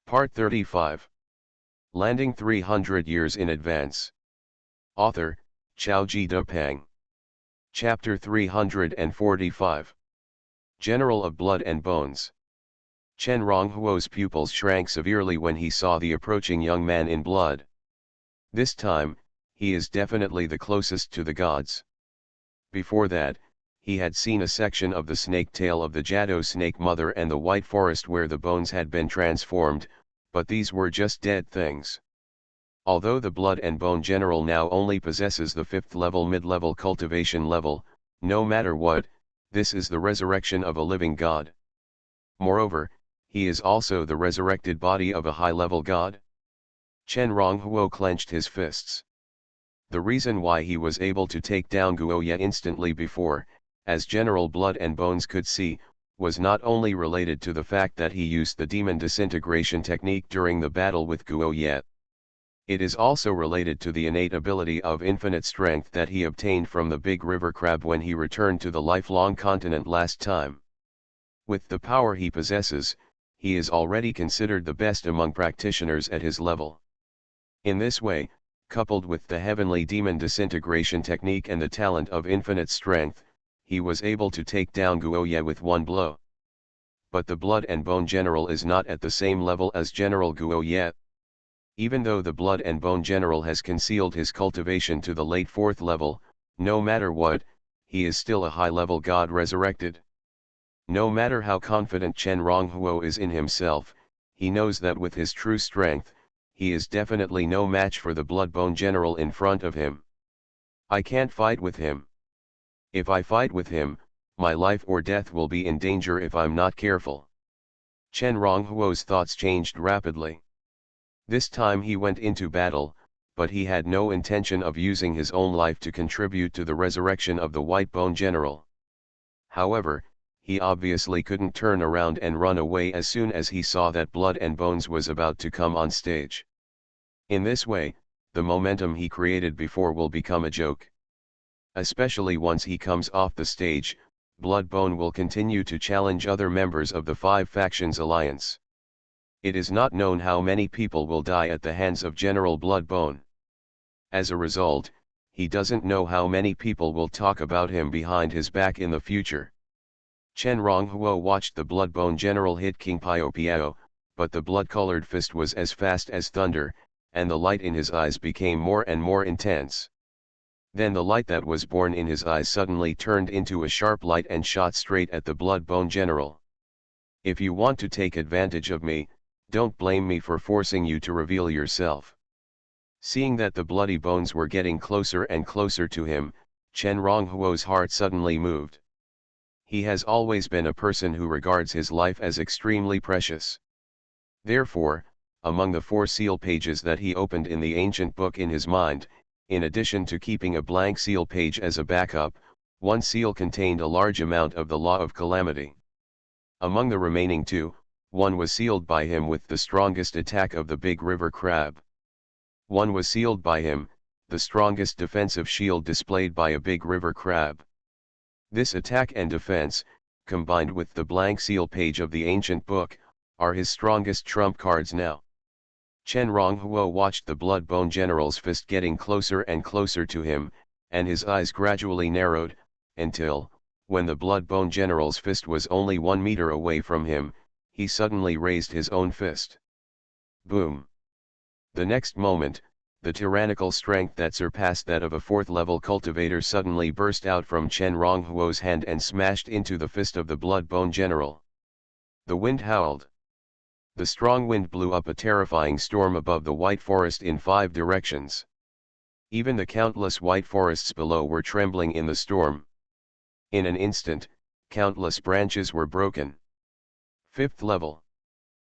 Part 35. Landing 300 years in advance. Author, Chaoji Depeng. Chapter 345. General of Blood and Bones. Chen Ronghuo's pupils shrank severely when he saw the approaching young man in blood. This time, he is definitely the closest to the gods. Before that, he had seen a section of the snake tail of the Jado snake mother and the white forest where the bones had been transformed, but these were just dead things. Although the Blood and Bone General now only possesses the 5th level mid-level cultivation level, no matter what, this is the resurrection of a living god. Moreover, he is also the resurrected body of a high-level god. Chen Ronghuo clenched his fists. The reason why he was able to take down Guoye instantly before, as General Blood and Bones could see, was not only related to the fact that he used the demon disintegration technique during the battle with Guoye. It is also related to the innate ability of infinite strength that he obtained from the big river crab when he returned to the lifelong continent last time. With the power he possesses, he is already considered the best among practitioners at his level. In this way, coupled with the heavenly demon disintegration technique and the talent of infinite strength, he was able to take down Guoye with one blow. But the Blood and Bone General is not at the same level as General Guoye. Even though the Blood and Bone General has concealed his cultivation to the late 4th level, no matter what, he is still a high-level god resurrected. No matter how confident Chen Ronghuo is in himself, he knows that with his true strength, he is definitely no match for the Blood-Bone General in front of him. I can't fight with him. If I fight with him, my life or death will be in danger if I'm not careful. Chen Ronghuo's thoughts changed rapidly. This time he went into battle, but he had no intention of using his own life to contribute to the resurrection of the White Bone General. However, he obviously couldn't turn around and run away as soon as he saw that Blood and Bones was about to come on stage. In this way, the momentum he created before will become a joke. Especially once he comes off the stage, Bloodbone will continue to challenge other members of the 5 Factions Alliance. It is not known how many people will die at the hands of General Bloodbone. As a result, he doesn't know how many people will talk about him behind his back in the future. Chen Ronghuo watched the Bloodbone General hit King Piao Piao, but the blood-colored fist was as fast as thunder, and the light in his eyes became more and more intense. Then the light that was born in his eyes suddenly turned into a sharp light and shot straight at the Blood-Bone General. If you want to take advantage of me, don't blame me for forcing you to reveal yourself. Seeing that the bloody bones were getting closer and closer to him, Chen Ronghuo's heart suddenly moved. He has always been a person who regards his life as extremely precious. Therefore, among the 4 seal pages that he opened in the ancient book in his mind, in addition to keeping a blank seal page as a backup, one seal contained a large amount of the Law of Calamity. Among the remaining 2, one was sealed by him with the strongest attack of the big river crab. One was sealed by him, the strongest defensive shield displayed by a big river crab. This attack and defense, combined with the blank seal page of the ancient book, are his strongest trump cards now. Chen Ronghuo watched the Blood-Bone General's fist getting closer and closer to him, and his eyes gradually narrowed, until, when the Blood-Bone General's fist was only 1 meter away from him, he suddenly raised his own fist. Boom! The next moment, the tyrannical strength that surpassed that of a 4th-level cultivator suddenly burst out from Chen Ronghuo's hand and smashed into the fist of the Blood-Bone General. The wind howled. The strong wind blew up a terrifying storm above the white forest in 5 directions. Even the countless white forests below were trembling in the storm. In an instant, countless branches were broken. 5th level.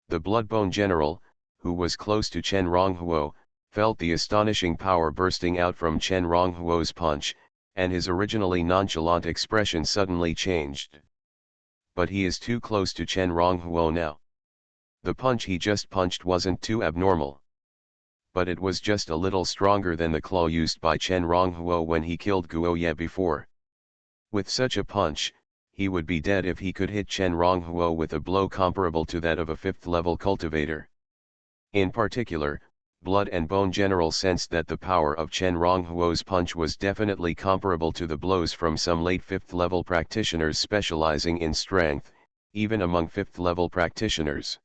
The Bloodbone General, who was close to Chen Ronghuo, felt the astonishing power bursting out from Chen Ronghuo's punch, and his originally nonchalant expression suddenly changed. But he is too close to Chen Ronghuo now. The punch he just punched wasn't too abnormal. But it was just a little stronger than the claw used by Chen Ronghuo when he killed Guoye before. With such a punch, he would be dead if he could hit Chen Ronghuo with a blow comparable to that of a 5th-level cultivator. In particular, Blood and Bone General sensed that the power of Chen Ronghuo's punch was definitely comparable to the blows from some late 5th level practitioners specializing in strength, even among 5th level practitioners.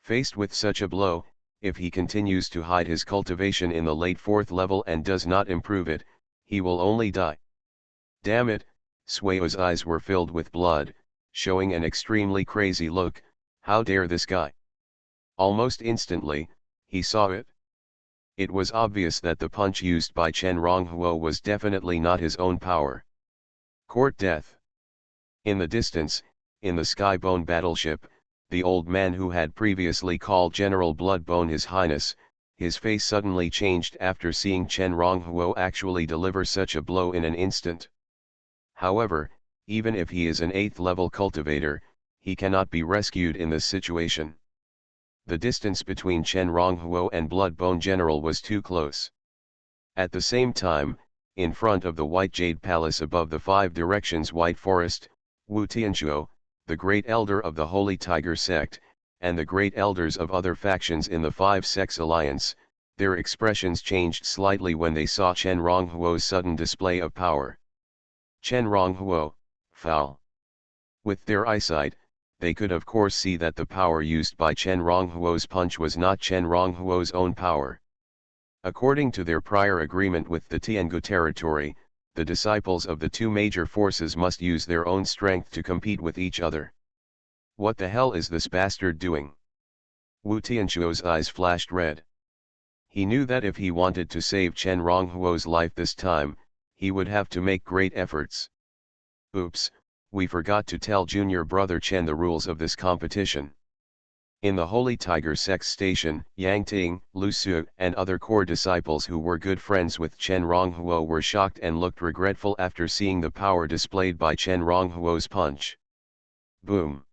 Faced with such a blow, if he continues to hide his cultivation in the late 4th level and does not improve it, he will only die. Damn it, Sueo's eyes were filled with blood, showing an extremely crazy look. How dare this guy? Almost instantly, he saw it. It was obvious that the punch used by Chen Ronghuo was definitely not his own power. Court death. In the distance, in the Skybone battleship, the old man who had previously called General Bloodbone His Highness, his face suddenly changed after seeing Chen Ronghuo actually deliver such a blow in an instant. However, even if he is an 8th level cultivator, he cannot be rescued in this situation. The distance between Chen Ronghuo and Bloodbone General was too close. At the same time, in front of the White Jade Palace above the 5 Directions White Forest, Wu Tianchuo, the Great Elder of the Holy Tiger Sect, and the Great Elders of other factions in the 5 Sects Alliance, their expressions changed slightly when they saw Chen Ronghuo's sudden display of power. Chen Ronghuo, foul. With their eyesight, they could of course see that the power used by Chen Ronghuo's punch was not Chen Ronghuo's own power. According to their prior agreement with the Tiangu territory, the disciples of the 2 major forces must use their own strength to compete with each other. What the hell is this bastard doing? Wu Tianchuo's eyes flashed red. He knew that if he wanted to save Chen Ronghuo's life this time, he would have to make great efforts. Oops, we forgot to tell junior brother Chen the rules of this competition. In the Holy Tiger Sect Station, Yang Ting, Lu Su, and other core disciples who were good friends with Chen Ronghuo were shocked and looked regretful after seeing the power displayed by Chen Ronghuo's punch. Boom.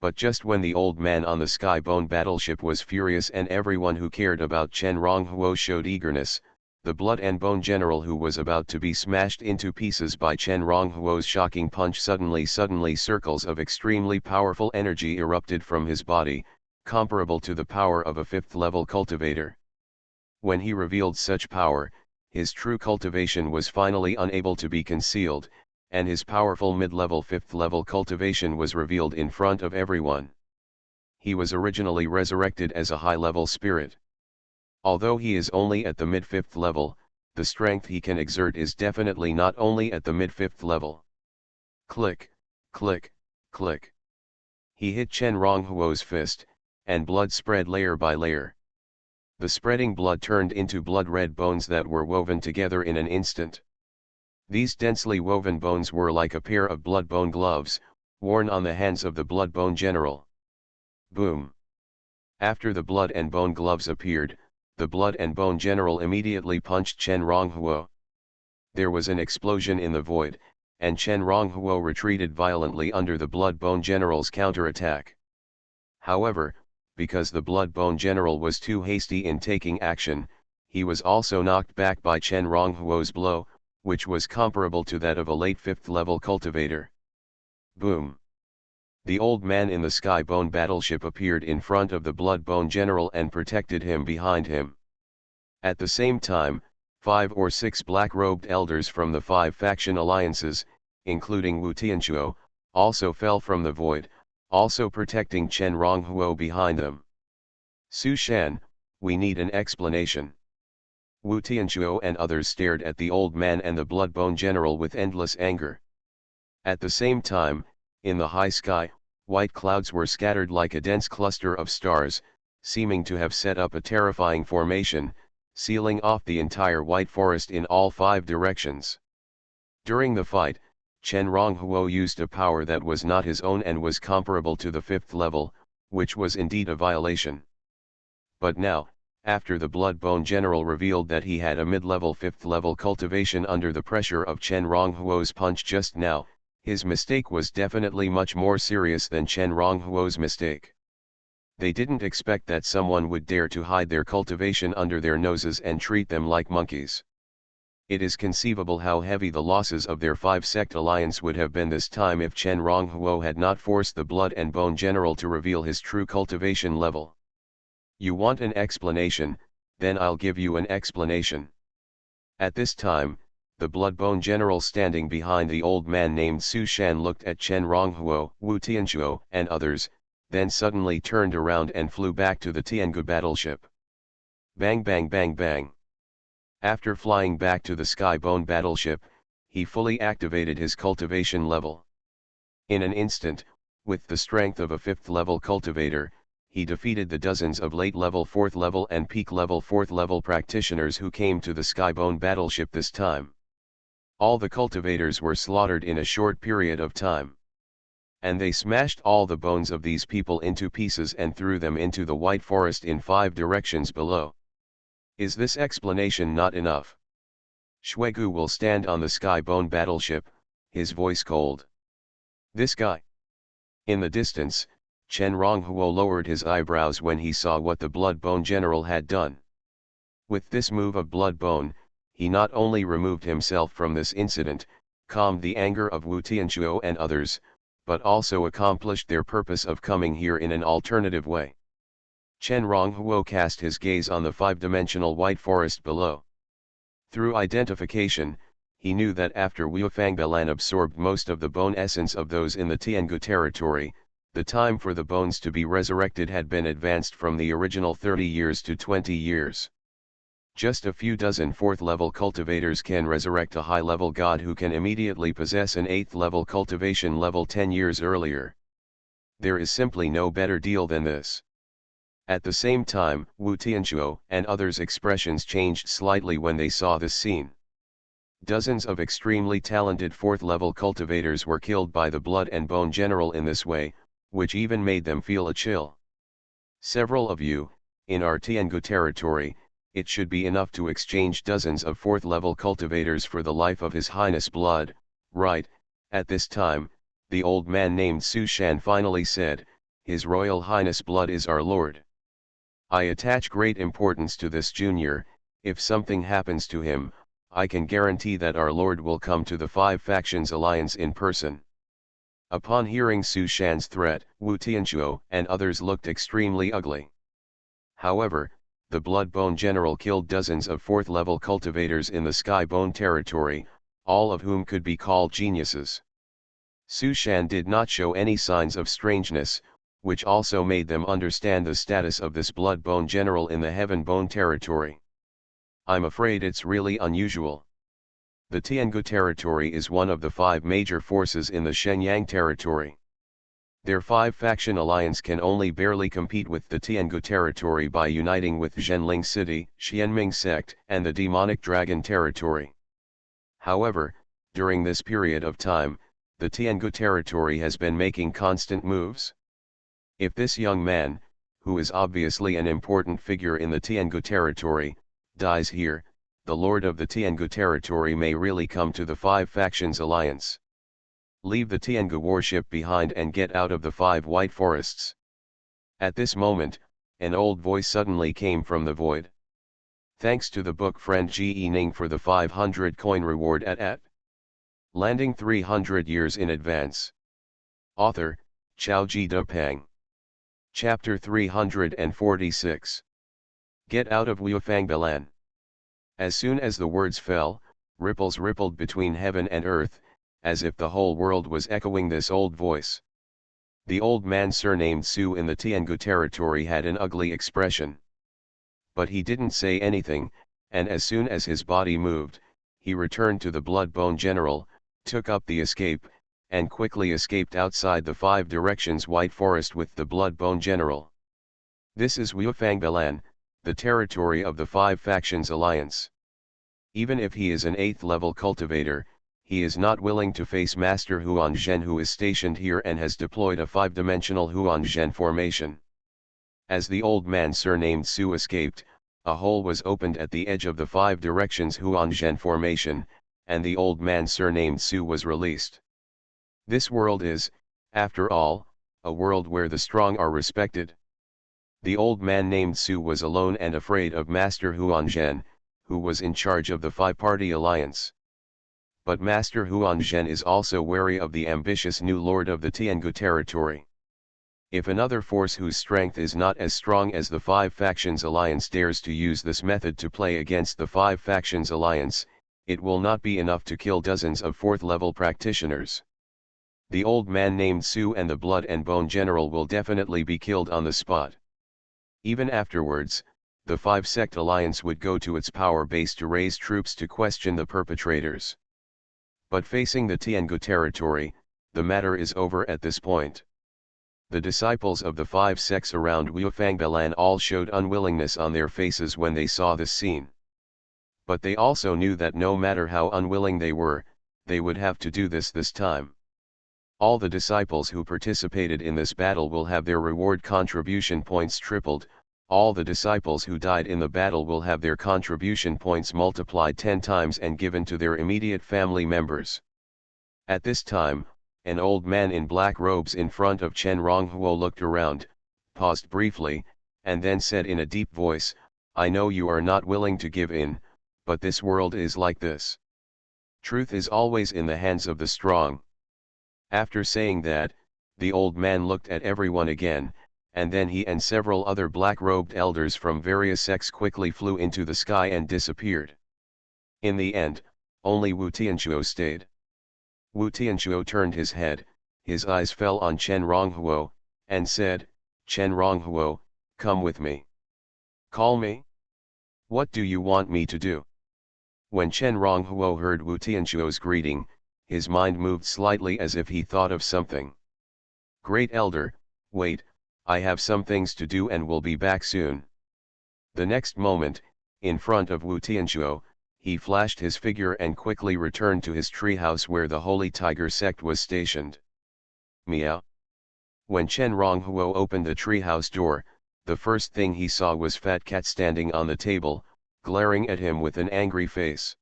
But just when the old man on the Skybone battleship was furious and everyone who cared about Chen Ronghuo showed eagerness, the Blood and Bone General who was about to be smashed into pieces by Chen Ronghuo's shocking punch suddenly circles of extremely powerful energy erupted from his body, comparable to the power of a 5th level cultivator. When he revealed such power, his true cultivation was finally unable to be concealed, and his powerful mid-level 5th level cultivation was revealed in front of everyone. He was originally resurrected as a high-level spirit. Although he is only at the mid-5th level, the strength he can exert is definitely not only at the mid-5th level. Click, click, click. He hit Chen Ronghuo's fist, and blood spread layer by layer. The spreading blood turned into blood-red bones that were woven together in an instant. These densely woven bones were like a pair of blood-bone gloves, worn on the hands of the Blood-Bone General. Boom. After the blood and bone gloves appeared, the Blood and Bone General immediately punched Chen Ronghuo. There was an explosion in the void, and Chen Ronghuo retreated violently under the Blood-Bone General's counterattack. However, because the Blood-Bone General was too hasty in taking action, he was also knocked back by Chen Ronghuo's blow, which was comparable to that of a late 5th level cultivator. Boom. The old man in the Skybone battleship appeared in front of the Blood-Bone General and protected him behind him. At the same time, 5 or 6 black-robed elders from the 5 faction alliances, including Wu Tianchuo, also fell from the void, also protecting Chen Ronghuo behind them. Su Shan, we need an explanation. Wu Tianchuo and others stared at the old man and the Blood-Bone General with endless anger. At the same time, in the high sky, white clouds were scattered like a dense cluster of stars, seeming to have set up a terrifying formation, sealing off the entire white forest in all 5 directions. During the fight, Chen Ronghuo used a power that was not his own and was comparable to the 5th level, which was indeed a violation. But now, after the Blood-Bone General revealed that he had a mid-level 5th level cultivation under the pressure of Chen Ronghuo's punch just now, his mistake was definitely much more serious than Chen Ronghuo's mistake. They didn't expect that someone would dare to hide their cultivation under their noses and treat them like monkeys. It is conceivable how heavy the losses of their 5-sect alliance would have been this time if Chen Ronghuo had not forced the Blood and Bone General to reveal his true cultivation level. You want an explanation, then I'll give you an explanation. At this time, the Bloodbone general standing behind the old man named Su Shan looked at Chen Ronghuo, Wu Tianzhuo, and others, then suddenly turned around and flew back to the Tiangu battleship. Bang bang bang bang. After flying back to the Skybone battleship, he fully activated his cultivation level. In an instant, with the strength of a 5th level cultivator, he defeated the dozens of late level 4th level and peak level 4th level practitioners who came to the Skybone battleship this time. All the cultivators were slaughtered in a short period of time. And they smashed all the bones of these people into pieces and threw them into the white forest in 5 directions below. Is this explanation not enough? Shuegu will stand on the Skybone battleship, his voice cold. This guy. In the distance, Chen Ronghuo lowered his eyebrows when he saw what the Bloodbone general had done. With this move of Bloodbone, he not only removed himself from this incident, calmed the anger of Wu Tianzhuo and others, but also accomplished their purpose of coming here in an alternative way. Chen Ronghuo cast his gaze on the 5-dimensional white forest below. Through identification, he knew that after Wuifangbalan absorbed most of the bone essence of those in the Tiangu territory, the time for the bones to be resurrected had been advanced from the original 30 years to 20 years. Just a few dozen 4th-level cultivators can resurrect a high-level god who can immediately possess an 8th-level cultivation level 10 years earlier. There is simply no better deal than this. At the same time, Wu Tianzhuo and others' expressions changed slightly when they saw this scene. Dozens of extremely talented 4th-level cultivators were killed by the Blood and Bone General in this way, which even made them feel a chill. Several of you, in our Tiangu territory, it should be enough to exchange dozens of 4th-level cultivators for the life of His Highness Blood, right? At this time, the old man named Su Shan finally said, His Royal Highness Blood is our Lord. I attach great importance to this junior. If something happens to him, I can guarantee that our Lord will come to the 5 Factions Alliance in person. Upon hearing Su Shan's threat, Wu Tianzhuo and others looked extremely ugly. However, the Bloodbone General killed dozens of 4th-level cultivators in the Skybone territory, all of whom could be called geniuses. Su Shan did not show any signs of strangeness, which also made them understand the status of this Bloodbone General in the Heavenbone territory. I'm afraid it's really unusual. The Tiangu territory is one of the 5 major forces in the Shenyang territory. Their 5-faction alliance can only barely compete with the Tiangu territory by uniting with Zhenling City, Xianming sect, and the Demonic Dragon territory. However, during this period of time, the Tiangu territory has been making constant moves. If this young man, who is obviously an important figure in the Tiangu territory, dies here, the Lord of the Tiangu territory may really come to the 5 Factions Alliance. Leave the Tiangu warship behind and get out of the 5 white forests. At this moment, an old voice suddenly came from the void. Thanks to the book friend Ji Ning for the 500 coin reward at landing 300 years in advance. Author, Chao Ji Peng. Chapter 346. Get out of Wuifangbalan. As soon as the words fell, ripples rippled between heaven and earth, as if the whole world was echoing this old voice. The old man surnamed Su in the Tiangu territory had an ugly expression. But he didn't say anything, and as soon as his body moved, he returned to the Bloodbone General, took up the escape, and quickly escaped outside the 5 directions white forest with the Bloodbone General. This is Wuifangbalan, the territory of the 5 Factions Alliance. Even if he is an 8th-level cultivator, he is not willing to face Master Huan Zhen, who is stationed here and has deployed a 5-dimensional Huan Zhen formation. As the old man surnamed Su escaped, a hole was opened at the edge of the 5 directions Huan Zhen formation, and the old man surnamed Su was released. This world is, after all, a world where the strong are respected. The old man named Su was alone and afraid of Master Huan Zhen, who was in charge of the 5-party alliance. But Master Huan Zhen is also wary of the ambitious new lord of the Tiangu territory. If another force whose strength is not as strong as the Five Factions Alliance dares to use this method to play against the Five Factions Alliance, it will not be enough to kill dozens of 4th-level practitioners. The old man named Su and the Blood and Bone General will definitely be killed on the spot. Even afterwards, the Five-Sect Alliance would go to its power base to raise troops to question the perpetrators. But facing the Tiangu territory, the matter is over at this point. The disciples of the five sects around Wufangbilan all showed unwillingness on their faces when they saw this scene. But they also knew that no matter how unwilling they were, they would have to do this time. All the disciples who participated in this battle will have their reward contribution points tripled. All the disciples who died in the battle will have their contribution points multiplied 10 times and given to their immediate family members. At this time, an old man in black robes in front of Chen Ronghuo looked around, paused briefly, and then said in a deep voice, "I know you are not willing to give in, but this world is like this. Truth is always in the hands of the strong." After saying that, the old man looked at everyone again, and then he and several other black-robed elders from various sects quickly flew into the sky and disappeared. In the end, only Wu Tianchuo stayed. Wu Tianchuo turned his head, his eyes fell on Chen Ronghuo, and said, "Chen Ronghuo, come with me." "Call me? What do you want me to do?" When Chen Ronghuo heard Wu Tianchuo's greeting, his mind moved slightly as if he thought of something. "Great Elder, wait, I have some things to do and will be back soon." The next moment, in front of Wu Tianchuo, he flashed his figure and quickly returned to his treehouse where the Holy Tiger sect was stationed. Meow. When Chen Ronghuo opened the treehouse door, the first thing he saw was Fat Cat standing on the table, glaring at him with an angry face.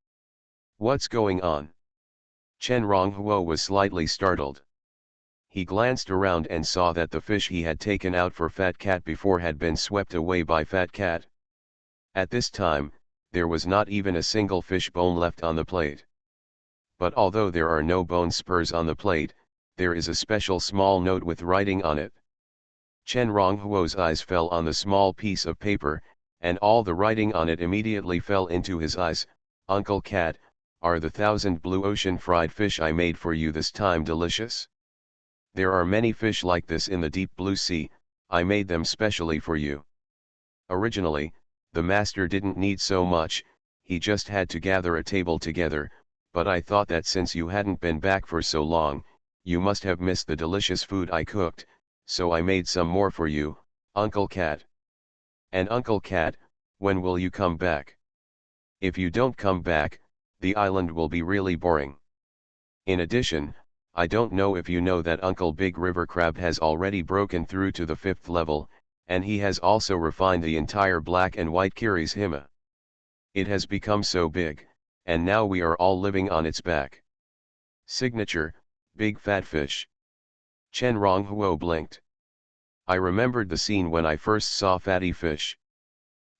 "What's going on?" Chen Ronghuo was slightly startled. He glanced around and saw that the fish he had taken out for Fat Cat before had been swept away by Fat Cat. At this time, there was not even a single fish bone left on the plate. But although there are no bone spurs on the plate, there is a special small note with writing on it. Chen Ronghuo's eyes fell on the small piece of paper, and all the writing on it immediately fell into his eyes. "Uncle Cat, are the 1,000 blue ocean fried fish I made for you this time delicious? There are many fish like this in the deep blue sea, I made them specially for you." Originally, the master didn't need so much, he just had to gather a table together, but I thought that since you hadn't been back for so long, you must have missed the delicious food I cooked, so I made some more for you, Uncle Cat. And Uncle Cat, when will you come back? If you don't come back, the island will be really boring. In addition, I don't know if you know that Uncle Big River Crab has already broken through to the 5th level, and he has also refined the entire black and white Kirishima. It has become so big, and now we are all living on its back. Signature, Big Fat Fish. Chen Ronghuo blinked. I remembered the scene when I first saw Fatty Fish.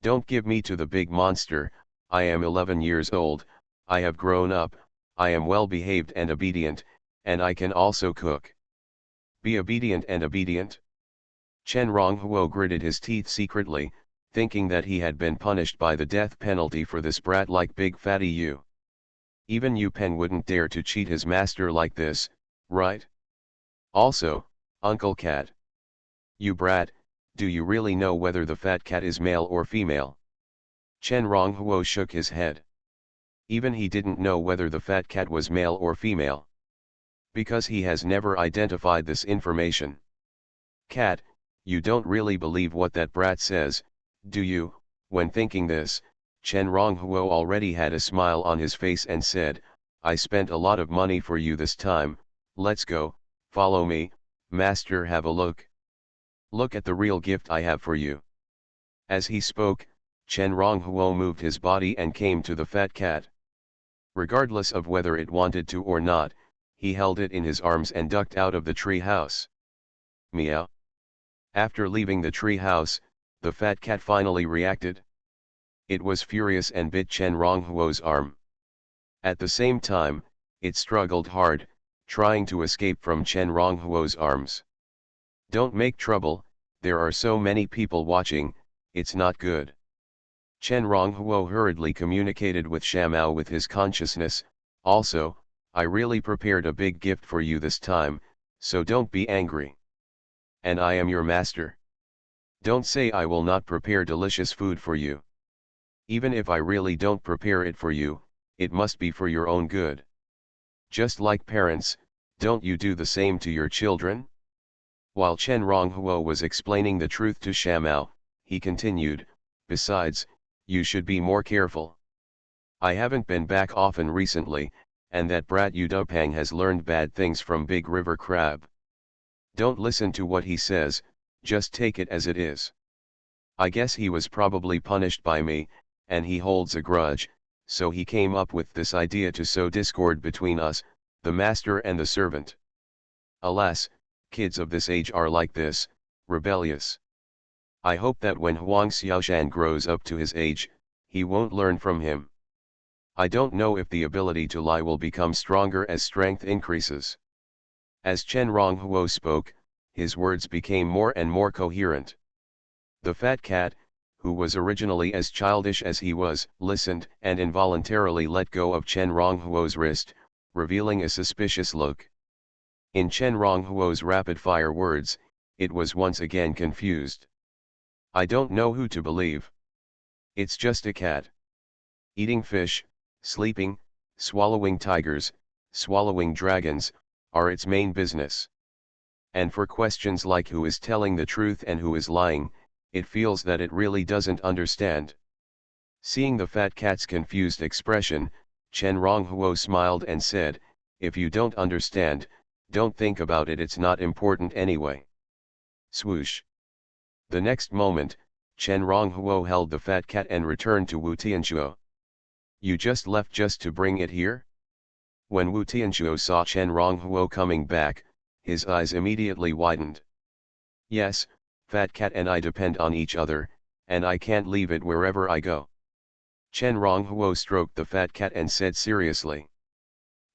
Don't give me to the big monster, I am 11 years old, I have grown up, I am well behaved and obedient, and I can also cook. Be obedient and obedient? Chen Ronghuo gritted his teeth secretly, thinking that he had been punished by the death penalty for this brat like Big Fatty Yu. Even Yu Pen wouldn't dare to cheat his master like this, right? Also, Uncle Cat. You brat, do you really know whether the fat cat is male or female? Chen Ronghuo shook his head. Even he didn't know whether the fat cat was male or female. Because he has never identified this information. Cat, you don't really believe what that brat says, do you? When thinking this, Chen Ronghuo already had a smile on his face and said, I spent a lot of money for you this time, let's go, follow me, master, have a look. Look at the real gift I have for you. As he spoke, Chen Ronghuo moved his body and came to the fat cat. Regardless of whether it wanted to or not, he held it in his arms and ducked out of the tree house. Meow. After leaving the tree house, the fat cat finally reacted. It was furious and bit Chen Ronghuo's arm. At the same time, it struggled hard, trying to escape from Chen Ronghuo's arms. Don't make trouble, there are so many people watching, it's not good. Chen Ronghuo hurriedly communicated with Shamao with his consciousness. Also, I really prepared a big gift for you this time, so don't be angry. And I am your master. Don't say I will not prepare delicious food for you. Even if I really don't prepare it for you, it must be for your own good. Just like parents, don't you do the same to your children? While Chen Ronghuo was explaining the truth to Shamao, he continued, besides, you should be more careful. I haven't been back often recently, and that brat Udopang has learned bad things from Big River Crab. Don't listen to what he says, just take it as it is. I guess he was probably punished by me, and he holds a grudge, so he came up with this idea to sow discord between us, the master and the servant. Alas, kids of this age are like this, rebellious. I hope that when Huang Xiaoshan grows up to his age, he won't learn from him. I don't know if the ability to lie will become stronger as strength increases. As Chen Ronghuo spoke, his words became more and more coherent. The fat cat, who was originally as childish as he was, listened and involuntarily let go of Chen Ronghuo's wrist, revealing a suspicious look. In Chen Ronghuo's rapid-fire words, it was once again confused. I don't know who to believe. It's just a cat. Eating fish, sleeping, swallowing tigers, swallowing dragons, are its main business. And for questions like who is telling the truth and who is lying, it feels that it really doesn't understand. Seeing the fat cat's confused expression, Chen Ronghuo smiled and said, if you don't understand, don't think about it, it's not important anyway. Swoosh. The next moment, Chen Ronghuo held the fat cat and returned to Wu Tianchuo. You just left just to bring it here? When Wu Tianchuo saw Chen Ronghuo coming back, his eyes immediately widened. Yes, fat cat and I depend on each other, and I can't leave it wherever I go. Chen Ronghuo stroked the fat cat and said seriously.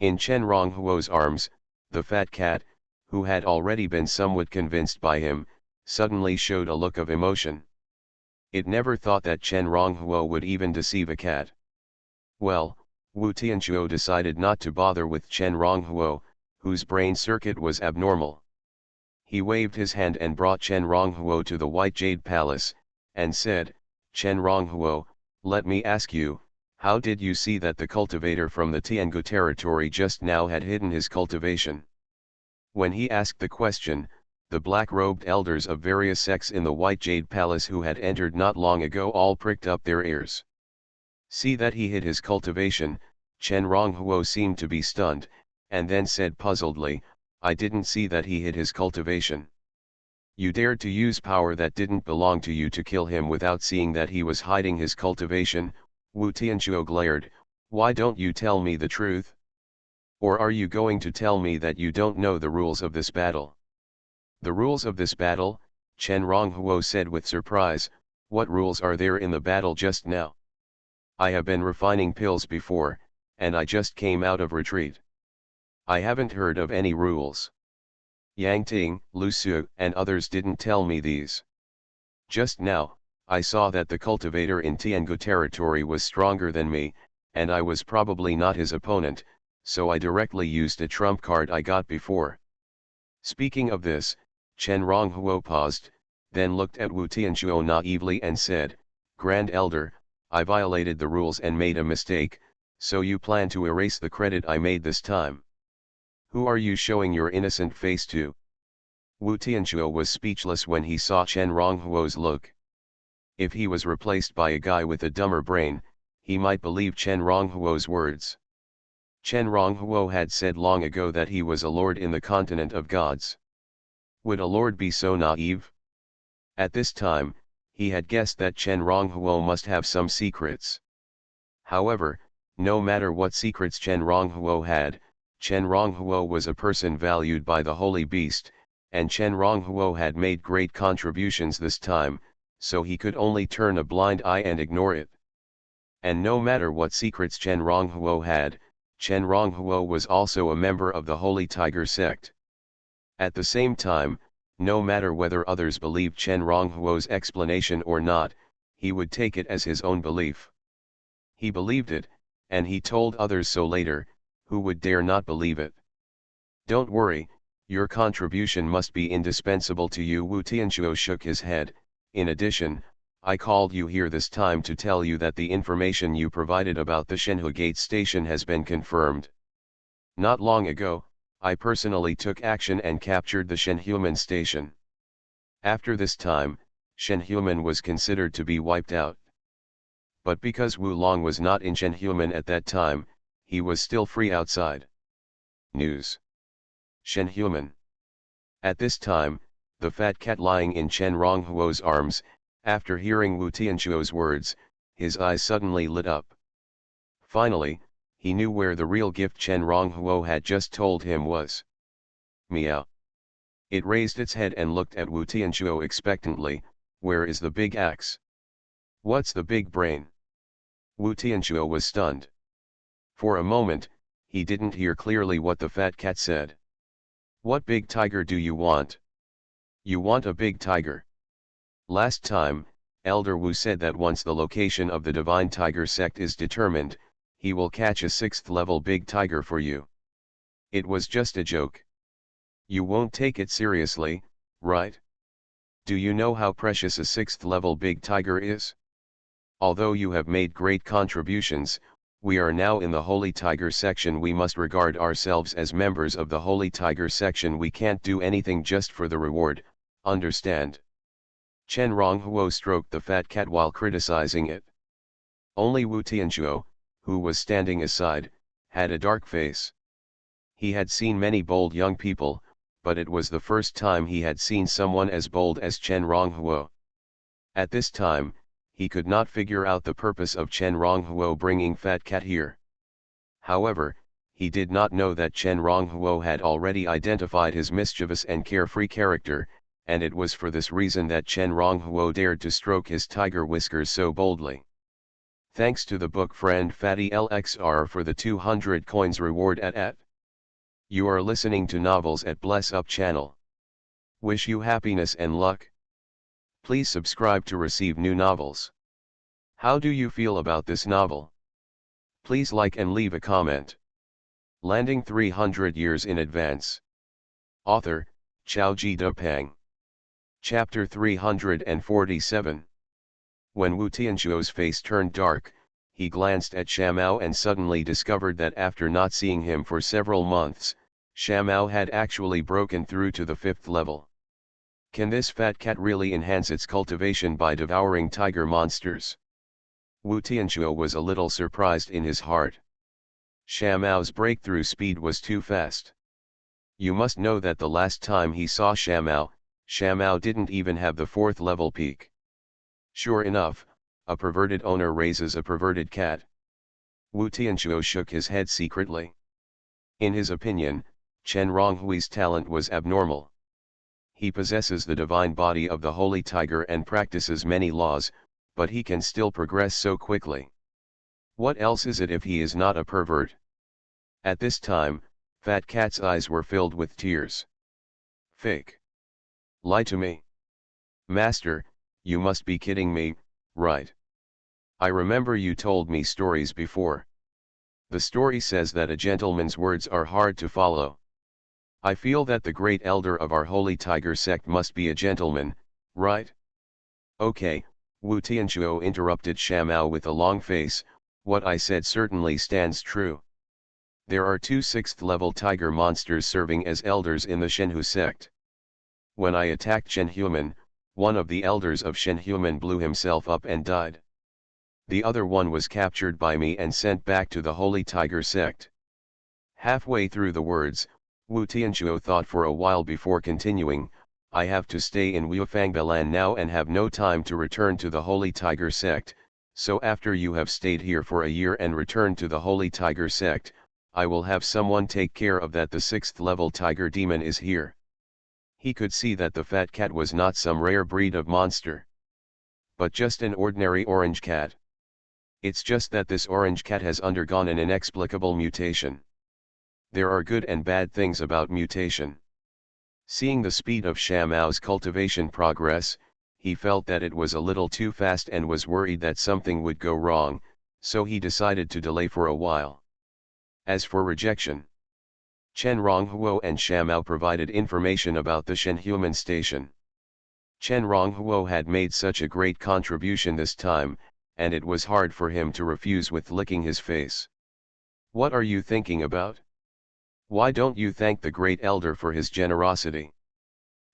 In Chen Ronghuo's arms, the fat cat, who had already been somewhat convinced by him, suddenly showed a look of emotion. It never thought that Chen Ronghuo would even deceive a cat. Well, Wu Tianchuo decided not to bother with Chen Ronghuo, whose brain circuit was abnormal. He waved his hand and brought Chen Ronghuo to the White Jade Palace, and said, Chen Ronghuo, let me ask you, how did you see that the cultivator from the Tiangu territory just now had hidden his cultivation? When he asked the question, the black-robed elders of various sects in the White Jade Palace who had entered not long ago all pricked up their ears. See that he hid his cultivation, Chen Ronghuo seemed to be stunned, and then said puzzledly, I didn't see that he hid his cultivation. You dared to use power that didn't belong to you to kill him without seeing that he was hiding his cultivation, Wu Tianchuo glared, why don't you tell me the truth? Or are you going to tell me that you don't know the rules of this battle? The rules of this battle, Chen Ronghuo said with surprise, what rules are there in the battle just now? I have been refining pills before, and I just came out of retreat. I haven't heard of any rules. Yang Ting, Lu Su, and others didn't tell me these. Just now, I saw that the cultivator in Tiangu territory was stronger than me, and I was probably not his opponent, so I directly used a trump card I got before. Speaking of this, Chen Ronghuo paused, then looked at Wu Tianchuo naively and said, Grand Elder, I violated the rules and made a mistake, so you plan to erase the credit I made this time. Who are you showing your innocent face to? Wu Tianchuo was speechless when he saw Chen Ronghuo's look. If he was replaced by a guy with a dumber brain, he might believe Chen Ronghuo's words. Chen Ronghuo had said long ago that he was a lord in the continent of gods. Would a lord be so naive? At this time, he had guessed that Chen Ronghuo must have some secrets. However, no matter what secrets Chen Ronghuo had, Chen Ronghuo was a person valued by the holy beast, and Chen Ronghuo had made great contributions this time, so he could only turn a blind eye and ignore it. And no matter what secrets Chen Ronghuo had, Chen Ronghuo was also a member of the Holy Tiger sect. At the same time, No matter whether others believed Chen Ronghuo's explanation or not, he would take it as his own belief. He believed it, and he told others so later, who would dare not believe it. Don't worry, your contribution must be indispensable to you. Wu Tianchuo shook his head. In addition, I called you here this time to tell you that the information you provided about the Shenhe Gate station has been confirmed. Not long ago, I personally took action and captured the Shenhuman station. After this time, Shenhuman was considered to be wiped out. But because Wu Long was not in Shenhuman at that time, he was still free outside. News. Shenhuman. At this time, the fat cat lying in Chen Ronghuo's arms, after hearing Wu Tianchuo's words, his eyes suddenly lit up. Finally, he knew where the real gift Chen Ronghuo had just told him was. Meow. It raised its head and looked at Wu Tianchuo expectantly. Where is the big axe? What's the big brain? Wu Tianchuo was stunned. For a moment, he didn't hear clearly what the fat cat said. What big tiger do you want? You want a big tiger. Last time, Elder Wu said that once the location of the Divine Tiger sect is determined, he will catch a 6th level big tiger for you. It was just a joke. You won't take it seriously, right? Do you know how precious a 6th level big tiger is? Although you have made great contributions, we are now in the Holy Tiger section. We must regard ourselves as members of the Holy Tiger section. We can't do anything just for the reward, understand? Chen Ronghuo stroked the fat cat while criticizing it. Only Wu Tianchuo, who was standing aside, had a dark face. He had seen many bold young people, but it was the first time he had seen someone as bold as Chen Ronghuo. At this time, he could not figure out the purpose of Chen Ronghuo bringing Fat Cat here. However, he did not know that Chen Ronghuo had already identified his mischievous and carefree character, and it was for this reason that Chen Ronghuo dared to stroke his tiger whiskers so boldly. Thanks to the book friend Fatty LXR for the 200 coins reward at. You are listening to Novels at Bless Up channel. Wish you happiness and luck. Please subscribe to receive new novels. How do you feel about this novel? Please like and leave a comment. Landing 300 years in advance. Author, Xiaoji Depeng. Chapter 347. When Wu Tianchuo's face turned dark, he glanced at Shamao and suddenly discovered that after not seeing him for several months, Shamao had actually broken through to the 5th level. Can this fat cat really enhance its cultivation by devouring tiger monsters? Wu Tianchuo was a little surprised in his heart. Shamao's breakthrough speed was too fast. You must know that the last time he saw Shamao didn't even have the 4th level peak. Sure enough, a perverted owner raises a perverted cat. Wu Tianchuo shook his head secretly. In his opinion, Chen Ronghui's talent was abnormal. He possesses the divine body of the Holy Tiger and practices many laws, but he can still progress so quickly. What else is it if he is not a pervert? At this time, Fat Cat's eyes were filled with tears. Fake. Lie to me. Master, you must be kidding me, right? I remember you told me stories before. The story says that a gentleman's words are hard to follow. I feel that the great elder of our Holy Tiger sect must be a gentleman, right? Okay, Wu Tianchuo interrupted Shamao with a long face. What I said certainly stands true. There are 2 6th level tiger monsters serving as elders in the Shenhu sect. When I attacked Shenhuman, one of the elders of Shenhuman blew himself up and died. The other one was captured by me and sent back to the Holy Tiger sect. Halfway through the words, Wu Tianchuo thought for a while before continuing. I have to stay in Wuifangbalan now and have no time to return to the Holy Tiger sect, so after you have stayed here for a year and returned to the Holy Tiger sect, I will have someone take care of that. The 6th level tiger demon is here. He could see that the fat cat was not some rare breed of monster, but just an ordinary orange cat. It's just that this orange cat has undergone an inexplicable mutation. There are good and bad things about mutation. Seeing the speed of Shamu's cultivation progress, he felt that it was a little too fast and was worried that something would go wrong, so he decided to delay for a while. As for rejection, Chen Ronghuo and Shamu provided information about the Xuanhuan station. Chen Ronghuo had made such a great contribution this time, and it was hard for him to refuse with licking his face. What are you thinking about? Why don't you thank the great elder for his generosity?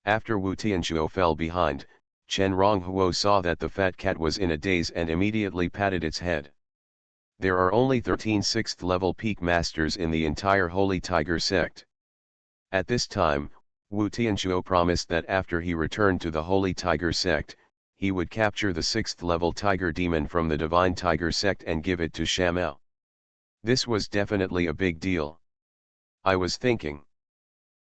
After Wu Tianchuo fell behind, Chen Ronghuo saw that the fat cat was in a daze and immediately patted its head. There are only 13 6th level peak masters in the entire Holy Tiger sect. At this time, Wu Tianchuo promised that after he returned to the Holy Tiger sect, he would capture the 6th level tiger demon from the Divine Tiger sect and give it to Shamu. This was definitely a big deal. I was thinking.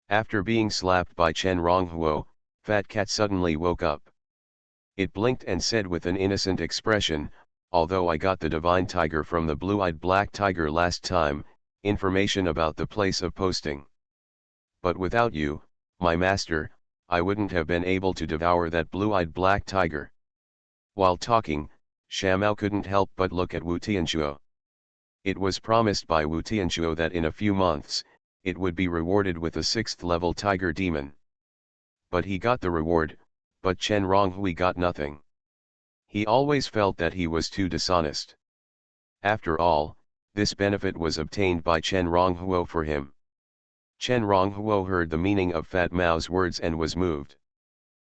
After being slapped by Chen Ronghuo, Fat Cat suddenly woke up. It blinked and said with an innocent expression, although I got the Divine Tiger from the blue-eyed black tiger last time, information about the place of posting. But without you, my master, I wouldn't have been able to devour that blue-eyed black tiger. While talking, Shamu couldn't help but look at Wu Tianchuo. It was promised by Wu Tianchuo that in a few months, it would be rewarded with a 6th level tiger demon. But he got the reward, but Chen Ronghui got nothing. He always felt that he was too dishonest. After all, this benefit was obtained by Chen Ronghuo for him. Chen Ronghuo heard the meaning of Fat Mao's words and was moved.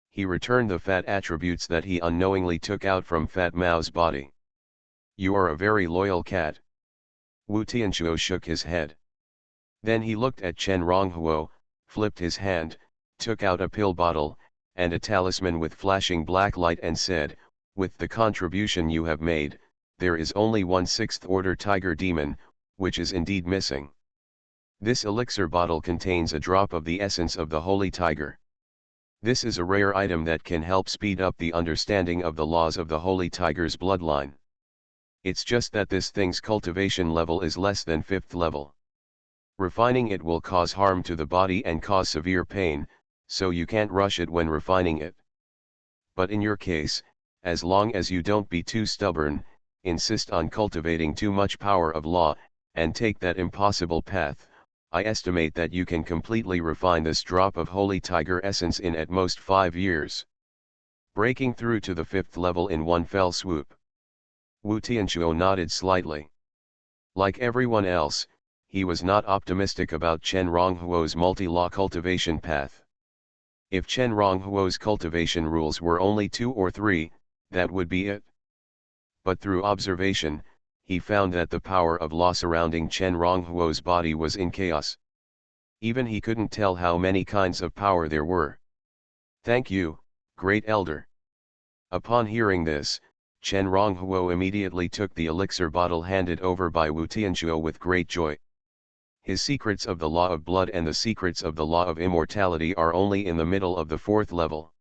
He returned the fat attributes that he unknowingly took out from Fat Mao's body. You are a very loyal cat. Wu Tianchuo shook his head. Then he looked at Chen Ronghuo, flipped his hand, took out a pill bottle, and a talisman with flashing black light and said, with the contribution you have made, there is only one 6th order tiger demon, which is indeed missing. This elixir bottle contains a drop of the essence of the holy tiger. This is a rare item that can help speed up the understanding of the laws of the holy tiger's bloodline. It's just that this thing's cultivation level is less than 5th level. Refining it will cause harm to the body and cause severe pain, so you can't rush it when refining it. But in your case, as long as you don't be too stubborn, insist on cultivating too much power of law, and take that impossible path, I estimate that you can completely refine this drop of holy tiger essence in at most 5 years. Breaking through to the 5th level in one fell swoop. Wu Tianchuo nodded slightly. Like everyone else, he was not optimistic about Chen Ronghuo's multi-law cultivation path. If Chen Ronghuo's cultivation rules were only 2 or 3, that would be it. But through observation, he found that the power of law surrounding Chen Ronghuo's body was in chaos. Even he couldn't tell how many kinds of power there were. Thank you, great elder. Upon hearing this, Chen Ronghuo immediately took the elixir bottle handed over by Wu Tianchuo with great joy. His secrets of the law of blood and the secrets of the law of immortality are only in the middle of the 4th level.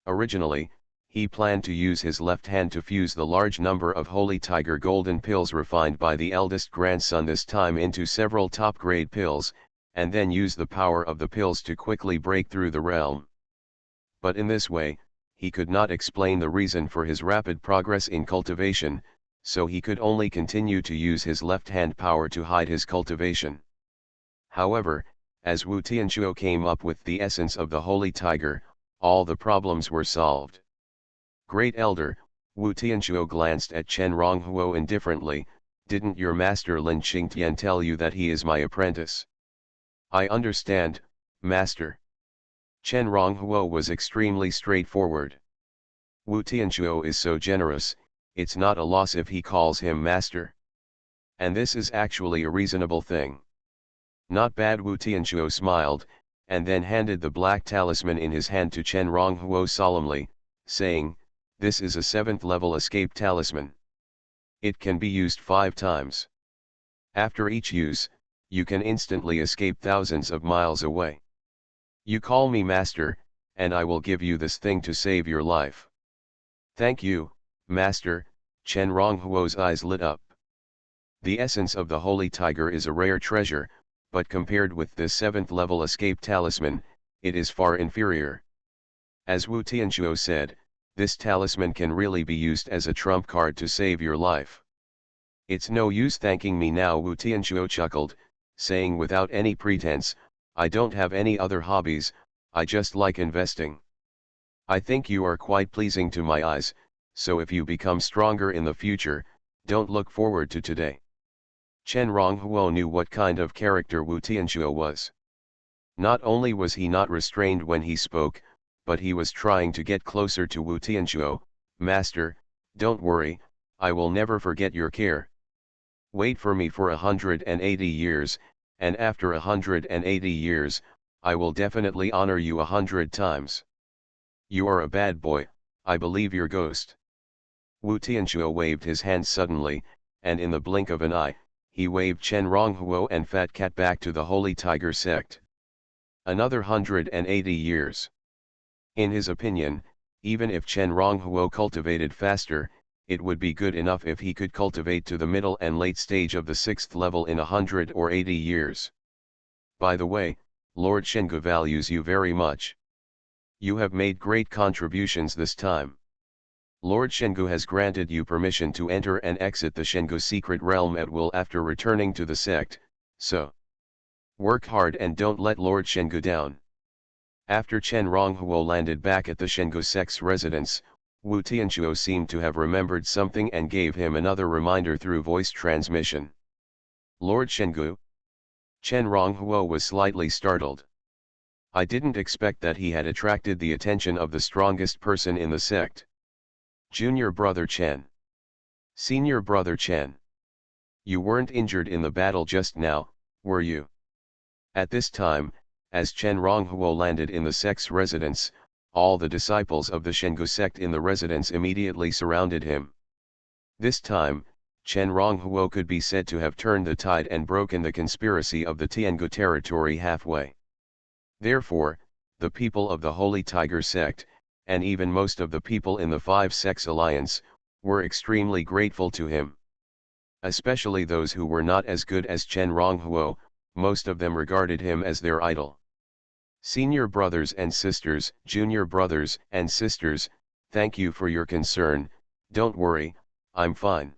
Originally, he planned to use his left hand to fuse the large number of holy tiger golden pills refined by the eldest grandson this time into several top-grade pills, and then use the power of the pills to quickly break through the realm. But in this way, he could not explain the reason for his rapid progress in cultivation, so he could only continue to use his left-hand power to hide his cultivation. However, as Wu Tianchuo came up with the essence of the holy tiger, all the problems were solved. Great elder, Wu Tianchuo glanced at Chen Ronghuo indifferently, didn't your master Lin Qingtian tell you that he is my apprentice? I understand, master. Chen Ronghuo was extremely straightforward. Wu Tianchuo is so generous, it's not a loss if he calls him master. And this is actually a reasonable thing. Not bad. Wu Tianchuo smiled, and then handed the black talisman in his hand to Chen Ronghuo solemnly, saying, this is a 7th level escape talisman. It can be used 5 times. After each use, you can instantly escape thousands of miles away. You call me master, and I will give you this thing to save your life. Thank you, master. Chen Ronghuo's eyes lit up. The essence of the holy tiger is a rare treasure, but compared with this 7th level escape talisman, it is far inferior. As Wu Tianchuo said, this talisman can really be used as a trump card to save your life. It's no use thanking me now, Wu Tianchuo chuckled, saying without any pretense, I don't have any other hobbies, I just like investing. I think you are quite pleasing to my eyes, so if you become stronger in the future, don't look forward to today. Chen Ronghuo knew what kind of character Wu Tianchuo was. Not only was he not restrained when he spoke, but he was trying to get closer to Wu Tianchuo. Master, don't worry, I will never forget your care. Wait for me for 180 years, and after 180 years, I will definitely honor you 100 times. You are a bad boy, I believe your ghost. Wu Tianchuo waved his hand suddenly, and in the blink of an eye, he waved Chen Ronghuo and Fat Cat back to the Holy Tiger sect. Another 180 years. In his opinion, even if Chen Ronghuo cultivated faster, it would be good enough if he could cultivate to the middle and late stage of the 6th level in 100 or 80 years. By the way, Lord Shengu values you very much. You have made great contributions this time. Lord Shengu has granted you permission to enter and exit the Shengu secret realm at will after returning to the sect, so work hard and don't let Lord Shengu down. After Chen Ronghuo landed back at the Shengu sect's residence, Wu Tianchuo seemed to have remembered something and gave him another reminder through voice transmission. Lord Shengu? Chen Ronghuo was slightly startled. I didn't expect that he had attracted the attention of the strongest person in the sect. Junior brother Chen. Senior brother Chen. You weren't injured in the battle just now, were you? At this time, as Chen Ronghuo landed in the sect's residence, all the disciples of the Shengu sect in the residence immediately surrounded him. This time, Chen Ronghuo could be said to have turned the tide and broken the conspiracy of the Tiangu territory halfway. Therefore, the people of the Holy Tiger sect, and even most of the people in the Five Sects Alliance, were extremely grateful to him. Especially those who were not as good as Chen Ronghuo, most of them regarded him as their idol. Senior brothers and sisters, junior brothers and sisters, thank you for your concern, don't worry, I'm fine.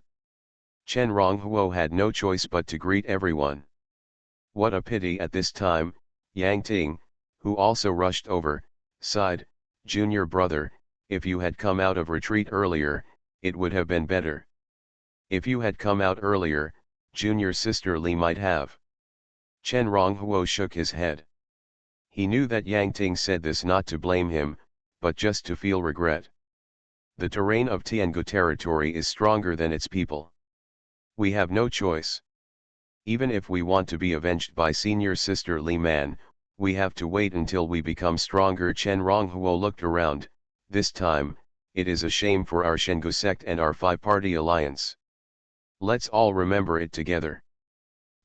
Chen Ronghuo had no choice but to greet everyone. What a pity at this time, Yang Ting, who also rushed over, sighed, Junior brother, if you had come out of retreat earlier, it would have been better. If you had come out earlier, junior sister Li might have. Chen Ronghuo shook his head. He knew that Yang Ting said this not to blame him, but just to feel regret. The terrain of Tiangu territory is stronger than its people. We have no choice. Even if we want to be avenged by senior sister Li Man, we have to wait until we become stronger. Chen Ronghuo looked around. This time, it is a shame for our Shengu sect and our five-party alliance. Let's all remember it together.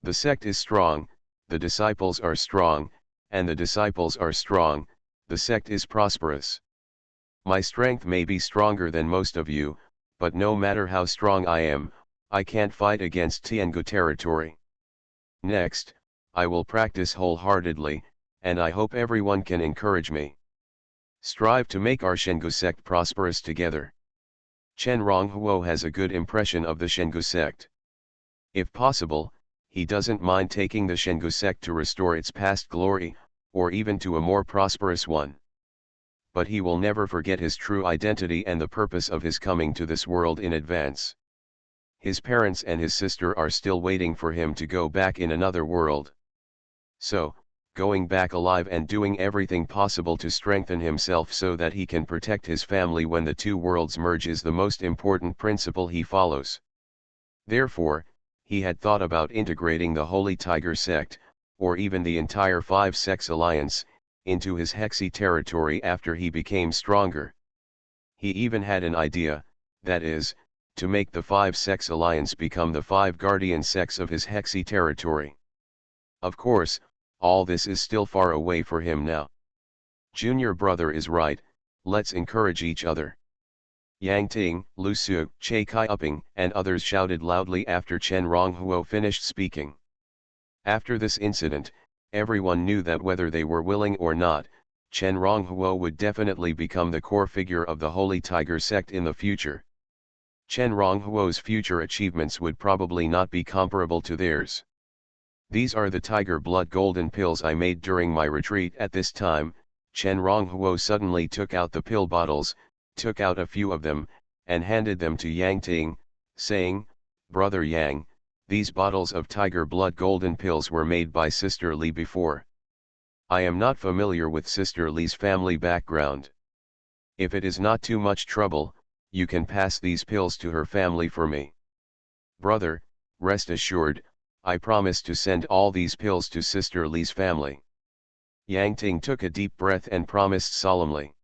The sect is strong, the disciples are strong, and the disciples are strong, the sect is prosperous. My strength may be stronger than most of you, but no matter how strong I am, I can't fight against Tiangu territory. Next, I will practice wholeheartedly, and I hope everyone can encourage me. Strive to make our Shengu sect prosperous together. Chen Ronghuo has a good impression of the Shengu sect. If possible, he doesn't mind taking the Shengu sect to restore its past glory, or even to a more prosperous one. But he will never forget his true identity and the purpose of his coming to this world in advance. His parents and his sister are still waiting for him to go back in another world. So, going back alive and doing everything possible to strengthen himself so that he can protect his family when the two worlds merge is the most important principle he follows. Therefore, he had thought about integrating the Holy Tiger sect, or even the entire Five Sects Alliance, into his Hexi territory after he became stronger. He even had an idea, that is, to make the Five Sects Alliance become the five guardian sects of his Hexi territory. Of course, all this is still far away for him now. Junior brother is right, let's encourage each other. Yang Ting, Lu Su, Che Kai Upping, and others shouted loudly after Chen Ronghuo finished speaking. After this incident, everyone knew that whether they were willing or not, Chen Ronghuo would definitely become the core figure of the Holy Tiger sect in the future. Chen Ronghuo's future achievements would probably not be comparable to theirs. These are the tiger blood golden pills I made during my retreat. At this time, Chen Ronghuo suddenly took out the pill bottles, took out a few of them, and handed them to Yang Ting, saying, "Brother Yang, these bottles of tiger blood golden pills were made by Sister Li before. I am not familiar with Sister Li's family background. If it is not too much trouble, you can pass these pills to her family for me. Brother, rest assured, I promise to send all these pills to Sister Li's family." Yang Ting took a deep breath and promised solemnly.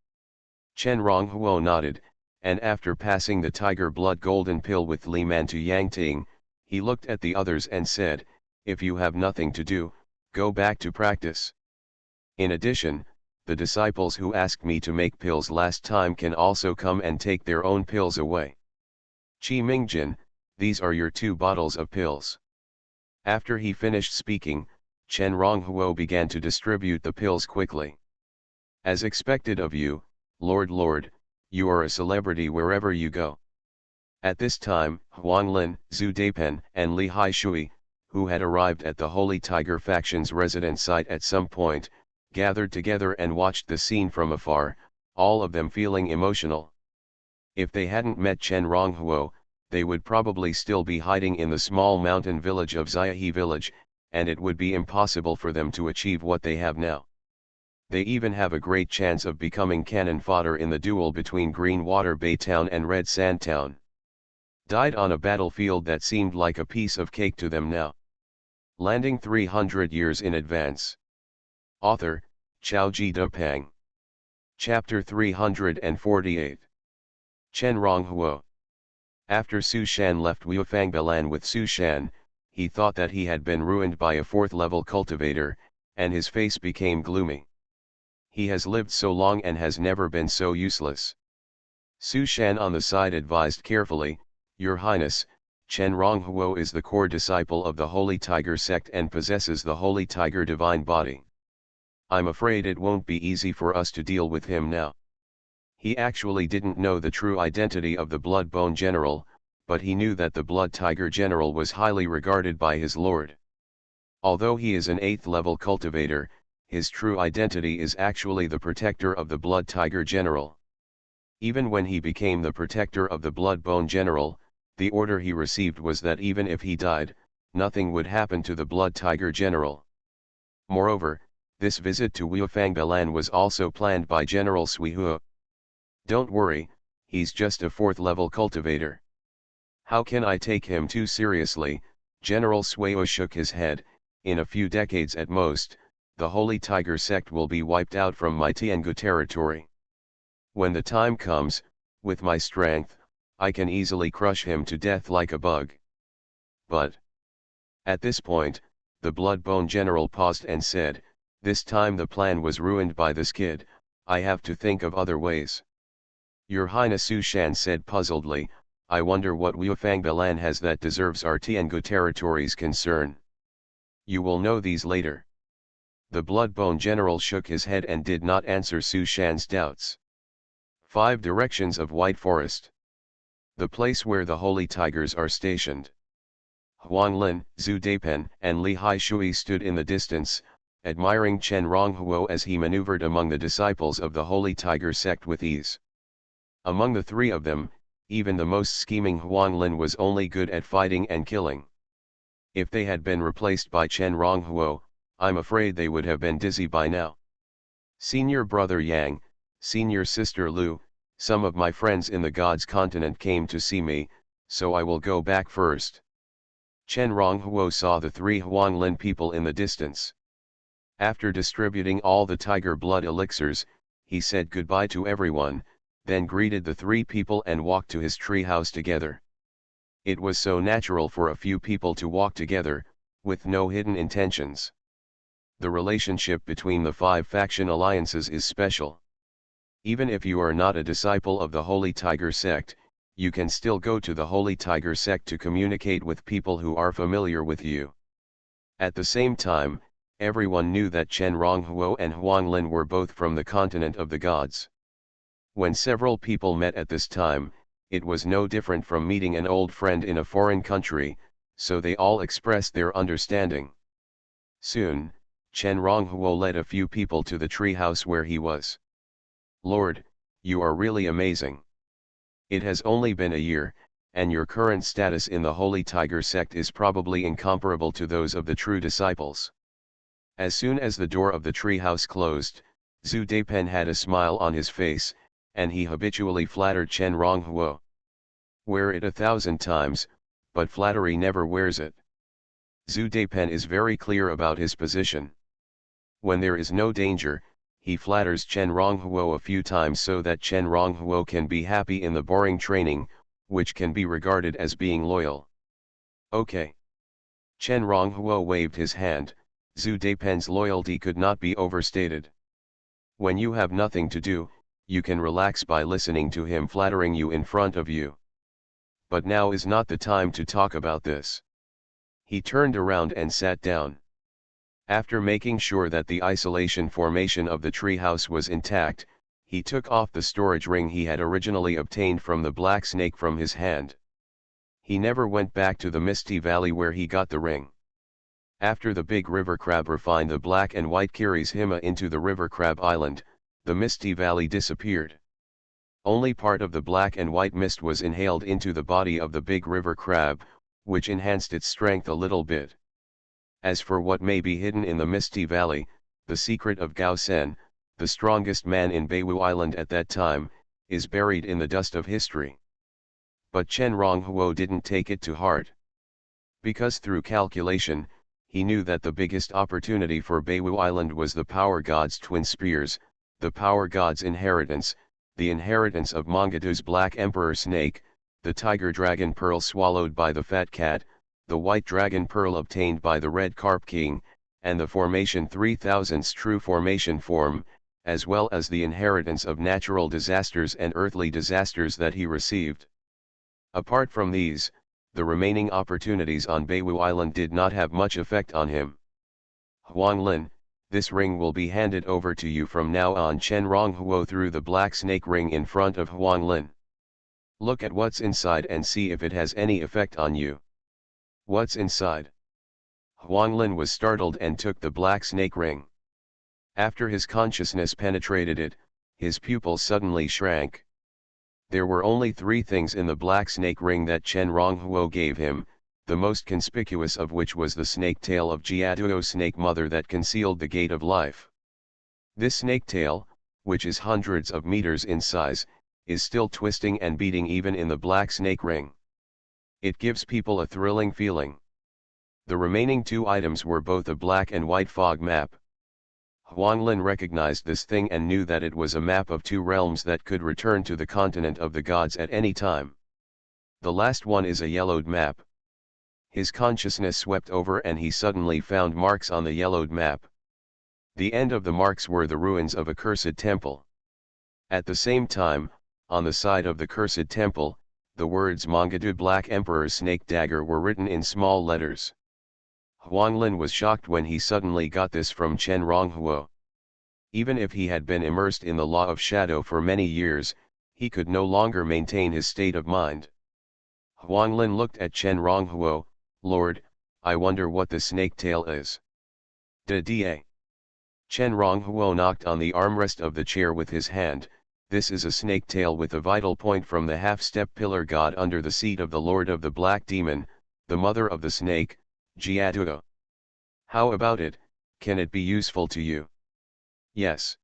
Chen Ronghuo nodded, and after passing the tiger blood golden pill with Li Man to Yang Ting, he looked at the others and said, "If you have nothing to do, go back to practice. In addition, the disciples who asked me to make pills last time can also come and take their own pills away. Qi Mingjin, these are your 2 bottles of pills." After he finished speaking, Chen Ronghuo began to distribute the pills quickly. "As expected of you, Lord, you are a celebrity wherever you go." At this time, Huanlin, Zhu Daipen, and Li Haishui, who had arrived at the Holy Tiger faction's residence site at some point, gathered together and watched the scene from afar, all of them feeling emotional. If they hadn't met Chen Ronghuo, they would probably still be hiding in the small mountain village of Xiahe village, and it would be impossible for them to achieve what they have now. They even have a great chance of becoming cannon fodder in the duel between Greenwater Bay Town and Red Sand Town. Died on a battlefield that seemed like a piece of cake to them now. Landing 300 years in advance. Author, Xiaoji Depeng. Chapter 348. Chen Ronghuo. After Su Shan left Wuifangbalan with Su Shan, he thought that he had been ruined by a 4th-level cultivator, and his face became gloomy. He has lived so long and has never been so useless. Su Shan on the side advised carefully, "Your Highness, Chen Ronghuo is the core disciple of the Holy Tiger sect and possesses the Holy Tiger divine body. I'm afraid it won't be easy for us to deal with him now." He actually didn't know the true identity of the Blood Bone General, but he knew that the Blood Tiger General was highly regarded by his lord. Although he is an 8th-level cultivator, his true identity is actually the protector of the Blood Tiger General. Even when he became the protector of the Blood Bone General, the order he received was that even if he died, nothing would happen to the Blood Tiger General. Moreover, this visit to Wuifangbalan was also planned by General Suihuo. "Don't worry, he's just a 4th-level cultivator. How can I take him too seriously?" General Suihuo shook his head. "In a few decades at most, the Holy Tiger sect will be wiped out from my Tiangu territory. When the time comes, with my strength, I can easily crush him to death like a bug." But at this point, the Blood Bone General paused and said, "This time the plan was ruined by this kid. I have to think of other ways." "Your Highness," Su Shan said puzzledly, "I wonder what Wuifangbalan has that deserves our Tiangu territory's concern." "You will know these later." The Bloodbone General shook his head and did not answer Su Shan's doubts. 5 Directions of White Forest. The place where the Holy Tigers are stationed. Huanlin, Zhu Daipen, and Li Haishui stood in the distance, admiring Chen Ronghuo as he maneuvered among the disciples of the Holy Tiger sect with ease. Among the 3 of them, even the most scheming Huanlin was only good at fighting and killing. If they had been replaced by Chen Ronghuo, I'm afraid they would have been dizzy by now. "Senior Brother Yang, Senior Sister Lu, some of my friends in the God's continent came to see me, so I will go back first." Chen Ronghuo saw the 3 Huanlin people in the distance. After distributing all the tiger blood elixirs, he said goodbye to everyone, then greeted the 3 people and walked to his treehouse together. It was so natural for a few people to walk together, with no hidden intentions. The relationship between the 5 faction alliances is special. Even if you are not a disciple of the Holy Tiger sect, you can still go to the Holy Tiger sect to communicate with people who are familiar with you. At the same time, Everyone knew that Chen Ronghuo and Huang Lin were both from the continent of the gods. When several people met at this time, it was no different from meeting an old friend in a foreign country, so they all expressed their understanding. Soon, Chen Ronghuo led a few people to the treehouse where he was. "Lord, you are really amazing. It has only been a year, and your current status in the Holy Tiger sect is probably incomparable to those of the true disciples." As soon as the door of the treehouse closed, Zhu Deipen had a smile on his face, and he habitually flattered Chen Ronghuo. Wear it 1,000 times, but flattery never wears it. Zhu Deipen is very clear about his position. When there is no danger, he flatters Chen Ronghuo a few times so that Chen Ronghuo can be happy in the boring training, which can be regarded as being loyal. Okay. Chen Ronghuo waved his hand. Zhu Deipen's loyalty could not be overstated. When you have nothing to do, you can relax by listening to him flattering you in front of you. But now is not the time to talk about this. He turned around and sat down. After making sure that the isolation formation of the treehouse was intact, he took off the storage ring he had originally obtained from the black snake from his hand. He never went back to the Misty Valley where he got the ring. After the big river crab refined the black and white Kirishima into the river crab island, the Misty Valley disappeared. Only part of the black and white mist was inhaled into the body of the big river crab, which enhanced its strength a little bit. As for what may be hidden in the Misty Valley, the secret of Gao Sen, the strongest man in Beiwu Island at that time, is buried in the dust of history. But Chen Ronghuo didn't take it to heart. Because through calculation, he knew that the biggest opportunity for Beiwu Island was the Power God's twin spears, the Power God's inheritance, the inheritance of Mongadu's Black Emperor Snake, the Tiger Dragon Pearl swallowed by the Fat Cat, the White Dragon Pearl obtained by the Red Carp King, and the Formation 3000's true formation form, as well as the inheritance of natural disasters and earthly disasters that he received. Apart from these, the remaining opportunities on Beiwu Island did not have much effect on him. "Huang Lin, this ring will be handed over to you from now on." Chen Ronghuo threw the black snake ring in front of Huang Lin. "Look at what's inside and see if it has any effect on you." "What's inside?" Huang Lin was startled and took the black snake ring. After his consciousness penetrated it, his pupils suddenly shrank. There were only 3 things in the black snake ring that Chen Ronghuo gave him, the most conspicuous of which was the snake tail of Jiaduo Snake Mother that concealed the gate of life. This snake tail, which is hundreds of meters in size, is still twisting and beating even in the black snake ring. It gives people a thrilling feeling. The remaining 2 items were both a black and white fog map. Huang Lin recognized this thing and knew that it was a map of 2 realms that could return to the continent of the gods at any time. The last one is a yellowed map. His consciousness swept over and he suddenly found marks on the yellowed map. The end of the marks were the ruins of a cursed temple. At the same time, on the side of the cursed temple, the words Mongadu Black Emperor's Snake Dagger were written in small letters. Huang Lin was shocked when he suddenly got this from Chen Ronghuo. Even if he had been immersed in the law of shadow for many years, he could no longer maintain his state of mind. Huang Lin looked at Chen Ronghuo. "Lord, I wonder what the snake tail is." Da. Chen Ronghuo knocked on the armrest of the chair with his hand. "This is a snake tail with a vital point from the half-step pillar god under the seat of the Lord of the Black Demon, the mother of the snake, Jiaduo. How about it, can it be useful to you?" "Yes."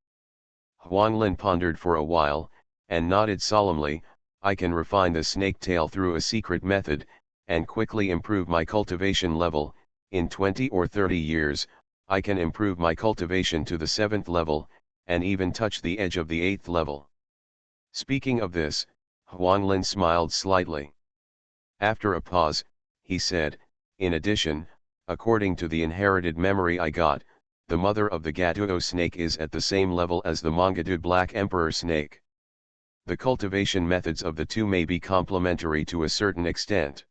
Huang Lin pondered for a while, and nodded solemnly. "I can refine the snake tail through a secret method, and quickly improve my cultivation level. In 20 or 30 years, I can improve my cultivation to the 7th level, and even touch the edge of the 8th level." Speaking of this, Huang Lin smiled slightly. After a pause, he said, "In addition, according to the inherited memory I got, the mother of the Gaduo snake is at the same level as the Mongadu Black Emperor snake. The cultivation methods of the 2 may be complementary to a certain extent.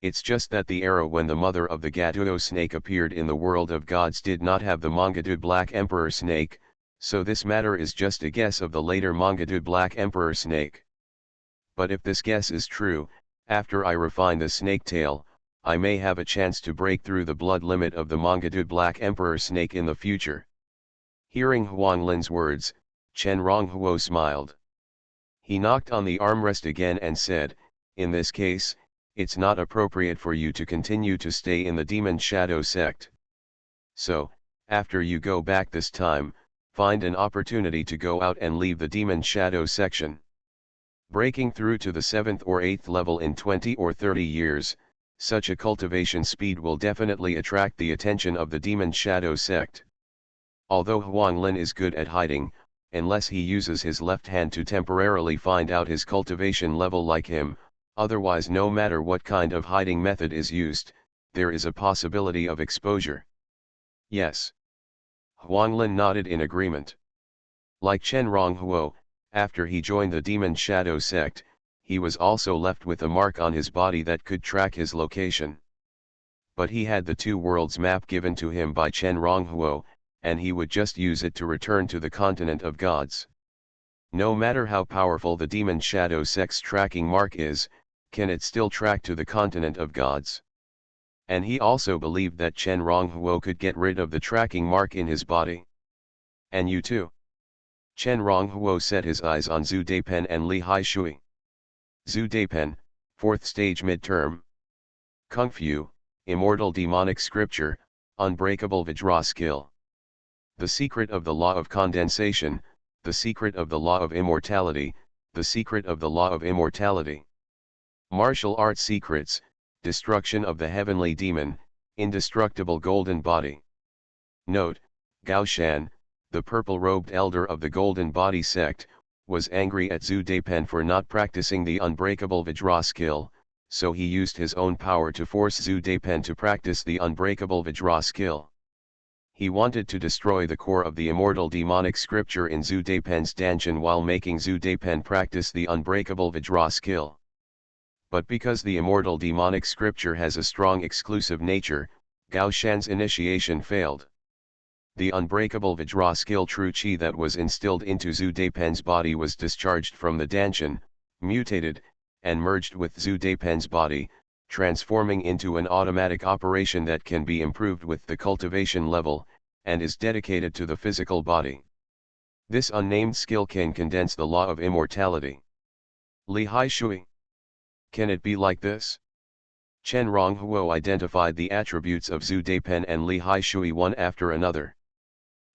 It's just that the era when the mother of the Gatuo snake appeared in the world of gods did not have the Mangadu Black Emperor snake, so this matter is just a guess of the later Mangadu Black Emperor snake. But if this guess is true, after I refine the snake tail, I may have a chance to break through the blood limit of the Mangadu Black Emperor snake in the future. Hearing Huang Lin's words, Chen Ronghuo smiled. He knocked on the armrest again and said, in this case, it's not appropriate for you to continue to stay in the Demon Shadow sect. So, after you go back this time, find an opportunity to go out and leave the Demon Shadow section. Breaking through to the 7th or 8th level in 20 or 30 years, such a cultivation speed will definitely attract the attention of the Demon Shadow sect. Although Huang Lin is good at hiding, unless he uses his left hand to temporarily find out his cultivation level like him, otherwise no matter what kind of hiding method is used, there is a possibility of exposure. Yes. Huang Lin nodded in agreement. Like Chen Ronghuo, after he joined the Demon Shadow sect, he was also left with a mark on his body that could track his location. But he had the two worlds map given to him by Chen Ronghuo, and he would just use it to return to the continent of gods. No matter how powerful the Demon Shadow sect's tracking mark is, can it still track to the continent of gods? And he also believed that Chen Ronghuo could get rid of the tracking mark in his body. And you too? Chen Ronghuo set his eyes on Zhu Daipen and Li Haishui. Zhu Daipen, 4th stage midterm. Kung Fu, Immortal Demonic Scripture, Unbreakable Vajra Skill. The secret of the law of condensation, the secret of the law of immortality, the secret of the law of immortality. Martial arts secrets, destruction of the heavenly demon, indestructible golden body. Note, Gao Shan, the purple-robed elder of the golden body sect, was angry at Zhu Daipen for not practicing the unbreakable Vajra skill, so he used his own power to force Zhu Daipen to practice the unbreakable Vajra skill. He wanted to destroy the core of the immortal demonic scripture in Zhu Daipen's dungeon while making Zhu Daipen practice the unbreakable Vajra skill. But because the immortal demonic scripture has a strong exclusive nature, Gao Shan's initiation failed. The unbreakable Vajra skill true chi that was instilled into Zhu Daipen's body was discharged from the dungeon, mutated, and merged with Zhu Daipen's body, transforming into an automatic operation that can be improved with the cultivation level, and is dedicated to the physical body. This unnamed skill can condense the law of immortality. Li Haishui. Can it be like this? Chen Ronghuo identified the attributes of Zhu Daipen and Li Haishui one after another.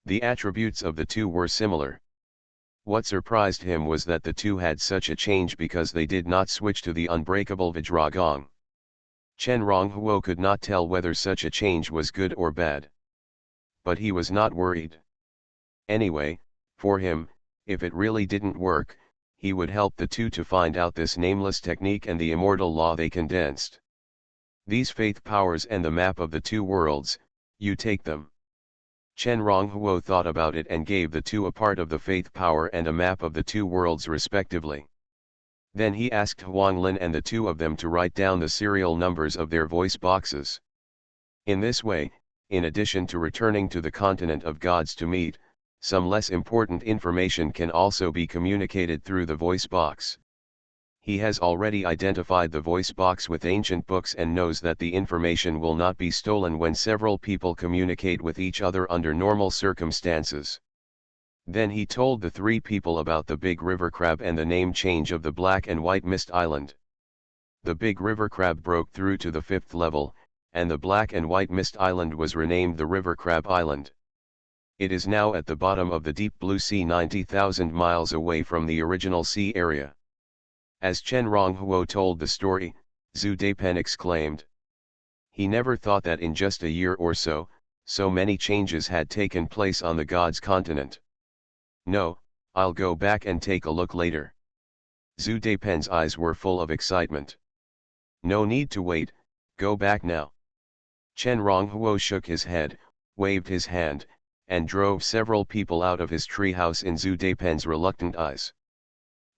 The attributes of the two were similar. What surprised him was that the two had such a change because they did not switch to the unbreakable Vajra Gong. Chen Ronghuo could not tell whether such a change was good or bad. But he was not worried. Anyway, for him, if it really didn't work, he would help the two to find out this nameless technique and the immortal law they condensed. These faith powers and the map of the two worlds, you take them. Chen Ronghuo thought about it and gave the two a part of the faith power and a map of the two worlds respectively. Then he asked Huang Lin and the two of them to write down the serial numbers of their voice boxes. In this way, in addition to returning to the continent of gods to meet, some less important information can also be communicated through the voice box. He has already identified the voice box with ancient books and knows that the information will not be stolen when several people communicate with each other under normal circumstances. Then he told the three people about the big river crab and the name change of the Black and White Mist Island. The big river crab broke through to the 5th level, and the Black and White Mist Island was renamed the River Crab Island. It is now at the bottom of the deep blue sea 90,000 miles away from the original sea area. As Chen Ronghuo told the story, Zhu Daipen exclaimed. He never thought that in just a year or so, so many changes had taken place on the God's continent. No, I'll go back and take a look later. Zhu Daipen's eyes were full of excitement. No need to wait, go back now. Chen Ronghuo shook his head, waved his hand, and drove several people out of his treehouse in Zhu Daipen's reluctant eyes.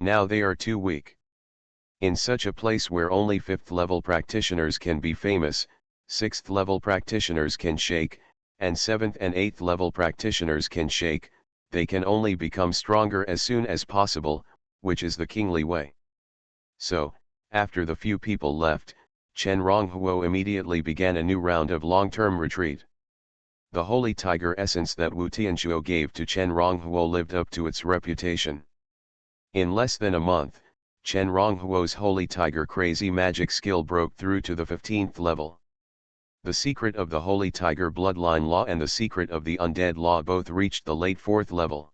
Now they are too weak. In such a place where only 5th level practitioners can be famous, 6th level practitioners can shake, and 7th and 8th level practitioners can shake, they can only become stronger as soon as possible, which is the kingly way. So, after the few people left, Chen Ronghuo immediately began a new round of long-term retreat. The holy tiger essence that Wu Tianchuo gave to Chen Ronghuo lived up to its reputation. In less than a month, Chen Ronghuo's holy tiger crazy magic skill broke through to the 15th level. The secret of the holy tiger bloodline law and the secret of the undead law both reached the late 4th level.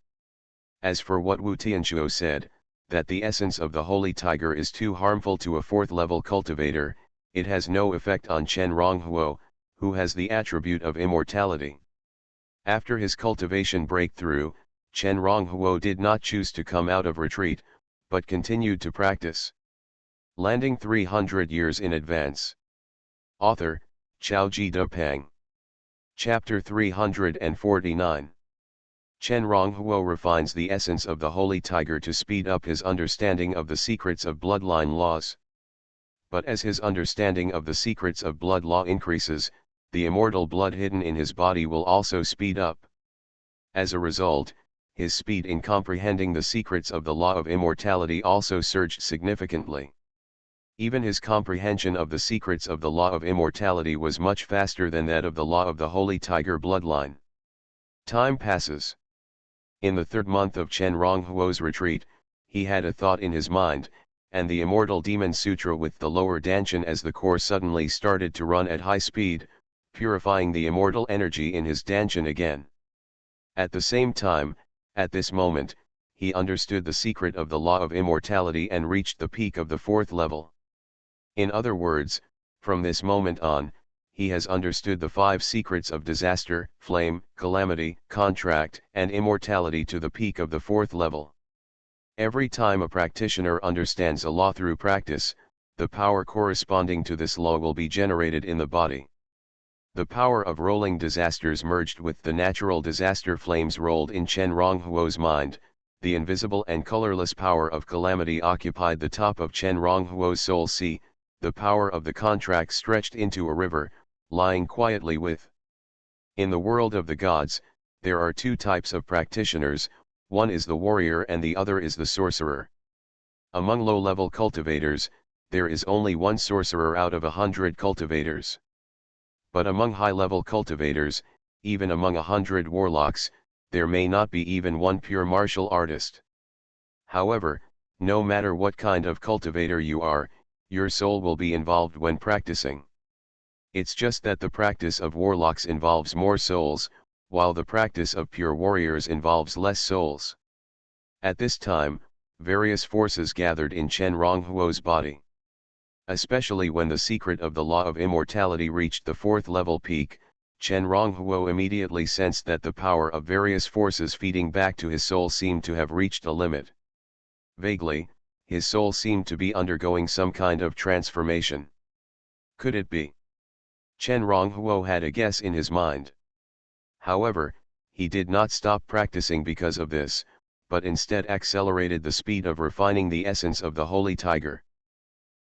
As for what Wu Tianchuo said, that the essence of the holy tiger is too harmful to a 4th level cultivator, it has no effect on Chen Ronghuo, who has the attribute of immortality. After his cultivation breakthrough, Chen Ronghuo did not choose to come out of retreat, but continued to practice. Landing 300 years in advance. Author, Xiaoji Depeng. Chapter 349. Chen Ronghuo refines the essence of the holy tiger to speed up his understanding of the secrets of bloodline laws. But as his understanding of the secrets of blood law increases, the immortal blood hidden in his body will also speed up. As a result, his speed in comprehending the secrets of the law of immortality also surged significantly. Even his comprehension of the secrets of the law of immortality was much faster than that of the law of the holy tiger bloodline. Time passes. In the 3rd month of Chen Ronghuo's retreat, he had a thought in his mind, and the immortal demon sutra with the lower danshan as the core suddenly started to run at high speed, purifying the immortal energy in his danshan again. At the same time, at this moment, he understood the secret of the law of immortality and reached the peak of the 4th level. In other words, from this moment on, he has understood the 5 secrets of disaster, flame, calamity, contract, and immortality to the peak of the 4th level. Every time a practitioner understands a law through practice, the power corresponding to this law will be generated in the body. The power of rolling disasters merged with the natural disaster flames rolled in Chen Ronghuo's mind. The invisible and colorless power of calamity occupied the top of Chen Ronghuo's soul sea. The power of the contract stretched into a river, lying quietly with. In the world of the gods, there are 2 types of practitioners, one is the warrior and the other is the sorcerer. Among low-level cultivators, there is only one sorcerer out of 100 cultivators. But among high-level cultivators, even among 100 warlocks, there may not be even one pure martial artist. However, no matter what kind of cultivator you are, your soul will be involved when practicing. It's just that the practice of warlocks involves more souls, while the practice of pure warriors involves less souls. At this time, various forces gathered in Chen Ronghuo's body. Especially when the secret of the law of immortality reached the 4th level peak, Chen Ronghuo immediately sensed that the power of various forces feeding back to his soul seemed to have reached a limit. Vaguely, his soul seemed to be undergoing some kind of transformation. Could it be? Chen Ronghuo had a guess in his mind. However, he did not stop practicing because of this, but instead accelerated the speed of refining the essence of the holy tiger.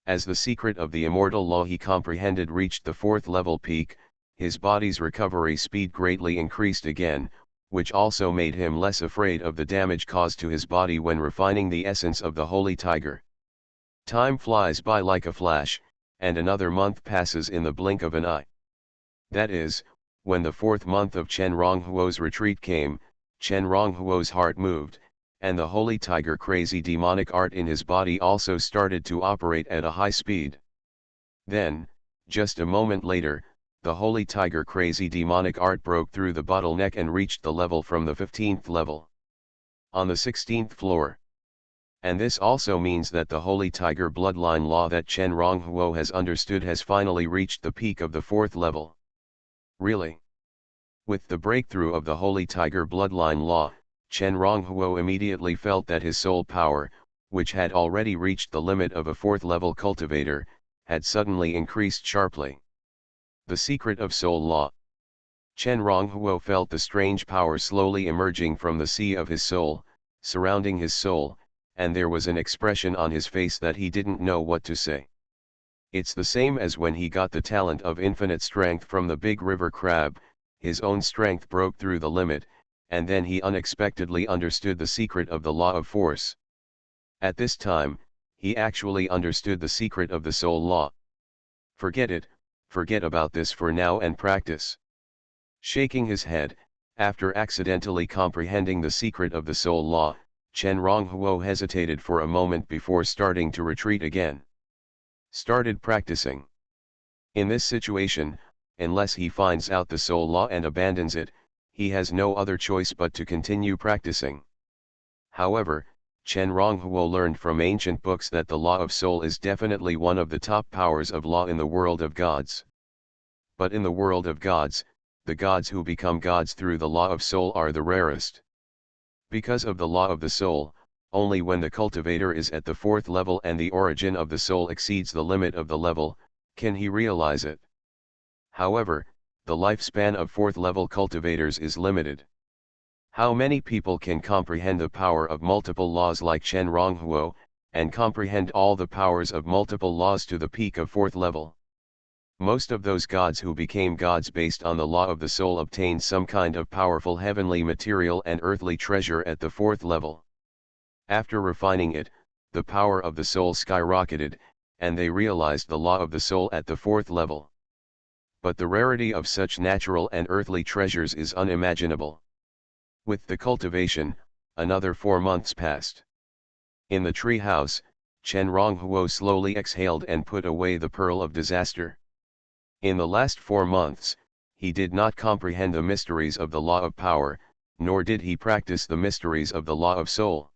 As the secret of the immortal law he comprehended reached the 4th level peak, his body's recovery speed greatly increased again, which also made him less afraid of the damage caused to his body when refining the essence of the holy tiger. Time flies by like a flash, and another month passes in the blink of an eye. That is, when the 4th month of Chen Ronghuo's retreat came, Chen Ronghuo's heart moved, and the holy tiger crazy demonic art in his body also started to operate at a high speed. Then, just a moment later, the holy tiger crazy demonic art broke through the bottleneck and reached the level from the 15th level. On the 16th floor. And this also means that the holy tiger bloodline law that Chen Ronghuo has understood has finally reached the peak of the 4th level. Really? With the breakthrough of the holy tiger bloodline law, Chen Ronghuo immediately felt that his soul power, which had already reached the limit of a 4th level cultivator, had suddenly increased sharply. The secret of soul law. Chen Ronghuo felt the strange power slowly emerging from the sea of his soul, surrounding his soul, and there was an expression on his face that he didn't know what to say. It's the same as when he got the talent of infinite strength from the big river crab, his own strength broke through the limit, and then he unexpectedly understood the secret of the law of force. At this time, he actually understood the secret of the soul law. Forget it, forget about this for now and practice. Shaking his head, after accidentally comprehending the secret of the soul law, Chen Ronghuo hesitated for a moment before starting to retreat again. Started practicing. In this situation, unless he finds out the soul law and abandons it, he has no other choice but to continue practicing. However, Chen Ronghuo learned from ancient books that the law of soul is definitely one of the top powers of law in the world of gods. But in the world of gods, the gods who become gods through the law of soul are the rarest. Because of the law of the soul, only when the cultivator is at the 4th level and the origin of the soul exceeds the limit of the level, can he realize it. However, the lifespan of 4th level cultivators is limited. How many people can comprehend the power of multiple laws like Chen Ronghuo, and comprehend all the powers of multiple laws to the peak of 4th level? Most of those gods who became gods based on the law of the soul obtained some kind of powerful heavenly material and earthly treasure at the 4th level. After refining it, the power of the soul skyrocketed, and they realized the law of the soul at the 4th level. But the rarity of such natural and earthly treasures is unimaginable. With the cultivation, another 4 months passed. In the tree house, Chen Ronghuo slowly exhaled and put away the pearl of disaster. In the last 4 months, he did not comprehend the mysteries of the law of power, nor did he practice the mysteries of the law of soul.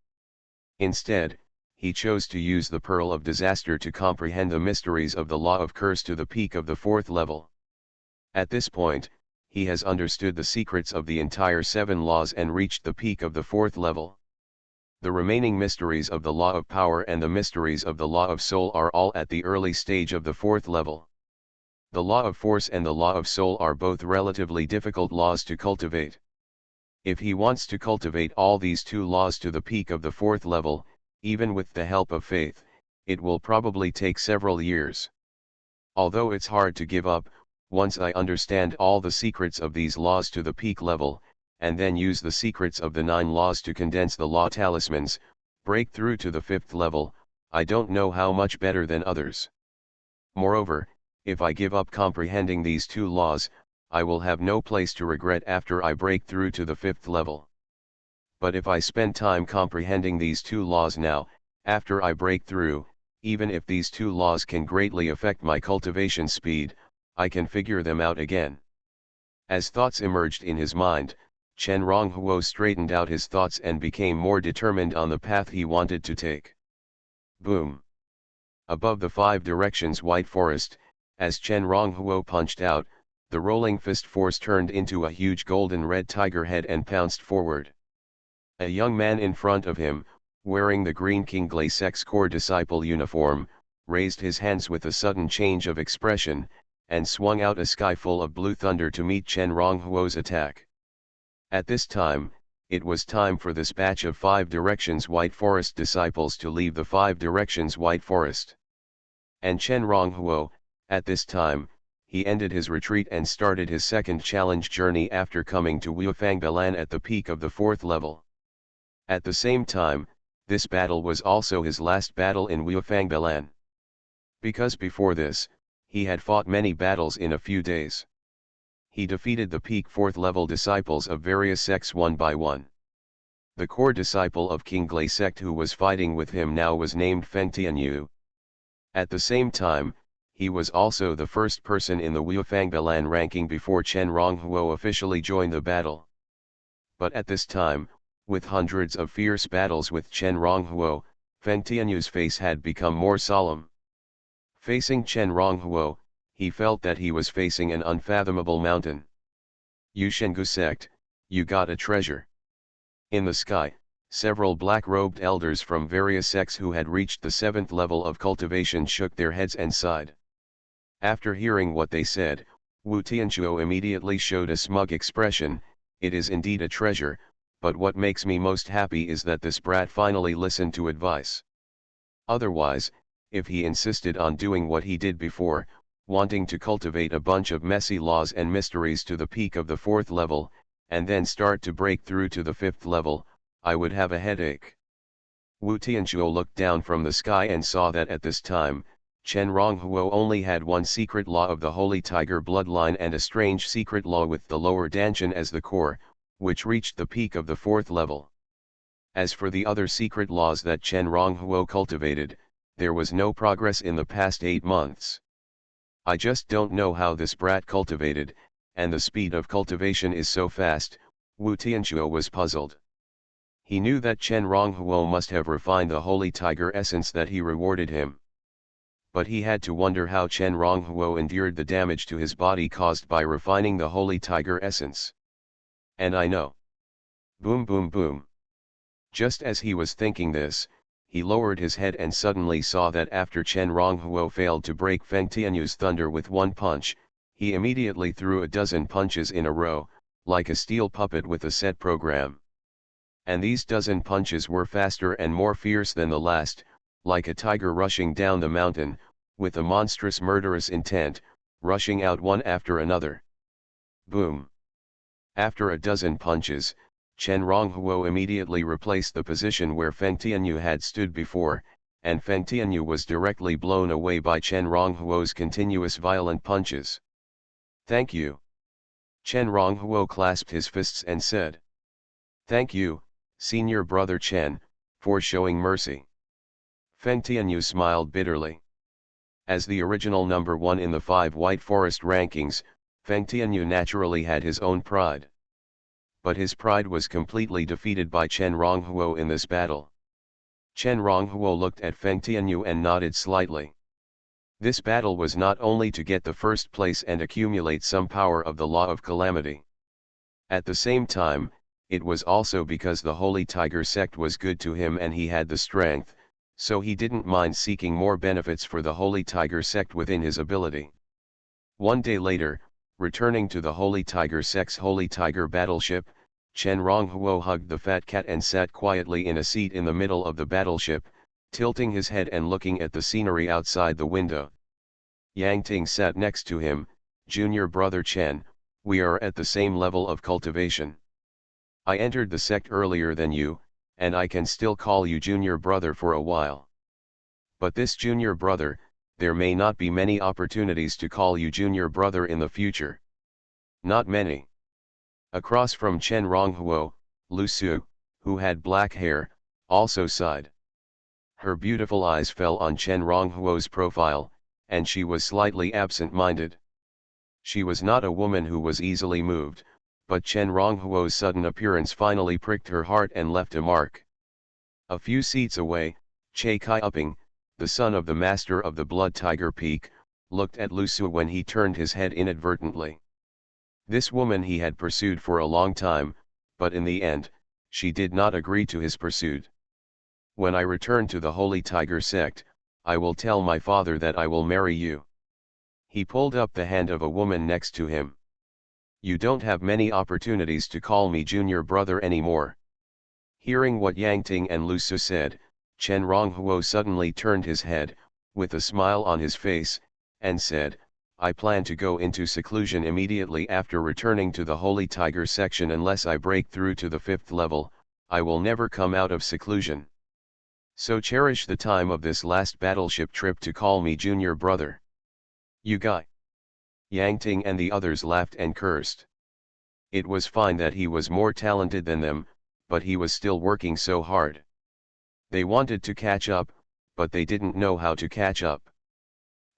Instead, he chose to use the pearl of disaster to comprehend the mysteries of the law of curse to the peak of the 4th level. At this point, he has understood the secrets of the entire 7 laws and reached the peak of the 4th level. The remaining mysteries of the law of power and the mysteries of the law of soul are all at the early stage of the 4th level. The law of force and the law of soul are both relatively difficult laws to cultivate. If he wants to cultivate all these 2 laws to the peak of the 4th level, even with the help of faith, it will probably take several years. Although it's hard to give up, once I understand all the secrets of these laws to the peak level, and then use the secrets of the 9 laws to condense the law talismans, break through to the 5th level, I don't know how much better than others. Moreover, if I give up comprehending these 2 laws, I will have no place to regret after I break through to the 5th level. But if I spend time comprehending these 2 laws now, after I break through, even if these 2 laws can greatly affect my cultivation speed, I can figure them out again. As thoughts emerged in his mind, Chen Ronghuo straightened out his thoughts and became more determined on the path he wanted to take. Boom! Above the 5 directions white forest, as Chen Ronghuo punched out, the rolling fist force turned into a huge golden red tiger head and pounced forward. A young man in front of him, wearing the green King Glasek's core disciple uniform, raised his hands with a sudden change of expression, and swung out a sky full of blue thunder to meet Chen Ronghuo's attack. At this time, it was time for this batch of 5 directions white forest disciples to leave the 5 directions white forest. And Chen Ronghuo, at this time, he ended his retreat and started his second challenge journey after coming to Wuifangbalan at the peak of the 4th level. At the same time, this battle was also his last battle in Wuifangbalan. Because before this, he had fought many battles in a few days. He defeated the peak 4th level disciples of various sects one by one. The core disciple of King Glasek who was fighting with him now was named Feng Tianyu. At the same time, he was also the first person in the Wuifangbalan ranking before Chen Ronghuo officially joined the battle. But at this time, with hundreds of fierce battles with Chen Ronghuo, Feng Tianyu's face had become more solemn. Facing Chen Ronghuo, he felt that he was facing an unfathomable mountain. "You Shengu sect, you got a treasure." In the sky, several black-robed elders from various sects who had reached the 7th level of cultivation shook their heads and sighed. After hearing what they said, Wu Tianchuo immediately showed a smug expression. "It is indeed a treasure, but what makes me most happy is that this brat finally listened to advice. Otherwise, if he insisted on doing what he did before, wanting to cultivate a bunch of messy laws and mysteries to the peak of the 4th level, and then start to break through to the 5th level, I would have a headache. Wu Tianzhuo looked down from the sky and saw that at this time, Chen Ronghuo only had one secret law of the Holy Tiger bloodline and a strange secret law with the lower Danshan as the core, which reached the peak of the 4th level. As for the other secret laws that Chen Ronghuo cultivated, there was no progress in the past 8 months. I just don't know how this brat cultivated, and the speed of cultivation is so fast. Wu Tianzhuo was puzzled. He knew that Chen Ronghuo must have refined the Holy Tiger essence that he rewarded him. But he had to wonder how Chen Ronghuo endured the damage to his body caused by refining the Holy Tiger essence. And I know. Boom boom boom. Just as he was thinking this, he lowered his head and suddenly saw that after Chen Ronghuo failed to break Feng Tianyu's thunder with one punch, he immediately threw a dozen punches in a row, like a steel puppet with a set program. And these dozen punches were faster and more fierce than the last, like a tiger rushing down the mountain, with a monstrous murderous intent, rushing out one after another. Boom! After a dozen punches, Chen Ronghuo immediately replaced the position where Feng Tianyu had stood before, and Feng Tianyu was directly blown away by Chen Ronghuo's continuous violent punches. Thank you. Chen Ronghuo clasped his fists and said. Thank you, Senior Brother Chen, for showing mercy. Feng Tianyu smiled bitterly. As the original number 1 in the 5 White Forest rankings, Feng Tianyu naturally had his own pride. But his pride was completely defeated by Chen Ronghuo in this battle. Chen Ronghuo looked at Feng Tianyu and nodded slightly. This battle was not only to get the first place and accumulate some power of the Law of Calamity. At the same time, it was also because the Holy Tiger sect was good to him and he had the strength, so he didn't mind seeking more benefits for the Holy Tiger sect within his ability. One day later, returning to the Holy Tiger sect's Holy Tiger battleship, Chen Ronghuo hugged the fat cat and sat quietly in a seat in the middle of the battleship, tilting his head and looking at the scenery outside the window. Yang Ting sat next to him. Junior Brother Chen, we are at the same level of cultivation. I entered the sect earlier than you, and I can still call you Junior Brother for a while. But this Junior Brother, there may not be many opportunities to call you Junior Brother in the future. Not many. Across from Chen Ronghuo, Lu Su, who had black hair, also sighed. Her beautiful eyes fell on Chen Ronghuo's profile, and she was slightly absent-minded. She was not a woman who was easily moved, but Chen Ronghuo's sudden appearance finally pricked her heart and left a mark. A few seats away, Che Kai-uping, the son of the master of the Blood Tiger Peak, looked at Lu Su when he turned his head inadvertently. This woman he had pursued for a long time, but in the end, she did not agree to his pursuit. When I return to the Holy Tiger sect, I will tell my father that I will marry you. He pulled up the hand of a woman next to him. You don't have many opportunities to call me Junior Brother anymore. Hearing what Yang Ting and Lu Su said, Chen Ronghuo suddenly turned his head, with a smile on his face, and said, I plan to go into seclusion immediately after returning to the Holy Tiger section. Unless I break through to the 5th level, I will never come out of seclusion. So cherish the time of this last battleship trip to call me Junior Brother. You guy. Yang Ting and the others laughed and cursed. It was fine that he was more talented than them, but he was still working so hard. They wanted to catch up, but they didn't know how to catch up.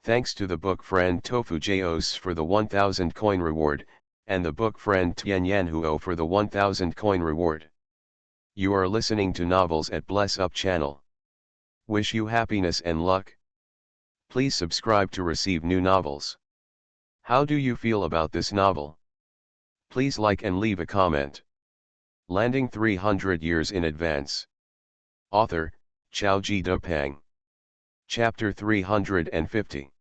Thanks to the book friend Tofu Jos for the 1000 coin reward, and the book friend Tian Yanhuo for the 1000 coin reward. You are listening to Novels at Bless Up channel. Wish you happiness and luck. Please subscribe to receive new novels. How do you feel about this novel? Please like and leave a comment. Landing 300 years in advance. Author, Xiaoji Depeng. Chapter 350.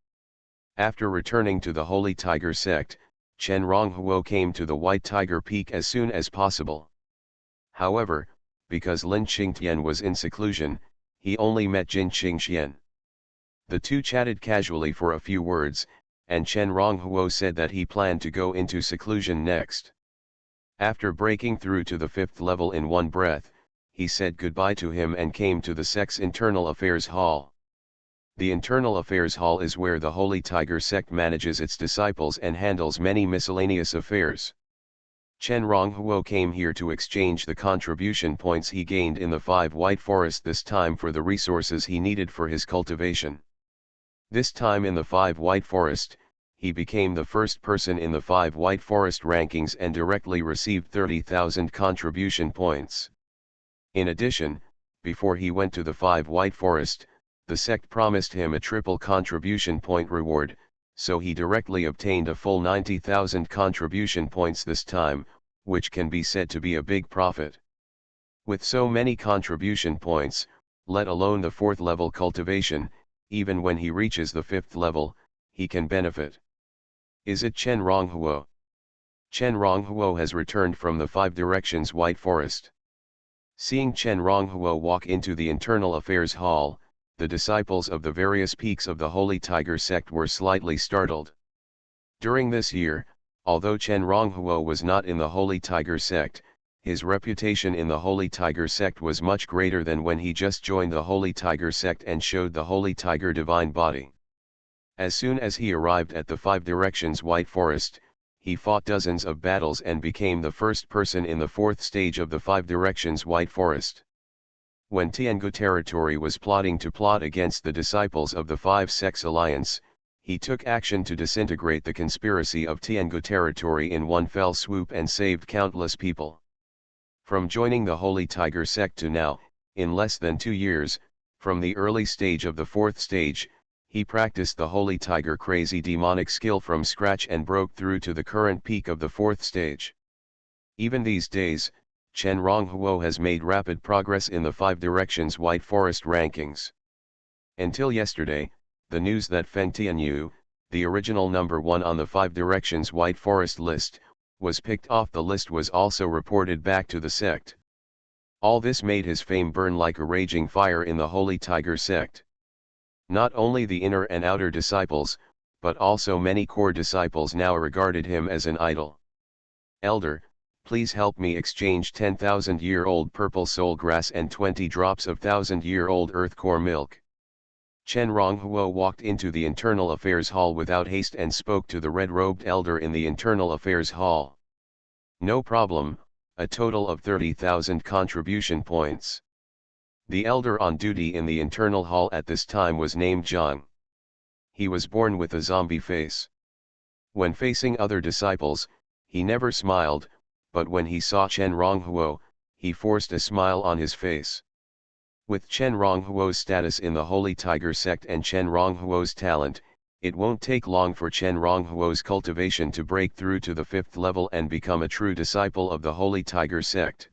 After returning to the Holy Tiger sect, Chen Ronghuo came to the White Tiger Peak as soon as possible. However, because Lin Qingtian was in seclusion, he only met Jin Qingxian. The two chatted casually for a few words, and Chen Ronghuo said that he planned to go into seclusion next. After breaking through to the 5th level in one breath, he said goodbye to him and came to the sect's Internal Affairs Hall. The Internal Affairs Hall is where the Holy Tiger sect manages its disciples and handles many miscellaneous affairs. Chen Ronghuo came here to exchange the contribution points he gained in the 5 White Forest this time for the resources he needed for his cultivation. This time in the 5 White Forest, he became the first person in the 5 White Forest rankings and directly received 30,000 contribution points. In addition, before he went to the 5 White Forest, the sect promised him a triple contribution point reward, so he directly obtained a full 90,000 contribution points this time, which can be said to be a big profit. With so many contribution points, let alone the 4th level cultivation, even when he reaches the 5th level, he can benefit. Is it Chen Ronghuo? Chen Ronghuo has returned from the 5 Directions White Forest. Seeing Chen Ronghuo walk into the Internal Affairs Hall, the disciples of the various peaks of the Holy Tiger sect were slightly startled. During this year, although Chen Ronghuo was not in the Holy Tiger sect, his reputation in the Holy Tiger sect was much greater than when he just joined the Holy Tiger sect and showed the Holy Tiger divine body. As soon as he arrived at the 5 Directions White Forest, he fought dozens of battles and became the first person in the 4th stage of the 5 Directions White Forest. When Tiangu territory was plotting to plot against the disciples of the 5 Sects Alliance, he took action to disintegrate the conspiracy of Tiangu territory in one fell swoop and saved countless people. From joining the Holy Tiger sect to now, in less than 2 years, from the early stage of the 4th stage, he practiced the Holy Tiger crazy demonic skill from scratch and broke through to the current peak of the 4th stage. Even these days, Chen Ronghuo has made rapid progress in the 5 Directions White Forest rankings. Until yesterday, the news that Feng Tianyu, the original number 1 on the 5 Directions White Forest list, was picked off the list was also reported back to the sect. All this made his fame burn like a raging fire in the Holy Tiger sect. Not only the inner and outer disciples, but also many core disciples now regarded him as an idol. Elder, please help me exchange 10,000-year-old purple soul grass and 20 drops of 1,000-year-old earth core milk. Chen Ronghuo walked into the Internal Affairs Hall without haste and spoke to the red-robed elder in the Internal Affairs Hall. No problem, a total of 30,000 contribution points. The elder on duty in the Internal Hall at this time was named Zhang. He was born with a zombie face. When facing other disciples, he never smiled, but when he saw Chen Ronghuo, he forced a smile on his face. With Chen Ronghuo's status in the Holy Tiger sect and Chen Ronghuo's talent, it won't take long for Chen Ronghuo's cultivation to break through to the 5th level and become a true disciple of the Holy Tiger sect.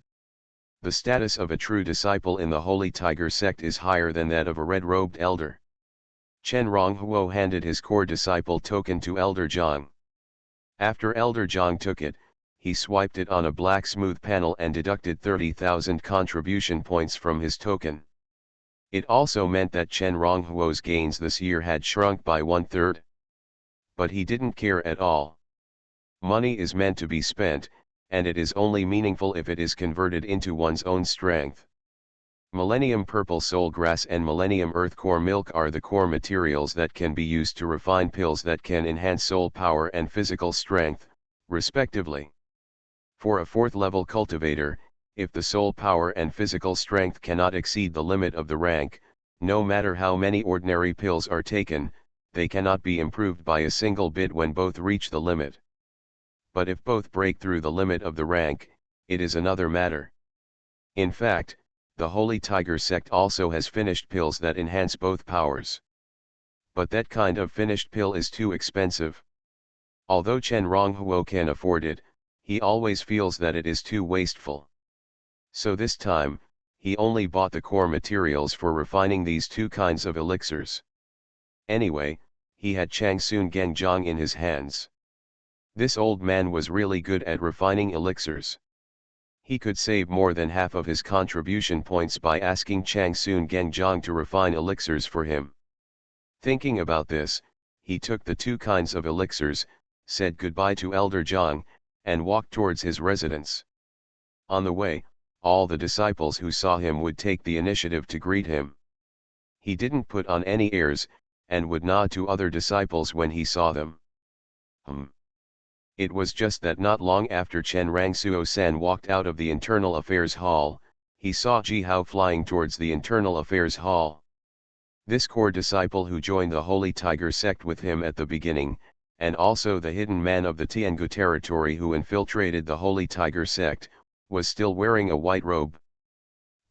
The status of a true disciple in the Holy Tiger sect is higher than that of a red-robed elder. Chen Ronghuo handed his core disciple token to Elder Zhang. After Elder Zhang took it, he swiped it on a black smooth panel and deducted 30,000 contribution points from his token. It also meant that Chen Ronghuo's gains this year had shrunk by 1/3. But he didn't care at all. Money is meant to be spent, and it is only meaningful if it is converted into one's own strength. Millennium Purple Soul Grass and Millennium Earth Core Milk are the core materials that can be used to refine pills that can enhance soul power and physical strength, respectively. For a 4th level cultivator, if the soul power and physical strength cannot exceed the limit of the rank, no matter how many ordinary pills are taken, they cannot be improved by a single bit when both reach the limit. But if both break through the limit of the rank, it is another matter. In fact, the Holy Tiger sect also has finished pills that enhance both powers. But that kind of finished pill is too expensive. Although Chen Ronghuo can afford it, he always feels that it is too wasteful. So this time, he only bought the core materials for refining these two kinds of elixirs. Anyway, he had Changsun Gengjiang in his hands. This old man was really good at refining elixirs. He could save more than half of his contribution points by asking Chang Soon Genjiang to refine elixirs for him. Thinking about this, he took the two kinds of elixirs, said goodbye to Elder Zhang, and walked towards his residence. On the way, all the disciples who saw him would take the initiative to greet him. He didn't put on any airs, and would nod to other disciples when he saw them. It was just that not long after Chen Rangsuo-san walked out of the Internal Affairs Hall, he saw Ji Hao flying towards the Internal Affairs Hall. This core disciple who joined the Holy Tiger sect with him at the beginning, and also the hidden man of the Tiangu territory who infiltrated the Holy Tiger sect, was still wearing a white robe.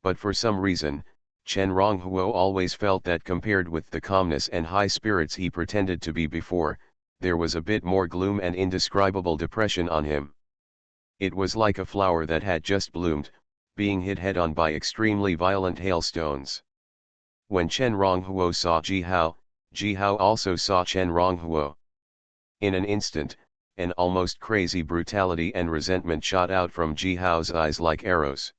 But for some reason, Chen Ronghuo always felt that compared with the calmness and high spirits he pretended to be before, there was a bit more gloom and indescribable depression on him. It was like a flower that had just bloomed, being hit head-on by extremely violent hailstones. When Chen Ronghuo saw Ji Hao also saw Chen Ronghuo. In an instant, an almost crazy brutality and resentment shot out from Ji Hao's eyes like arrows.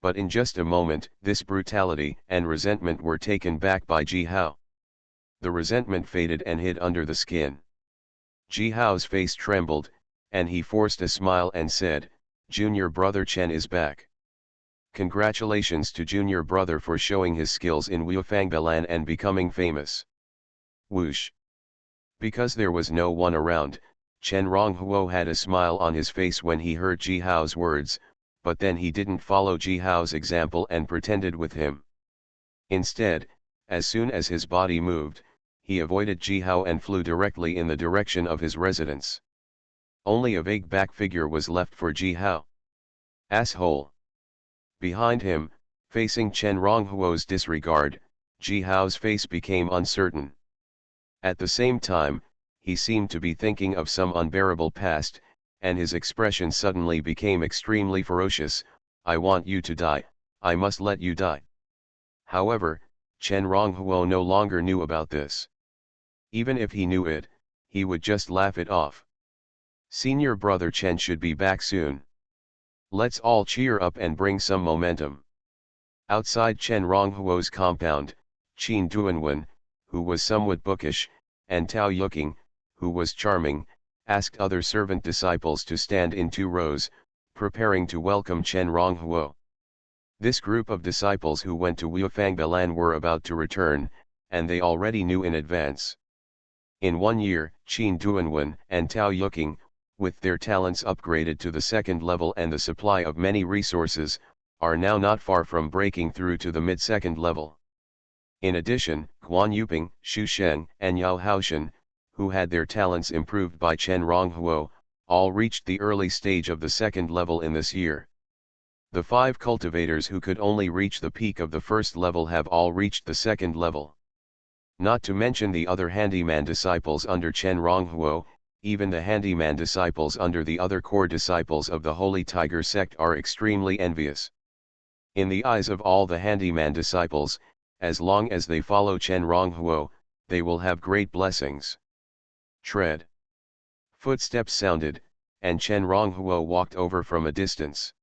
But in just a moment, this brutality and resentment were taken back by Ji Hao. The resentment faded and hid under the skin. Ji Hao's face trembled, and he forced a smile and said, "Junior brother Chen is back. Congratulations to junior brother for showing his skills in Wuifangbalan and becoming famous." Whoosh. Because there was no one around, Chen Ronghuo had a smile on his face when he heard Ji Hao's words, but then he didn't follow Ji Hao's example and pretended with him. Instead, as soon as his body moved, he avoided Ji Hao and flew directly in the direction of his residence. Only a vague back figure was left for Ji Hao. Asshole. Behind him, facing Chen Ronghuo's disregard, Ji Hao's face became uncertain. At the same time, he seemed to be thinking of some unbearable past, and his expression suddenly became extremely ferocious. "I want you to die, I must let you die." However, Chen Ronghuo no longer knew about this. Even if he knew it, he would just laugh it off. Senior brother Chen should be back soon. Let's all cheer up and bring some momentum. Outside Chen Ronghuo's compound, Qin Duanwen, who was somewhat bookish, and Tao Yuking, who was charming, asked other servant disciples to stand in 2 rows, preparing to welcome Chen Ronghuo. This group of disciples who went to Wuifangbalan were about to return, and they already knew in advance. In 1 year, Qin Duanwen and Tao Yuking, with their talents upgraded to the 2nd level and the supply of many resources, are now not far from breaking through to the mid-2nd level. In addition, Guan Yuping, Xu Sheng, and Yao Haoshan, who had their talents improved by Chen Ronghuo, all reached the early stage of the 2nd level in this year. The 5 cultivators who could only reach the peak of the 1st level have all reached the 2nd level. Not to mention the other handyman disciples under Chen Ronghuo, even the handyman disciples under the other core disciples of the Holy Tiger sect are extremely envious. In the eyes of all the handyman disciples, as long as they follow Chen Ronghuo, they will have great blessings. Tread. Footsteps sounded, and Chen Ronghuo walked over from a distance.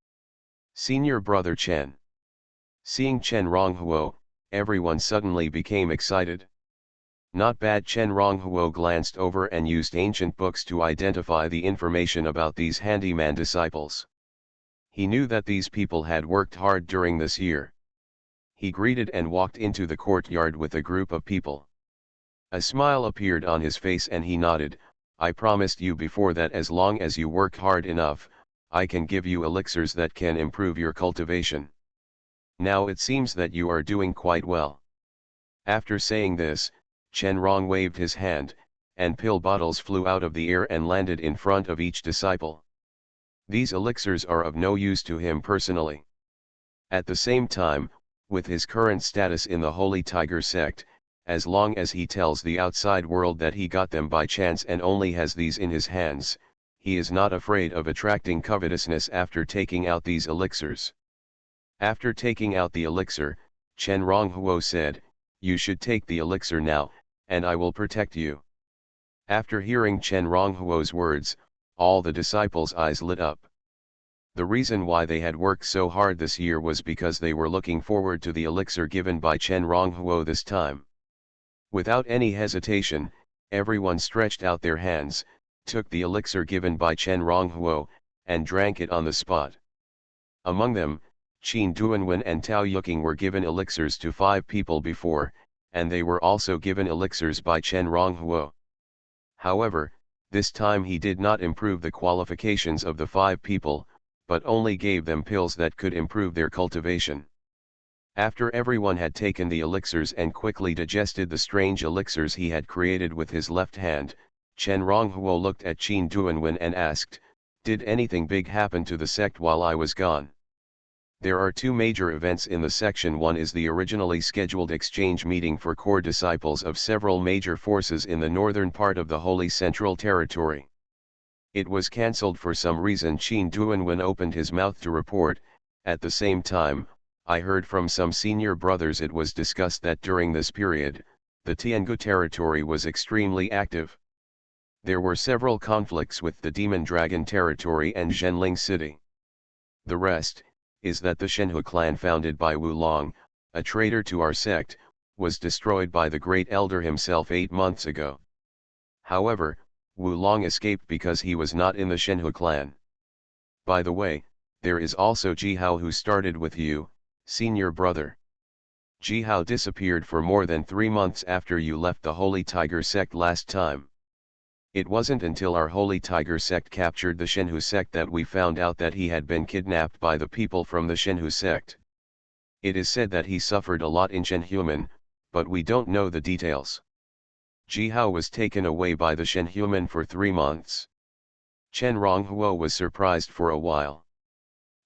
Senior brother Chen. Seeing Chen Ronghuo, everyone suddenly became excited. Not bad. Chen Ronghuo glanced over and used ancient books to identify the information about these handyman disciples. He knew that these people had worked hard during this year. He greeted and walked into the courtyard with a group of people. A smile appeared on his face and he nodded. "I promised you before that as long as you work hard enough, I can give you elixirs that can improve your cultivation. Now it seems that you are doing quite well." After saying this, Chen Rong waved his hand, and pill bottles flew out of the air and landed in front of each disciple. These elixirs are of no use to him personally. At the same time, with his current status in the Holy Tiger sect, as long as he tells the outside world that he got them by chance and only has these in his hands, he is not afraid of attracting covetousness after taking out these elixirs. After taking out the elixir, Chen Ronghuo said, "You should take the elixir now, and I will protect you." After hearing Chen Ronghuo's words, all the disciples' eyes lit up. The reason why they had worked so hard this year was because they were looking forward to the elixir given by Chen Ronghuo this time. Without any hesitation, everyone stretched out their hands, took the elixir given by Chen Ronghuo, and drank it on the spot. Among them, Qin Duanwen and Tao Yuking were given elixirs to 5 people before, and they were also given elixirs by Chen Ronghuo. However, this time he did not improve the qualifications of the 5 people, but only gave them pills that could improve their cultivation. After everyone had taken the elixirs and quickly digested the strange elixirs he had created with his left hand, Chen Ronghuo looked at Qin Duanwen and asked, "Did anything big happen to the sect while I was gone?" There are 2 major events in the section. One is the originally scheduled exchange meeting for core disciples of several major forces in the northern part of the Holy Central Territory. It was cancelled for some reason. Qin Duanwen opened his mouth to report. At the same time, I heard from some senior brothers it was discussed that during this period, the Tiangu territory was extremely active. There were several conflicts with the Demon Dragon territory and Zhenling City. The rest is that the Shenhu clan founded by Wu Long, a traitor to our sect, was destroyed by the Great Elder himself 8 months ago. However, Wu Long escaped because he was not in the Shenhu clan. By the way, there is also Jihao who started with you, senior brother. Jihao disappeared for more than 3 months after you left the Holy Tiger sect last time. It wasn't until our Holy Tiger sect captured the Shenhu sect that we found out that he had been kidnapped by the people from the Shenhu sect. It is said that he suffered a lot in Shenhuman, but we don't know the details. Jihao was taken away by the Shenhuman for 3 months. Chen Ronghuo was surprised for a while.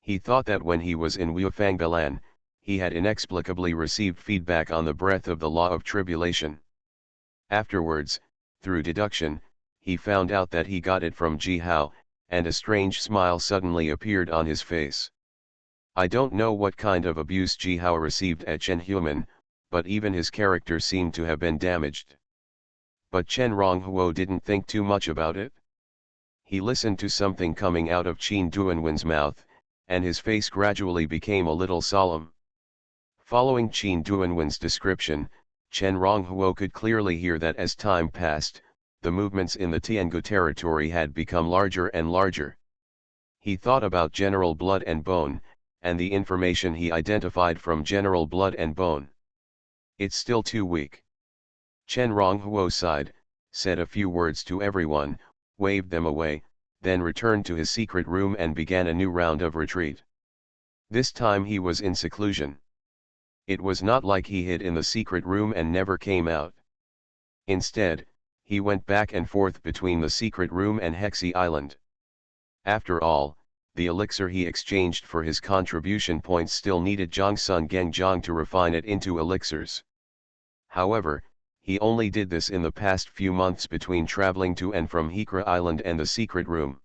He thought that when he was in Wufangbalan, he had inexplicably received feedback on the breadth of the law of tribulation. Afterwards, through deduction, he found out that he got it from Jihao, and a strange smile suddenly appeared on his face. I don't know what kind of abuse Jihao received at Shenhuman, but even his character seemed to have been damaged. But Chen Ronghuo didn't think too much about it. He listened to something coming out of Qin Duanwen's mouth, and his face gradually became a little solemn. Following Qin Duanwen's description, Chen Ronghuo could clearly hear that as time passed, the movements in the Tiangu territory had become larger and larger. He thought about General Blood and Bone, and the information he identified from General Blood and Bone. It's still too weak. Chen Ronghuo sighed, said a few words to everyone, waved them away, then returned to his secret room and began a new round of retreat. This time he was in seclusion. It was not like he hid in the secret room and never came out. Instead, he went back and forth between the secret room and Hexi Island. After all, the elixir he exchanged for his contribution points still needed Zhangsun Gengjiang to refine it into elixirs. However, he only did this in the past few months between traveling to and from Hekra Island and the secret room.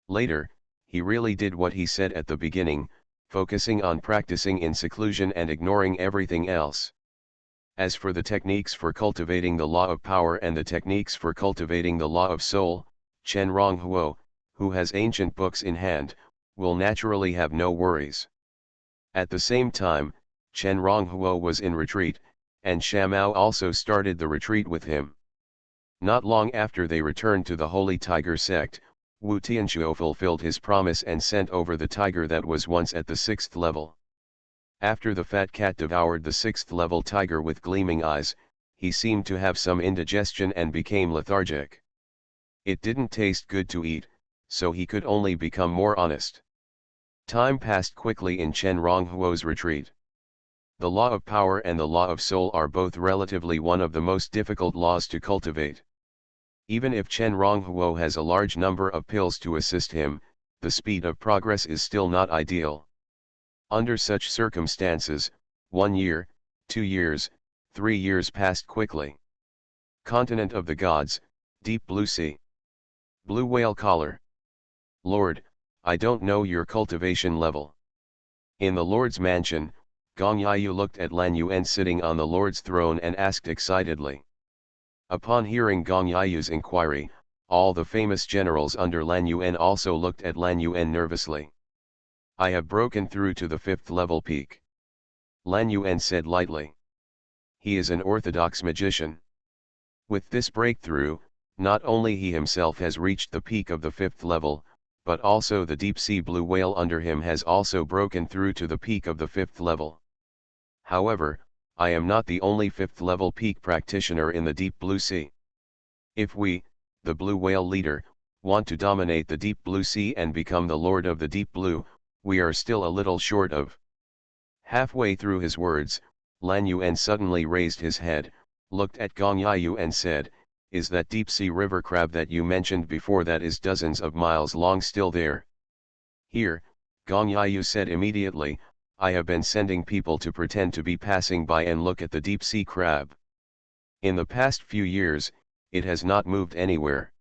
Later, he really did what he said at the beginning, focusing on practicing in seclusion and ignoring everything else. As for the techniques for cultivating the law of power and the techniques for cultivating the law of soul, Chen Ronghuo, who has ancient books in hand, will naturally have no worries. At the same time, Chen Ronghuo was in retreat, and Shamao also started the retreat with him. Not long after they returned to the Holy Tiger sect, Wu Tianchuo fulfilled his promise and sent over the tiger that was once at the 6th level. After the fat cat devoured the 6th level tiger with gleaming eyes, he seemed to have some indigestion and became lethargic. It didn't taste good to eat, so he could only become more honest. Time passed quickly in Chen Ronghuo's retreat. The law of power and the law of soul are both relatively one of the most difficult laws to cultivate. Even if Chen Ronghuo has a large number of pills to assist him, the speed of progress is still not ideal. Under such circumstances, 1 year, 2 years, 3 years passed quickly. Continent of the Gods, Deep Blue Sea. Blue Whale Collar. Lord, I don't know your cultivation level. In the Lord's mansion, Gong Yiyu looked at Lan Yuan sitting on the Lord's throne and asked excitedly. Upon hearing Gong Yiyu's inquiry, all the famous generals under Lan Yuan also looked at Lan Yuan nervously. I have broken through to the 5th level peak. Lan Yuan said lightly. He is an orthodox magician. With this breakthrough, not only he himself has reached the peak of the 5th level, but also the deep-sea blue whale under him has also broken through to the peak of the 5th level. However, I am not the only 5th level peak practitioner in the deep blue sea. If we, the blue whale leader, want to dominate the deep blue sea and become the lord of the deep blue, we are still a little short of. Halfway through his words, Lan Yuan suddenly raised his head, looked at Gong Yiyu and said, "Is that deep-sea river crab that you mentioned before that is dozens of miles long still there?" "Here," Gong Yiyu said immediately, "I have been sending people to pretend to be passing by and look at the deep-sea crab. In the past few years, it has not moved anywhere."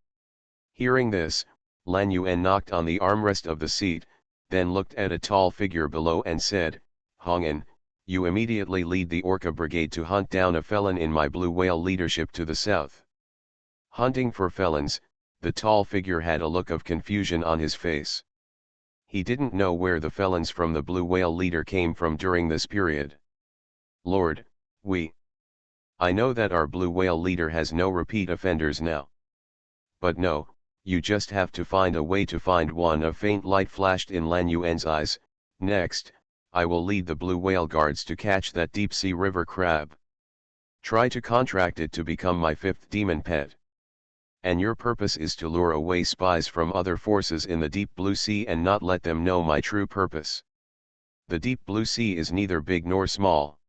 Hearing this, Lan Yuan knocked on the armrest of the seat, then looked at a tall figure below and said, "Hong'an, you immediately lead the Orca Brigade to hunt down a felon in my blue whale leadership to the south." Hunting for felons, the tall figure had a look of confusion on his face. He didn't know where the felons from the blue whale leader came from during this period. "Lord, I know that our blue whale leader has no repeat offenders now. But no, you just have to find a way to find one." A faint light flashed in Lan Yuan's eyes. "Next, I will lead the blue whale guards to catch that deep-sea river crab. Try to contract it to become my 5th demon pet. And your purpose is to lure away spies from other forces in the deep blue sea and not let them know my true purpose. The deep blue sea is neither big nor small.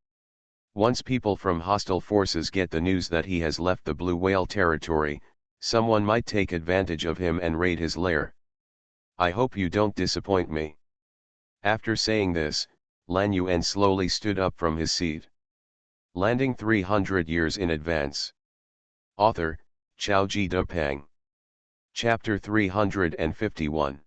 Once people from hostile forces get the news that he has left the blue whale territory, someone might take advantage of him and raid his lair. I hope you don't disappoint me." After saying this, Lan Yuan slowly stood up from his seat. Landing 300 years in advance. Author, Xiaoji Depeng. Chapter 351.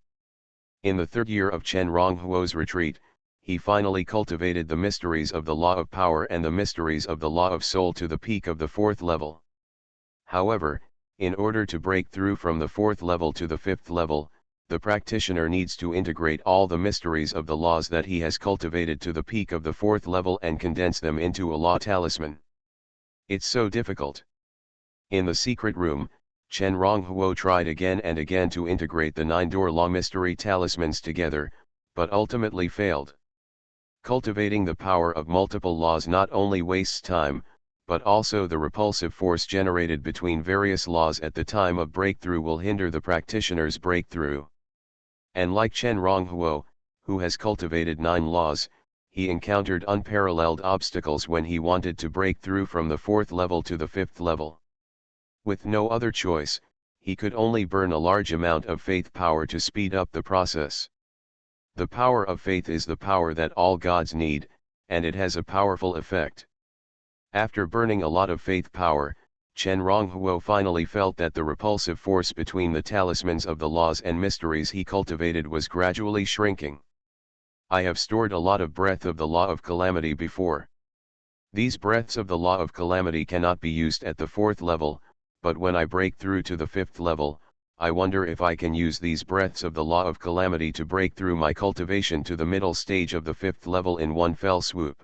In the 3rd year of Chen Ronghuo's retreat, he finally cultivated the mysteries of the law of power and the mysteries of the law of soul to the peak of the 4th level. However, in order to break through from the 4th level to the 5th level, the practitioner needs to integrate all the mysteries of the laws that he has cultivated to the peak of the 4th level and condense them into a law talisman. It's so difficult. In the secret room, Chen Ronghuo tried again and again to integrate the 9-door law mystery talismans together, but ultimately failed. Cultivating the power of multiple laws not only wastes time, but also the repulsive force generated between various laws at the time of breakthrough will hinder the practitioner's breakthrough. And like Chen Ronghuo, who has cultivated 9 laws, he encountered unparalleled obstacles when he wanted to break through from the 4th level to the 5th level. With no other choice, he could only burn a large amount of faith power to speed up the process. The power of faith is the power that all gods need, and it has a powerful effect. After burning a lot of faith power, Chen Ronghuo finally felt that the repulsive force between the talismans of the laws and mysteries he cultivated was gradually shrinking. I have stored a lot of breath of the law of calamity before. These breaths of the law of calamity cannot be used at the 4th level, but when I break through to the 5th level, I wonder if I can use these breaths of the law of calamity to break through my cultivation to the middle stage of the 5th level in one fell swoop.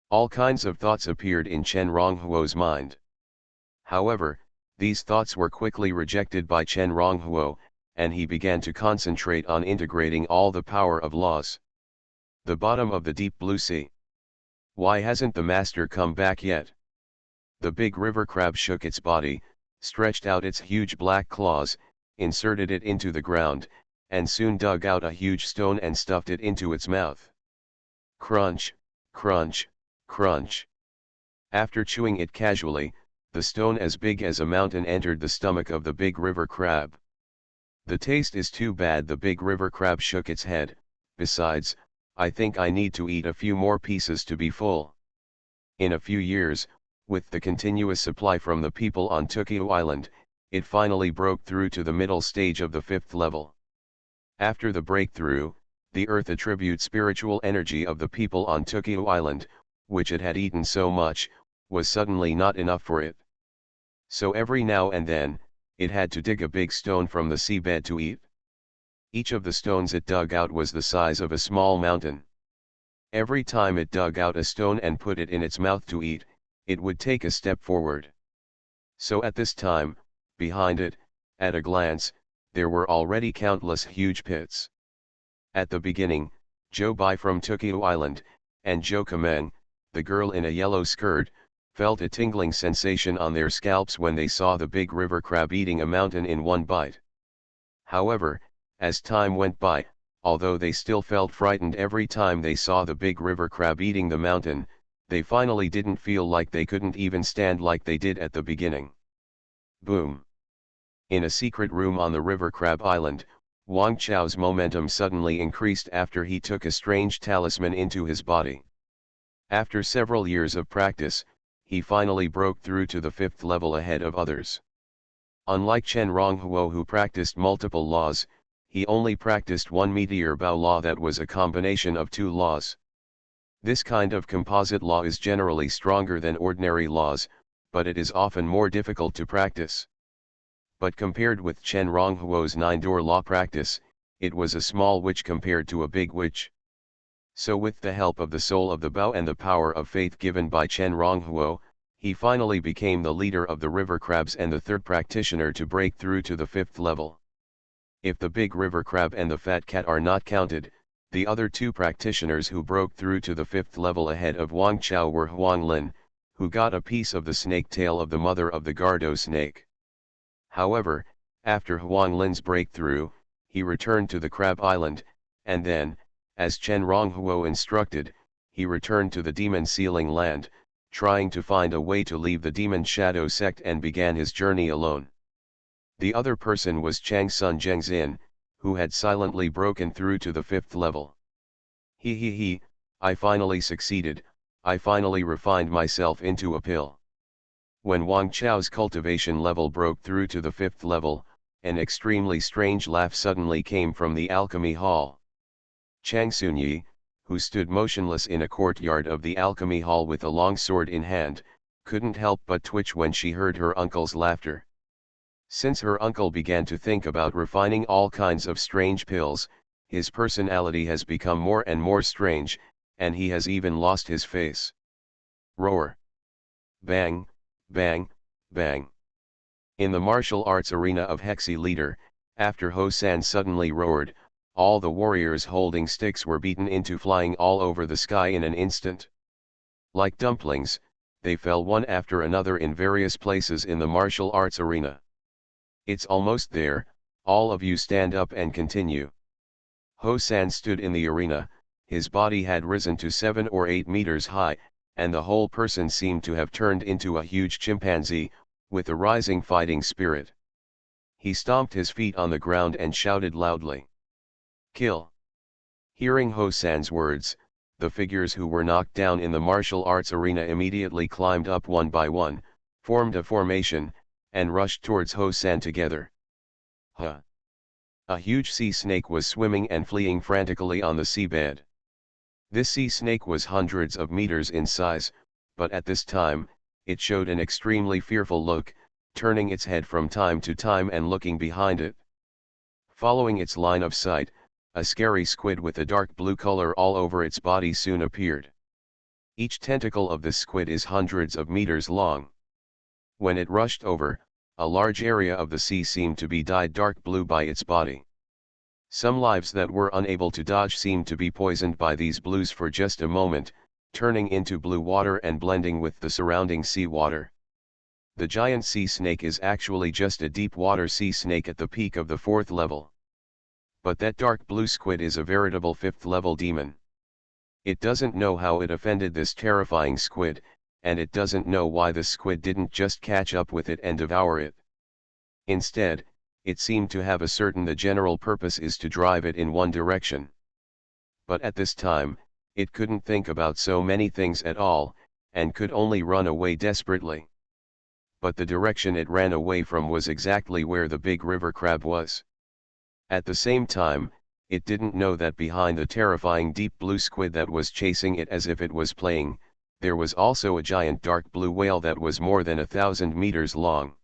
All kinds of thoughts appeared in Chen Ronghuo's mind. However, these thoughts were quickly rejected by Chen Ronghuo, and he began to concentrate on integrating all the power of laws. The bottom of the deep blue sea. Why hasn't the master come back yet? The big river crab shook its body, stretched out its huge black claws, inserted it into the ground, and soon dug out a huge stone and stuffed it into its mouth. Crunch, crunch, crunch. After chewing it casually, the stone as big as a mountain entered the stomach of the big river crab. The taste is too bad. The big river crab shook its head. Besides, I think I need to eat a few more pieces to be full. In a few years, with the continuous supply from the people on Tokyo Island, it finally broke through to the middle stage of the 5th level. After the breakthrough, the earth attribute spiritual energy of the people on Tokyo Island, which it had eaten so much, was suddenly not enough for it. So every now and then, it had to dig a big stone from the seabed to eat. Each of the stones it dug out was the size of a small mountain. Every time it dug out a stone and put it in its mouth to eat, it would take a step forward. So at this time, behind it, at a glance, there were already countless huge pits. At the beginning, Joe Bai from Tokyo Island, and Jo Kamen, the girl in a yellow skirt, felt a tingling sensation on their scalps when they saw the big river crab eating a mountain in one bite. However, as time went by, although they still felt frightened every time they saw the big river crab eating the mountain, they finally didn't feel like they couldn't even stand like they did at the beginning. Boom! In a secret room on the river crab island, Wang Chao's momentum suddenly increased after he took a strange talisman into his body. After several years of practice, he finally broke through to the 5th level ahead of others. Unlike Chen Ronghuo, who practiced multiple laws, he only practiced one meteor bow law that was a combination of two laws. This kind of composite law is generally stronger than ordinary laws, but it is often more difficult to practice. But compared with Chen Ronghuo's 9-door law practice, it was a small witch compared to a big witch. So with the help of the soul of the bow and the power of faith given by Chen Ronghuo, he finally became the leader of the river crabs and the third practitioner to break through to the 5th level. If the big river crab and the fat cat are not counted, the other two practitioners who broke through to the 5th level ahead of Wang Chao were Huang Lin, who got a piece of the snake tail of the mother of the Gardo snake. However, after Huang Lin's breakthrough, he returned to the Crab Island, and then, as Chen Ronghuo instructed, he returned to the Demon Sealing Land, trying to find a way to leave the Demon Shadow sect, and began his journey alone. The other person was Chang Sun Zhengzin, who had silently broken through to the 5th level. He, I finally succeeded, I finally refined myself into a pill. When Wang Chao's cultivation level broke through to the 5th level, an extremely strange laugh suddenly came from the alchemy hall. Chang Sunyi, who stood motionless in a courtyard of the alchemy hall with a long sword in hand, couldn't help but twitch when she heard her uncle's laughter. Since her uncle began to think about refining all kinds of strange pills, his personality has become more and more strange, and he has even lost his face. Roar! Bang, bang, bang. In the martial arts arena of Hexi Leader, after Ho San suddenly roared, all the warriors holding sticks were beaten into flying all over the sky in an instant. Like dumplings, they fell one after another in various places in the martial arts arena. It's almost there, all of you stand up and continue. Ho San stood in the arena, his body had risen to 7 or 8 meters high, and the whole person seemed to have turned into a huge chimpanzee, with a rising fighting spirit. He stomped his feet on the ground and shouted loudly, "Kill!" Hearing Ho San's words, the figures who were knocked down in the martial arts arena immediately climbed up one by one, formed a formation, and rushed towards Ho San together. Huh! A huge sea snake was swimming and fleeing frantically on the seabed. This sea snake was hundreds of meters in size, but at this time, it showed an extremely fearful look, turning its head from time to time and looking behind it. Following its line of sight, a scary squid with a dark blue color all over its body soon appeared. Each tentacle of this squid is hundreds of meters long. When it rushed over, a large area of the sea seemed to be dyed dark blue by its body. Some lives that were unable to dodge seemed to be poisoned by these blues for just a moment, turning into blue water and blending with the surrounding sea water. The giant sea snake is actually just a deep water sea snake at the peak of the 4th level. But that dark blue squid is a veritable 5th level demon. It doesn't know how it offended this terrifying squid, and it doesn't know why the squid didn't just catch up with it and devour it. Instead, it seemed to have ascertained the general purpose is to drive it in one direction. But at this time, it couldn't think about so many things at all, and could only run away desperately. But the direction it ran away from was exactly where the big river crab was. At the same time, it didn't know that behind the terrifying deep blue squid that was chasing it as if it was playing, there was also a giant dark blue whale that was more than 1,000 meters long.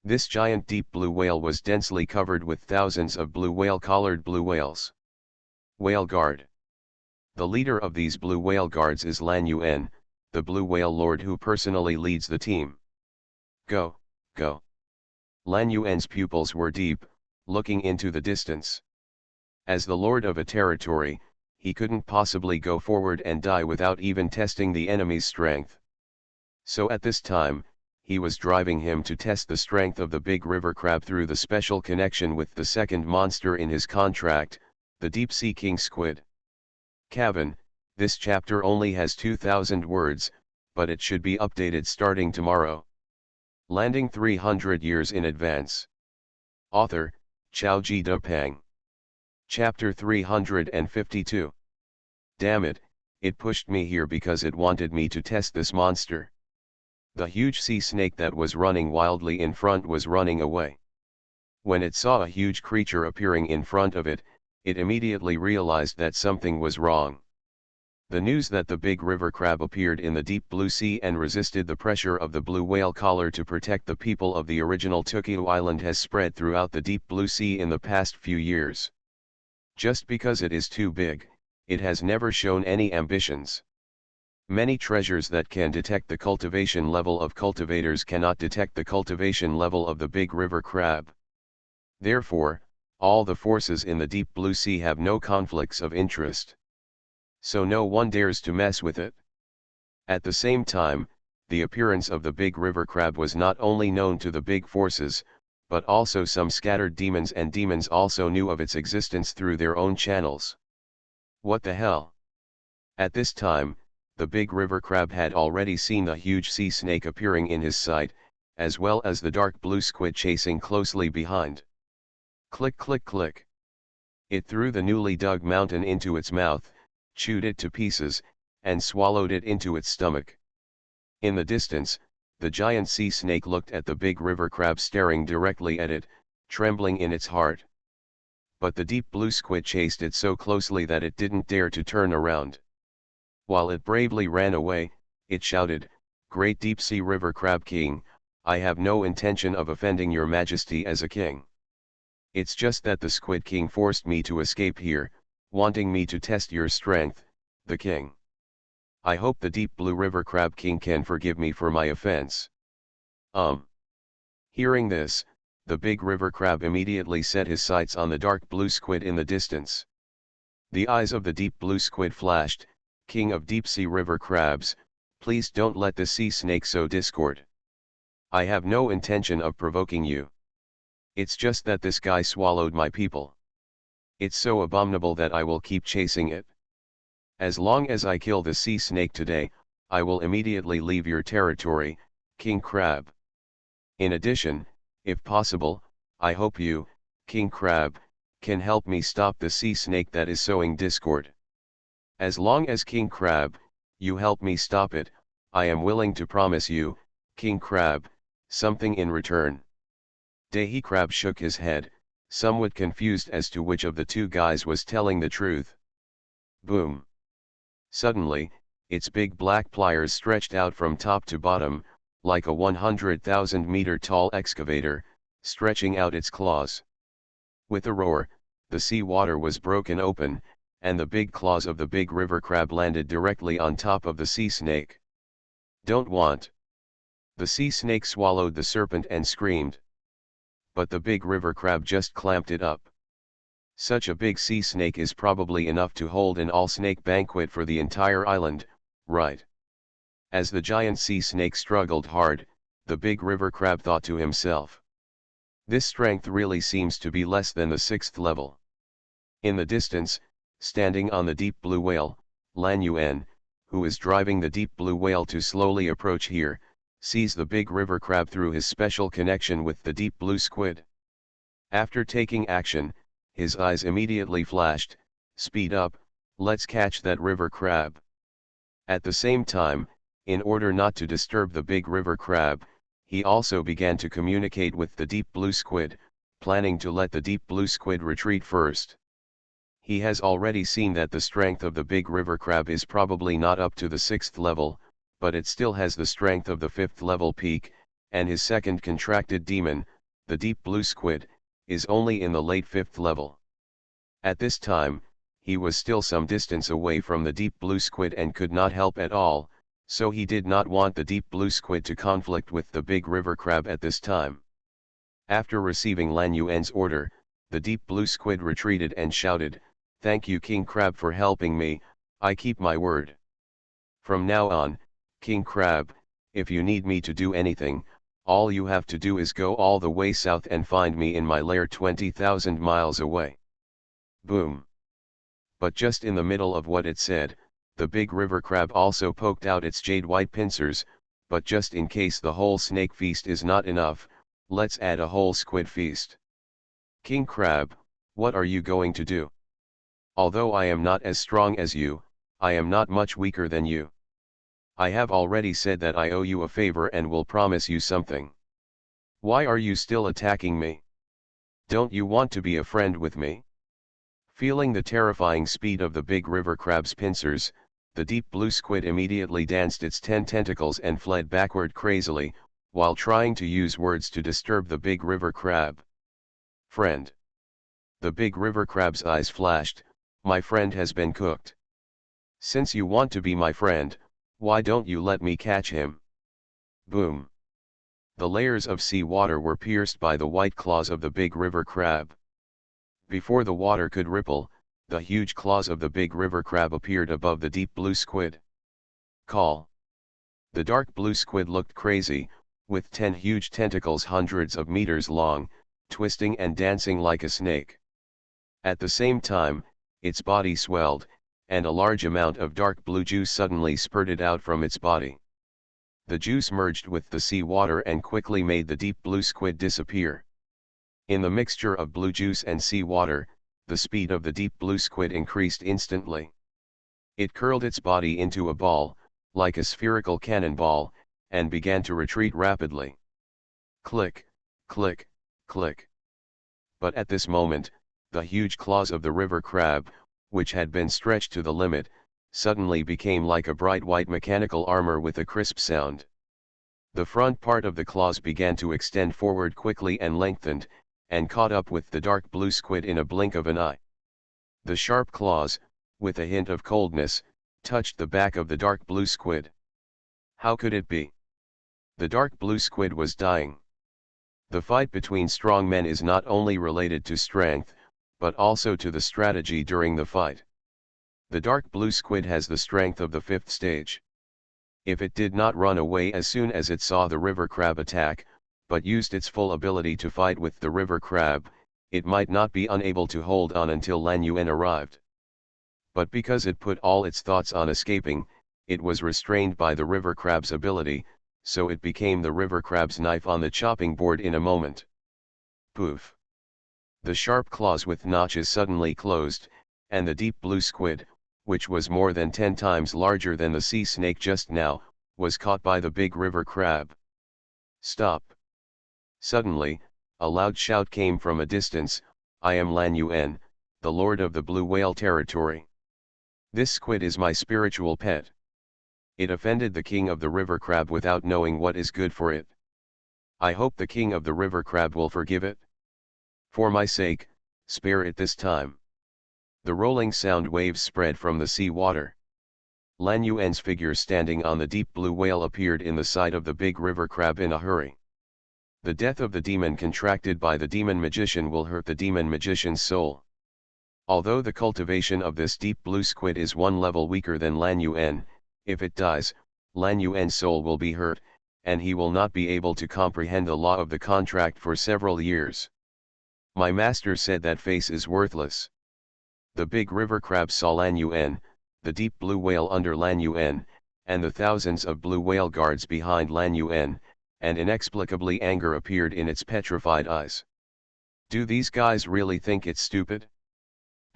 This giant deep blue whale was densely covered with thousands of blue whale-collared blue whales. Whale Guard. The leader of these blue whale guards is Lan Yuan, the blue whale lord who personally leads the team. Go, go. Lan Yuan's pupils were deep, looking into the distance. As the lord of a territory, he couldn't possibly go forward and die without even testing the enemy's strength. So at this time, he was driving him to test the strength of the big river crab through the special connection with the second monster in his contract, the deep-sea king squid. Kevin, this chapter only has 2,000 words, but it should be updated starting tomorrow. Landing 300 years in advance. Author, Xiaoji Depeng. Chapter 352. Damn it, it pushed me here because it wanted me to test this monster. The huge sea snake that was running wildly in front was running away. When it saw a huge creature appearing in front of it, it immediately realized that something was wrong. The news that the big river crab appeared in the deep blue sea and resisted the pressure of the blue whale collar to protect the people of the original Tokyo Island has spread throughout the deep blue sea in the past few years. Just because it is too big, it has never shown any ambitions. Many treasures that can detect the cultivation level of cultivators cannot detect the cultivation level of the big river crab. Therefore, all the forces in the deep blue sea have no conflicts of interest. So no one dares to mess with it. At the same time, the appearance of the big river crab was not only known to the big forces, but also some scattered demons, and demons also knew of its existence through their own channels. What the hell? At this time, the big river crab had already seen the huge sea snake appearing in his sight, as well as the dark blue squid chasing closely behind. Click click click. It threw the newly dug mountain into its mouth, chewed it to pieces, and swallowed it into its stomach. In the distance, the giant sea snake looked at the big river crab staring directly at it, trembling in its heart. But the deep blue squid chased it so closely that it didn't dare to turn around. While it bravely ran away, it shouted, "Great deep sea river crab king, I have no intention of offending your majesty as a king. It's just that the squid king forced me to escape here, wanting me to test your strength, the king. I hope the deep blue river crab king can forgive me for my offense." Hearing this, the big river crab immediately set his sights on the dark blue squid in the distance. The eyes of the deep blue squid flashed, "King of deep-sea river crabs, please don't let the sea snake sow discord. I have no intention of provoking you. It's just that this guy swallowed my people. It's so abominable that I will keep chasing it. As long as I kill the sea snake today, I will immediately leave your territory, King Crab. In addition, if possible, I hope you, King Crab, can help me stop the sea snake that is sowing discord. As long as King Crab, you help me stop it, I am willing to promise you, King Crab, something in return." Dahi Crab shook his head, somewhat confused as to which of the two guys was telling the truth. Boom! Suddenly, its big black pliers stretched out from top to bottom, like a 100,000-meter tall excavator, stretching out its claws. With a roar, the sea water was broken open, and the big claws of the big river crab landed directly on top of the sea snake. "Don't want." The sea snake swallowed the serpent and screamed. But the big river crab just clamped it up. Such a big sea snake is probably enough to hold an all-snake banquet for the entire island, right? As the giant sea snake struggled hard, the big river crab thought to himself, "This strength really seems to be less than the 6th level." In the distance, standing on the deep blue whale, Lan Yuan, who is driving the deep blue whale to slowly approach here, sees the big river crab through his special connection with the deep blue squid. After taking action, his eyes immediately flashed, "Speed up, let's catch that river crab." At the same time, in order not to disturb the big river crab, he also began to communicate with the deep blue squid, planning to let the deep blue squid retreat first. He has already seen that the strength of the big river crab is probably not up to the 6th level, but it still has the strength of the 5th level peak, and his second contracted demon, the deep blue squid, is only in the late 5th level. At this time, he was still some distance away from the deep blue squid and could not help at all, so he did not want the deep blue squid to conflict with the big river crab at this time. After receiving Lan Yuan's order, the deep blue squid retreated and shouted, "Thank you King Crab for helping me, I keep my word. From now on, King Crab, if you need me to do anything, all you have to do is go all the way south and find me in my lair 20,000 miles away." Boom. But just in the middle of what it said, the big river crab also poked out its jade-white pincers, but just in case the whole snake feast is not enough, let's add a whole squid feast. King Crab, what are you going to do? Although I am not as strong as you, I am not much weaker than you. I have already said that I owe you a favor and will promise you something. Why are you still attacking me? Don't you want to be a friend with me? Feeling the terrifying speed of the big river crab's pincers, the deep blue squid immediately danced its 10 tentacles and fled backward crazily, while trying to use words to disturb the big river crab. Friend. The big river crab's eyes flashed, my friend has been cooked. Since you want to be my friend, why don't you let me catch him? Boom. The layers of sea water were pierced by the white claws of the big river crab. Before the water could ripple, the huge claws of the big river crab appeared above the deep blue squid. Call. The dark blue squid looked crazy, with 10 huge tentacles hundreds of meters long, twisting and dancing like a snake. At the same time, its body swelled, and a large amount of dark blue juice suddenly spurted out from its body. The juice merged with the sea water and quickly made the deep blue squid disappear. In the mixture of blue juice and sea water, the speed of the deep blue squid increased instantly. It curled its body into a ball, like a spherical cannonball, and began to retreat rapidly. Click, click, click. But at this moment, the huge claws of the river crab, which had been stretched to the limit, suddenly became like a bright white mechanical armor with a crisp sound. The front part of the claws began to extend forward quickly and lengthened, and caught up with the dark blue squid in a blink of an eye. The sharp claws, with a hint of coldness, touched the back of the dark blue squid. How could it be? The dark blue squid was dying. The fight between strong men is not only related to strength, but also to the strategy during the fight. The dark blue squid has the strength of the 5th stage. If it did not run away as soon as it saw the river crab attack, but used its full ability to fight with the river crab, it might not be unable to hold on until Lan Yuan arrived. But because it put all its thoughts on escaping, it was restrained by the river crab's ability, so it became the river crab's knife on the chopping board in a moment. Poof! The sharp claws with notches suddenly closed, and the deep blue squid, which was more than 10 times larger than the sea snake just now, was caught by the big river crab. Stop! Suddenly, a loud shout came from a distance, I am Lan Yuan, the lord of the blue whale territory. This squid is my spiritual pet. It offended the king of the river crab without knowing what is good for it. I hope the king of the river crab will forgive it. For my sake, spare it this time. The rolling sound waves spread from the sea water. Lan Yuan's figure standing on the deep blue whale appeared in the sight of the big river crab in a hurry. The death of the demon contracted by the demon magician will hurt the demon magician's soul. Although the cultivation of this deep blue squid is 1 level weaker than Lan Yuan, if it dies, Lan Yuan's soul will be hurt, and he will not be able to comprehend the law of the contract for several years. My master said that face is worthless. The big river crab saw Lan Yuan, the deep blue whale under Lan Yuan, and the thousands of blue whale guards behind Lan Yuan, and inexplicably anger appeared in its petrified eyes. Do these guys really think it's stupid?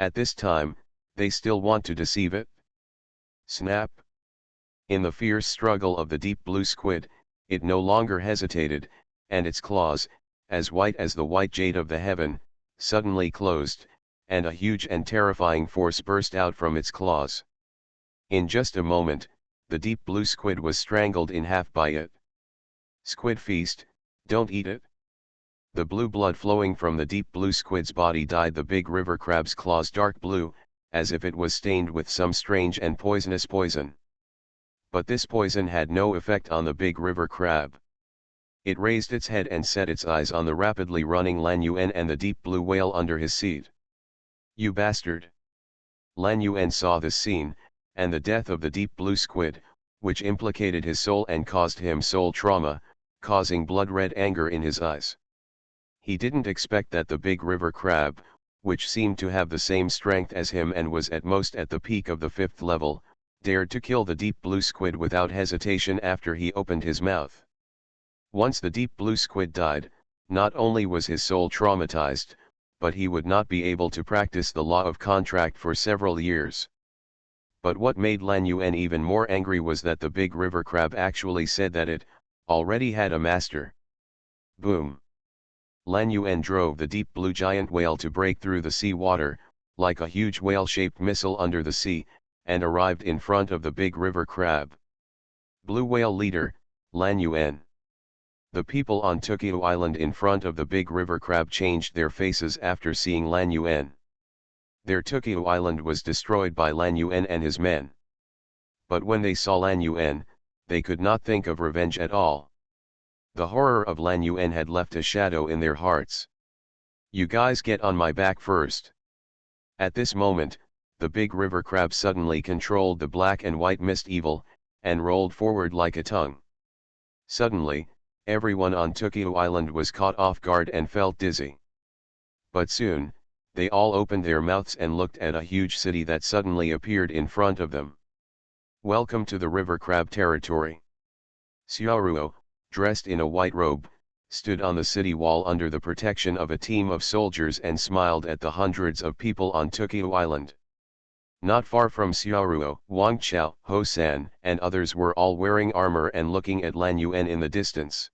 At this time, they still want to deceive it? Snap! In the fierce struggle of the deep blue squid, it no longer hesitated, and its claws, as white as the white jade of the heaven, suddenly closed, and a huge and terrifying force burst out from its claws. In just a moment, the deep blue squid was strangled in half by it. Squid feast, don't eat it. The blue blood flowing from the deep blue squid's body dyed the big river crab's claws dark blue, as if it was stained with some strange and poisonous poison. But this poison had no effect on the big river crab. It raised its head and set its eyes on the rapidly running Lan Yuan and the deep blue whale under his seat. "You bastard!" Lan Yuan saw this scene, and the death of the deep blue squid, which implicated his soul and caused him soul trauma, causing blood-red anger in his eyes. He didn't expect that the big river crab, which seemed to have the same strength as him and was at most at the peak of the 5th level, dared to kill the deep blue squid without hesitation after he opened his mouth. Once the deep blue squid died, not only was his soul traumatized, but he would not be able to practice the law of contract for several years. But what made Lan Yuan even more angry was that the big river crab actually said that it already had a master. Boom! Lan Yuan drove the deep blue giant whale to break through the sea water, like a huge whale-shaped missile under the sea, and arrived in front of the big river crab. Blue whale leader, Lan Yuan. The people on Tokyo Island in front of the big river crab changed their faces after seeing Lan Yuan. Their Tokyo Island was destroyed by Lan Yuan and his men. But when they saw Lan Yuan, they could not think of revenge at all. The horror of Lan Yuan had left a shadow in their hearts. "You guys get on my back first." At this moment, the big river crab suddenly controlled the black and white mist evil, and rolled forward like a tongue. Suddenly, everyone on Tokyo Island was caught off guard and felt dizzy. But soon, they all opened their mouths and looked at a huge city that suddenly appeared in front of them. "Welcome to the river crab territory." Xiaoruo, dressed in a white robe, stood on the city wall under the protection of a team of soldiers and smiled at the hundreds of people on Tokyo Island. Not far from Xiaoruo, Wang Chao, Ho San, and others were all wearing armor and looking at Lan Yuan in the distance.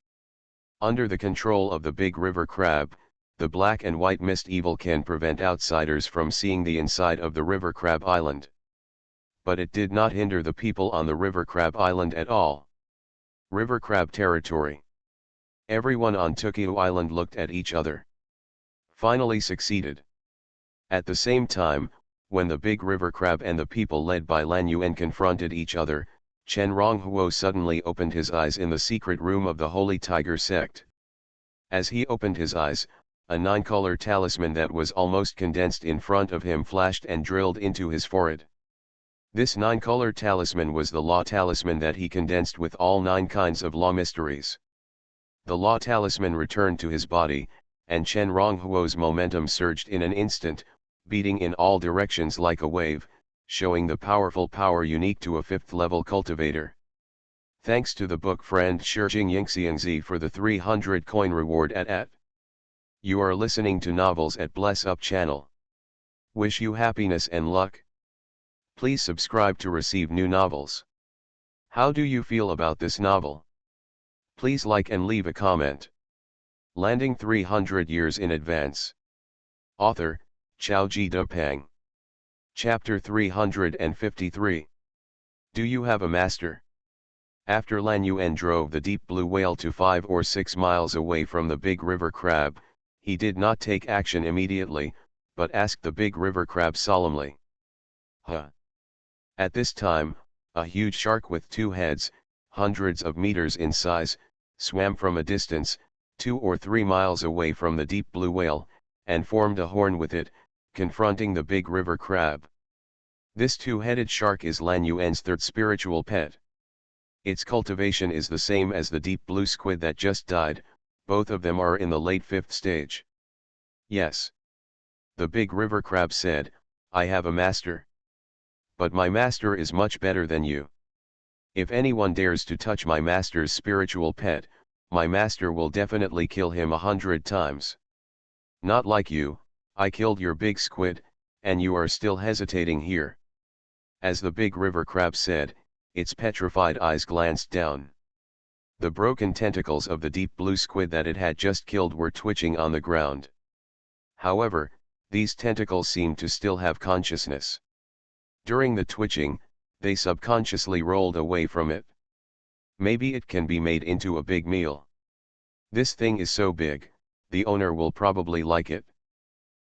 Under the control of the big river crab, the black and white mist evil can prevent outsiders from seeing the inside of the river crab island. But it did not hinder the people on the river crab island at all. River crab territory. Everyone on Tokyo Island looked at each other. Finally succeeded. At the same time, when the big river crab and the people led by Lan Yuan confronted each other, Chen Ronghuo suddenly opened his eyes in the secret room of the Holy Tiger sect. As he opened his eyes, a 9-color talisman that was almost condensed in front of him flashed and drilled into his forehead. This 9-color talisman was the law talisman that he condensed with all 9 kinds of law mysteries. The law talisman returned to his body, and Chen Ronghuo's momentum surged in an instant, beating in all directions like a wave, showing the powerful power unique to a 5th-level cultivator. Thanks to the book friend Shijing Yingxiangzi for the 300 coin reward at. You are listening to Novels at Bless Up channel. Wish you happiness and luck. Please subscribe to receive new novels. How do you feel about this novel? Please like and leave a comment. Landing 300 years in advance. Author, Xiaoji Depeng. Chapter 353. Do you have a master? After Lan Yuan drove the deep blue whale to 5 or 6 miles away from the big river crab, he did not take action immediately, but asked the big river crab solemnly. Huh? At this time, a huge shark with 2 heads, hundreds of meters in size, swam from a distance, 2 or 3 miles away from the deep blue whale, and formed a horn with it, confronting the big river crab. This 2-headed shark is Lan Yuan's 3rd spiritual pet. Its cultivation is the same as the deep blue squid that just died, both of them are in the late 5th stage. Yes. The big river crab said, I have a master. But my master is much better than you. If anyone dares to touch my master's spiritual pet, my master will definitely kill him 100 times. Not like you, I killed your big squid, and you are still hesitating here. As the big river crab said, its petrified eyes glanced down. The broken tentacles of the deep blue squid that it had just killed were twitching on the ground. However, these tentacles seemed to still have consciousness. During the twitching, they subconsciously rolled away from it. Maybe it can be made into a big meal. This thing is so big, the owner will probably like it.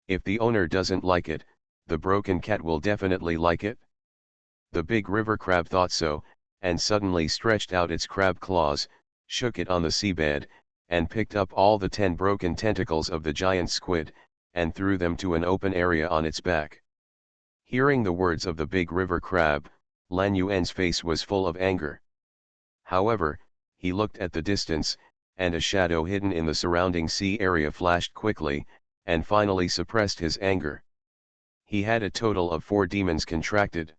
If the owner doesn't like it, the broken cat will definitely like it. The big river crab thought so, and suddenly stretched out its crab claws, shook it on the seabed, and picked up all the 10 broken tentacles of the giant squid, and threw them to an open area on its back. Hearing the words of the big river crab, Lan Yuan's face was full of anger. However, he looked at the distance, and a shadow hidden in the surrounding sea area flashed quickly, and finally suppressed his anger. He had a total of 4 demons contracted.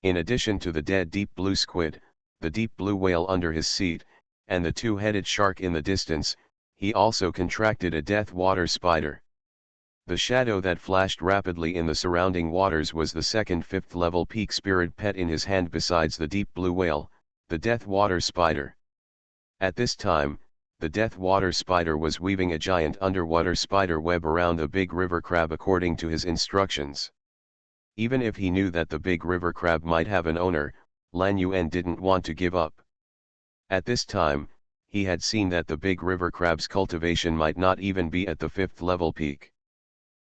In addition to the dead deep blue squid, the deep blue whale under his seat, and the 2-headed shark in the distance, he also contracted a death water spider. The shadow that flashed rapidly in the surrounding waters was the second 5th level peak spirit pet in his hand besides the deep blue whale, the death water spider. At this time, the death water spider was weaving a giant underwater spider web around the big river crab according to his instructions. Even if he knew that the big river crab might have an owner, Lan Yuan didn't want to give up. At this time, he had seen that the big river crab's cultivation might not even be at the 5th level peak.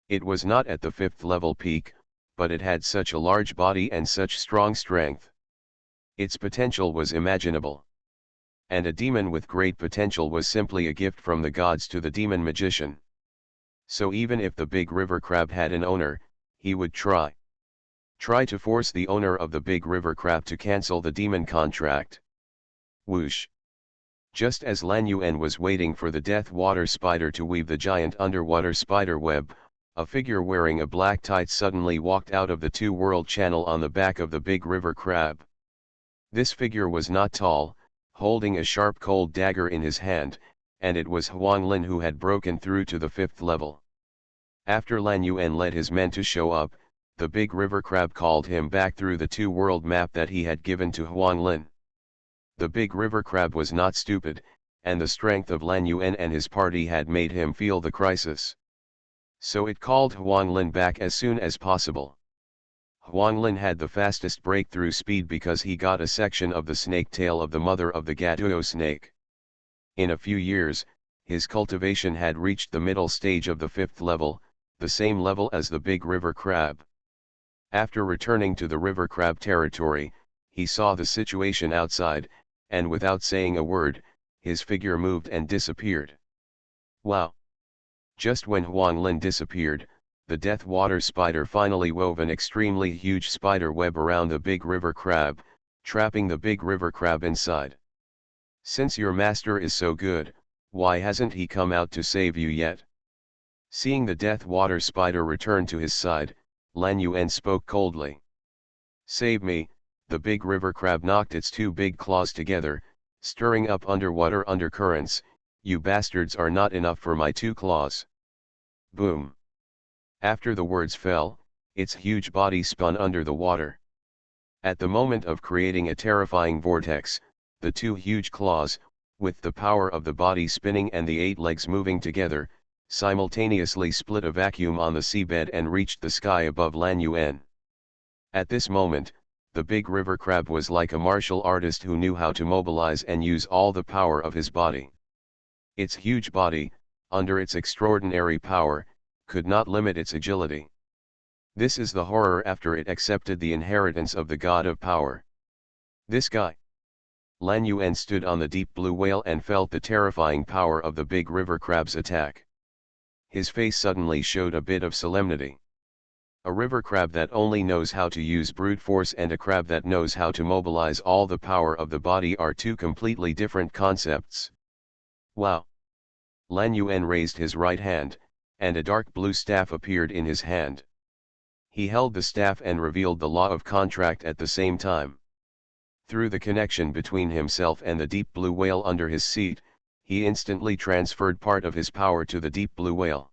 It was not at the 5th level peak, but it had such a large body and such strong strength. Its potential was imaginable. And a demon with great potential was simply a gift from the gods to the demon magician. So even if the big river crab had an owner, he would try to force the owner of the big river crab to cancel the demon contract. Whoosh! Just as Lan Yuan was waiting for the death water spider to weave the giant underwater spider web, a figure wearing a black tights suddenly walked out of the 2-world channel on the back of the big river crab. This figure was not tall, holding a sharp cold dagger in his hand, and it was Xuanhuan who had broken through to the 5th level. After Lan Yuan led his men to show up, the big river crab called him back through the 2-world map that he had given to Xuanhuan. The big river crab was not stupid, and the strength of Lan Yuan and his party had made him feel the crisis. So it called Xuanhuan back as soon as possible. Xuanhuan had the fastest breakthrough speed because he got a section of the snake tail of the mother of the Gatuo snake. In a few years, his cultivation had reached the middle stage of the 5th level, the same level as the big river crab. After returning to the river crab territory, he saw the situation outside, and without saying a word, his figure moved and disappeared. Wow! Just when Xuanhuan disappeared, the death water spider finally wove an extremely huge spider web around the big river crab, trapping the big river crab inside. Since your master is so good, why hasn't he come out to save you yet? Seeing the death water spider return to his side, Lan Yuan spoke coldly. Save me, the big river crab knocked its 2 big claws together, stirring up underwater undercurrents. You bastards are not enough for my 2 claws. Boom! After the words fell, its huge body spun under the water. At the moment of creating a terrifying vortex, the 2 huge claws, with the power of the body spinning and the 8 legs moving together, simultaneously split a vacuum on the seabed and reached the sky above Lan Yuan. At this moment, the big river crab was like a martial artist who knew how to mobilize and use all the power of his body. Its huge body, under its extraordinary power, could not limit its agility. This is the horror after it accepted the inheritance of the god of power. This guy. Lan Yuan stood on the deep blue whale and felt the terrifying power of the big river crab's attack. His face suddenly showed a bit of solemnity. A river crab that only knows how to use brute force and a crab that knows how to mobilize all the power of the body are 2 completely different concepts. Wow! Lan Yuan raised his right hand, and a dark blue staff appeared in his hand. He held the staff and revealed the law of contract at the same time. Through the connection between himself and the deep blue whale under his seat, he instantly transferred part of his power to the deep blue whale.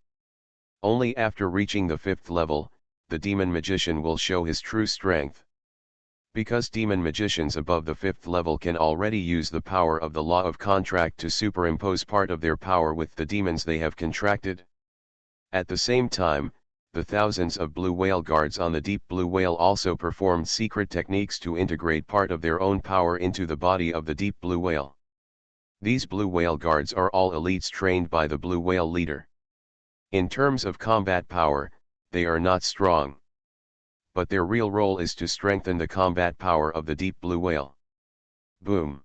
Only after reaching the 5th level, the demon magician will show his true strength. Because demon magicians above the 5th level can already use the power of the law of contract to superimpose part of their power with the demons they have contracted. At the same time, the thousands of blue whale guards on the deep blue whale also performed secret techniques to integrate part of their own power into the body of the deep blue whale. These blue whale guards are all elites trained by the blue whale leader. In terms of combat power, they are not strong. But their real role is to strengthen the combat power of the deep blue whale. Boom!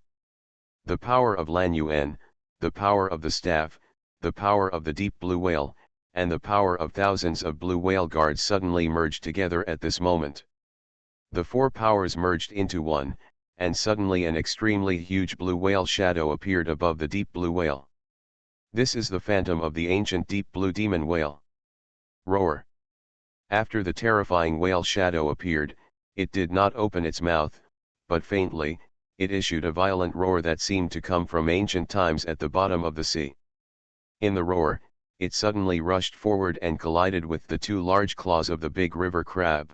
The power of Lan Yuan, the power of the staff, the power of the deep blue whale, and the power of thousands of blue whale guards suddenly merged together at this moment. The four powers merged into one, and suddenly an extremely huge blue whale shadow appeared above the deep blue whale. This is the phantom of the ancient deep blue demon whale. Roar! After the terrifying whale shadow appeared, it did not open its mouth, but faintly, it issued a violent roar that seemed to come from ancient times at the bottom of the sea. In the roar, it suddenly rushed forward and collided with the two large claws of the big river crab.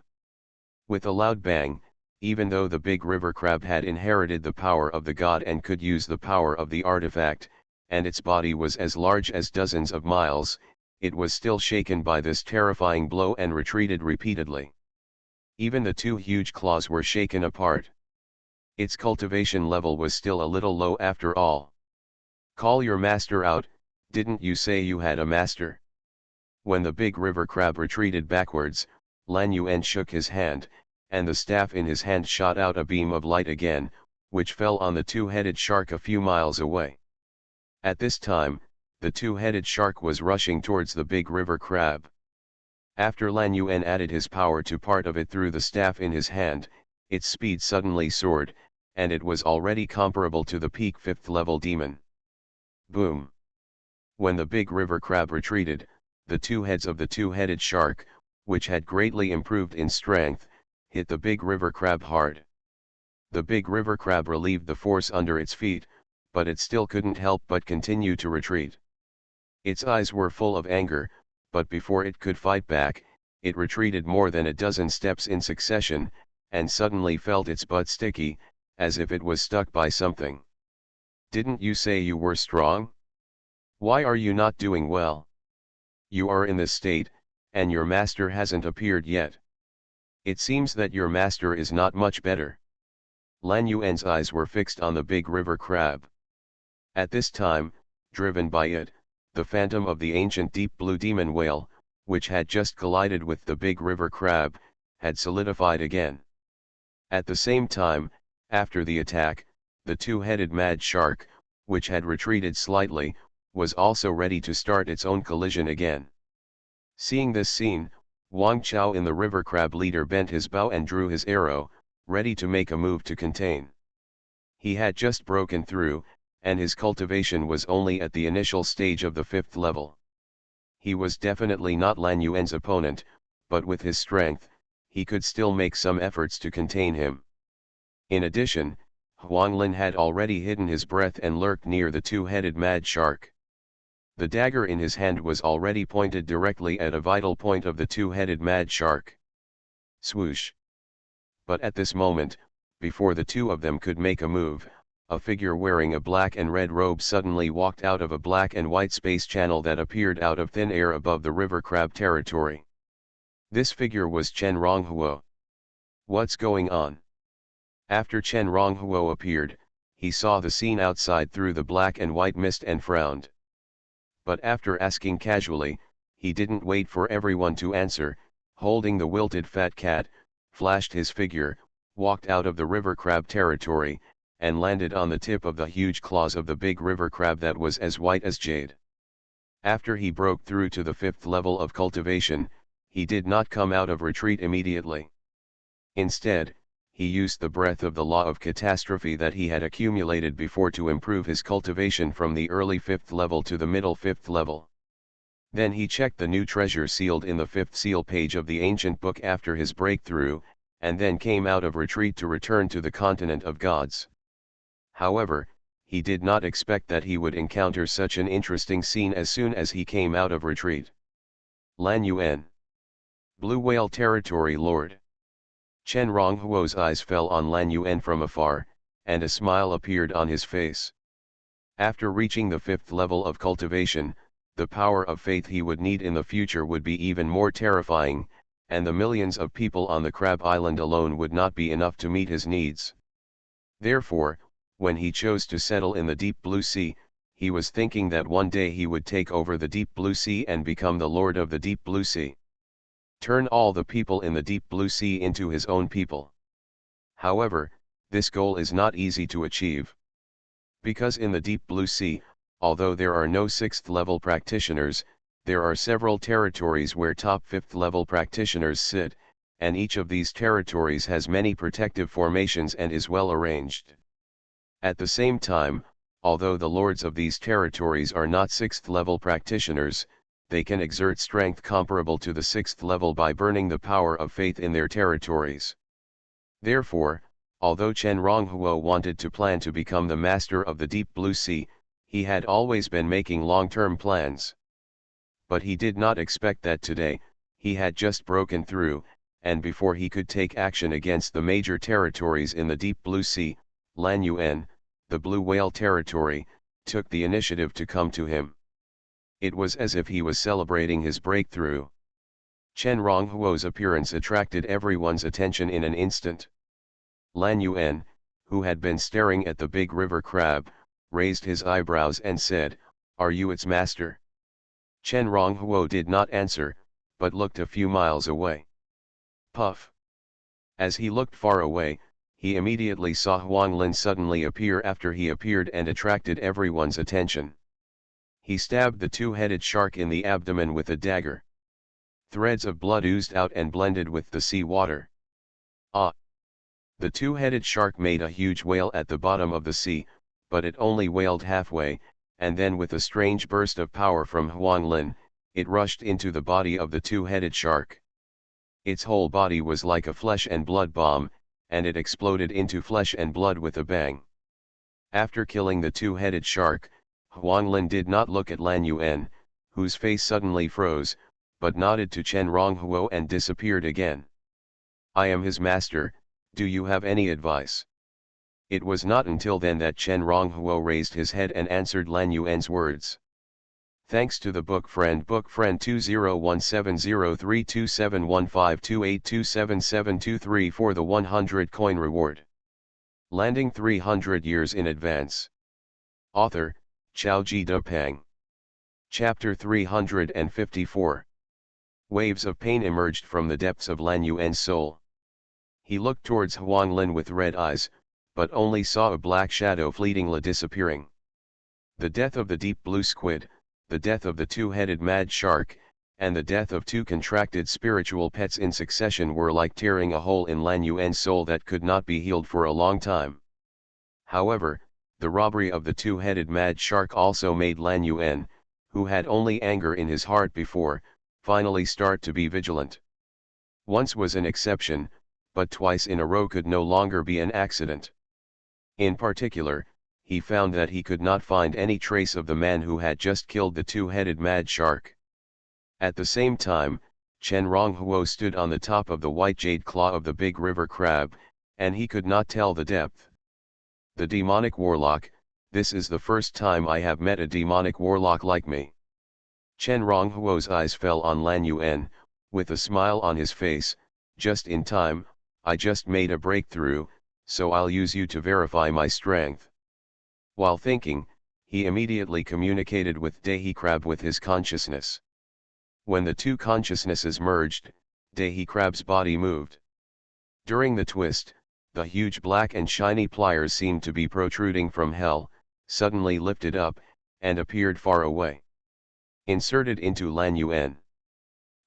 With a loud bang, even though the big river crab had inherited the power of the god and could use the power of the artifact, and its body was as large as dozens of miles, it was still shaken by this terrifying blow and retreated repeatedly. Even the two huge claws were shaken apart. Its cultivation level was still a little low after all. Call your master out, didn't you say you had a master? When the big river crab retreated backwards, Lan Yuan shook his hand, and the staff in his hand shot out a beam of light again, which fell on the two-headed shark a few miles away. At this time, the two-headed shark was rushing towards the big river crab. After Lan Yuan added his power to part of it through the staff in his hand, its speed suddenly soared, and it was already comparable to the peak 5th level demon. Boom! When the big river crab retreated, the two heads of the two-headed shark, which had greatly improved in strength, hit the big river crab hard. The big river crab relieved the force under its feet, but it still couldn't help but continue to retreat. Its eyes were full of anger, but before it could fight back, it retreated more than a dozen steps in succession, and suddenly felt its butt sticky, as if it was stuck by something. Didn't you say you were strong? Why are you not doing well? You are in this state, and your master hasn't appeared yet. It seems that your master is not much better. Lan Yuan's eyes were fixed on the big river crab. At this time, driven by it, the phantom of the ancient deep blue demon whale, which had just collided with the big river crab, had solidified again. At the same time, after the attack, the two-headed mad shark, which had retreated slightly, was also ready to start its own collision again. Seeing this scene, Wang Chao in the river crab leader bent his bow and drew his arrow, ready to make a move to contain. He had just broken through, and his cultivation was only at the initial stage of the 5th level. He was definitely not Lan Yuan's opponent, but with his strength, he could still make some efforts to contain him. In addition, Huanglin had already hidden his breath and lurked near the two-headed mad shark. The dagger in his hand was already pointed directly at a vital point of the two-headed mad shark. Swoosh! But at this moment, before the two of them could make a move, a figure wearing a black and red robe suddenly walked out of a black and white space channel that appeared out of thin air above the river crab territory. This figure was Chen Ronghuo. What's going on? After Chen Ronghuo appeared, he saw the scene outside through the black and white mist and frowned. But after asking casually, he didn't wait for everyone to answer, holding the wilted fat cat, flashed his figure, walked out of the river crab territory, and landed on the tip of the huge claws of the big river crab that was as white as jade. After he broke through to the 5th level of cultivation, he did not come out of retreat immediately. Instead, he used the breath of the law of catastrophe that he had accumulated before to improve his cultivation from the early 5th level to the middle 5th level. Then he checked the new treasure sealed in the 5th seal page of the ancient book after his breakthrough, and then came out of retreat to return to the continent of gods. However, he did not expect that he would encounter such an interesting scene as soon as he came out of retreat. Lan Yuan, Blue Whale Territory Lord. Chen Ronghuo's eyes fell on Lan Yuan from afar, and a smile appeared on his face. After reaching the 5th level of cultivation, the power of faith he would need in the future would be even more terrifying, and the millions of people on the Crab Island alone would not be enough to meet his needs. Therefore, When he chose to settle in the deep blue sea, he was thinking that one day he would take over the deep blue sea and become the lord of the deep blue sea. Turn all the people in the deep blue sea into his own people. However, this goal is not easy to achieve. Because in the deep blue sea, although there are no 6th level practitioners, there are several territories where top 5th level practitioners sit, and each of these territories has many protective formations and is well arranged. At the same time, although the lords of these territories are not 6th level practitioners, they can exert strength comparable to the 6th level by burning the power of faith in their territories. Therefore, although Chen Ronghuo wanted to plan to become the master of the deep blue sea, he had always been making long-term plans. But he did not expect that today, he had just broken through, and before he could take action against the major territories in the deep blue sea, Lan Yuan, the blue whale territory, took the initiative to come to him. It was as if he was celebrating his breakthrough. Chen Ronghuo's appearance attracted everyone's attention in an instant. Lan Yuan, who had been staring at the big river crab, raised his eyebrows and said, "Are you its master?" Chen Ronghuo did not answer, but looked a few miles away. Puff! As he looked far away, he immediately saw Huanglin suddenly appear after he appeared and attracted everyone's attention. He stabbed the two-headed shark in the abdomen with a dagger. Threads of blood oozed out and blended with the sea water. Ah! The two-headed shark made a huge wail at the bottom of the sea, but it only wailed halfway, and then with a strange burst of power from Huanglin, it rushed into the body of the two-headed shark. Its whole body was like a flesh and blood bomb, and it exploded into flesh and blood with a bang. After killing the two-headed shark, Huanglin did not look at Lan Yuan, whose face suddenly froze, but nodded to Chen Ronghuo and disappeared again. "I am his master, do you have any advice?" It was not until then that Chen Ronghuo raised his head and answered Lan Yuan's words. "Thanks to the book friend 201703271528277723 for the 100 coin reward. Landing 300 years in advance." Author, Xiaoji Depeng. Chapter 354. Waves of pain emerged from the depths of Lan Yuan's soul. He looked towards Huanglin with red eyes, but only saw a black shadow fleetingly disappearing. The death of the deep blue squid, the death of the two-headed mad shark, and the death of two contracted spiritual pets in succession were like tearing a hole in Lan Yuan's soul that could not be healed for a long time. However, the robbery of the two-headed mad shark also made Lan Yuan, who had only anger in his heart before, finally start to be vigilant. Once was an exception, but twice in a row could no longer be an accident. In particular, he found that he could not find any trace of the man who had just killed the two-headed mad shark. At the same time, Chen Ronghuo stood on the top of the white jade claw of the big river crab, and he could not tell the depth. The demonic warlock, this is the first time I have met a demonic warlock like me. Chen Ronghuo's eyes fell on Lan Yuan, with a smile on his face. "Just in time, I just made a breakthrough, so I'll use you to verify my strength." While thinking, he immediately communicated with Dahi Crab with his consciousness. When the two consciousnesses merged, Dahi Crab's body moved. During the twist, the huge black and shiny pliers seemed to be protruding from hell, suddenly lifted up, and appeared far away. Inserted into Lan Yuan.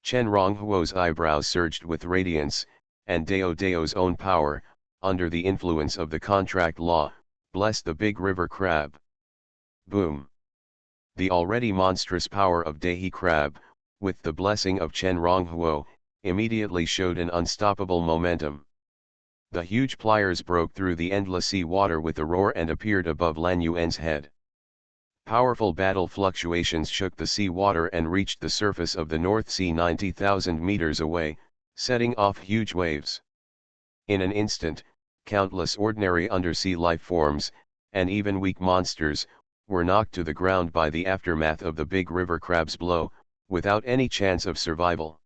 Chen Ronghuo's eyebrows surged with radiance, and Dao's own power, under the influence of the contract law, blessed the big river crab. Boom! The already monstrous power of Dahi Crab, with the blessing of Chen Ronghuo, immediately showed an unstoppable momentum. The huge pliers broke through the endless sea water with a roar and appeared above Lan Yuan's head. Powerful battle fluctuations shook the sea water and reached the surface of the North Sea 90,000 meters away, setting off huge waves. In an instant, countless ordinary undersea life forms, and even weak monsters, were knocked to the ground by the aftermath of the big river crab's blow, without any chance of survival.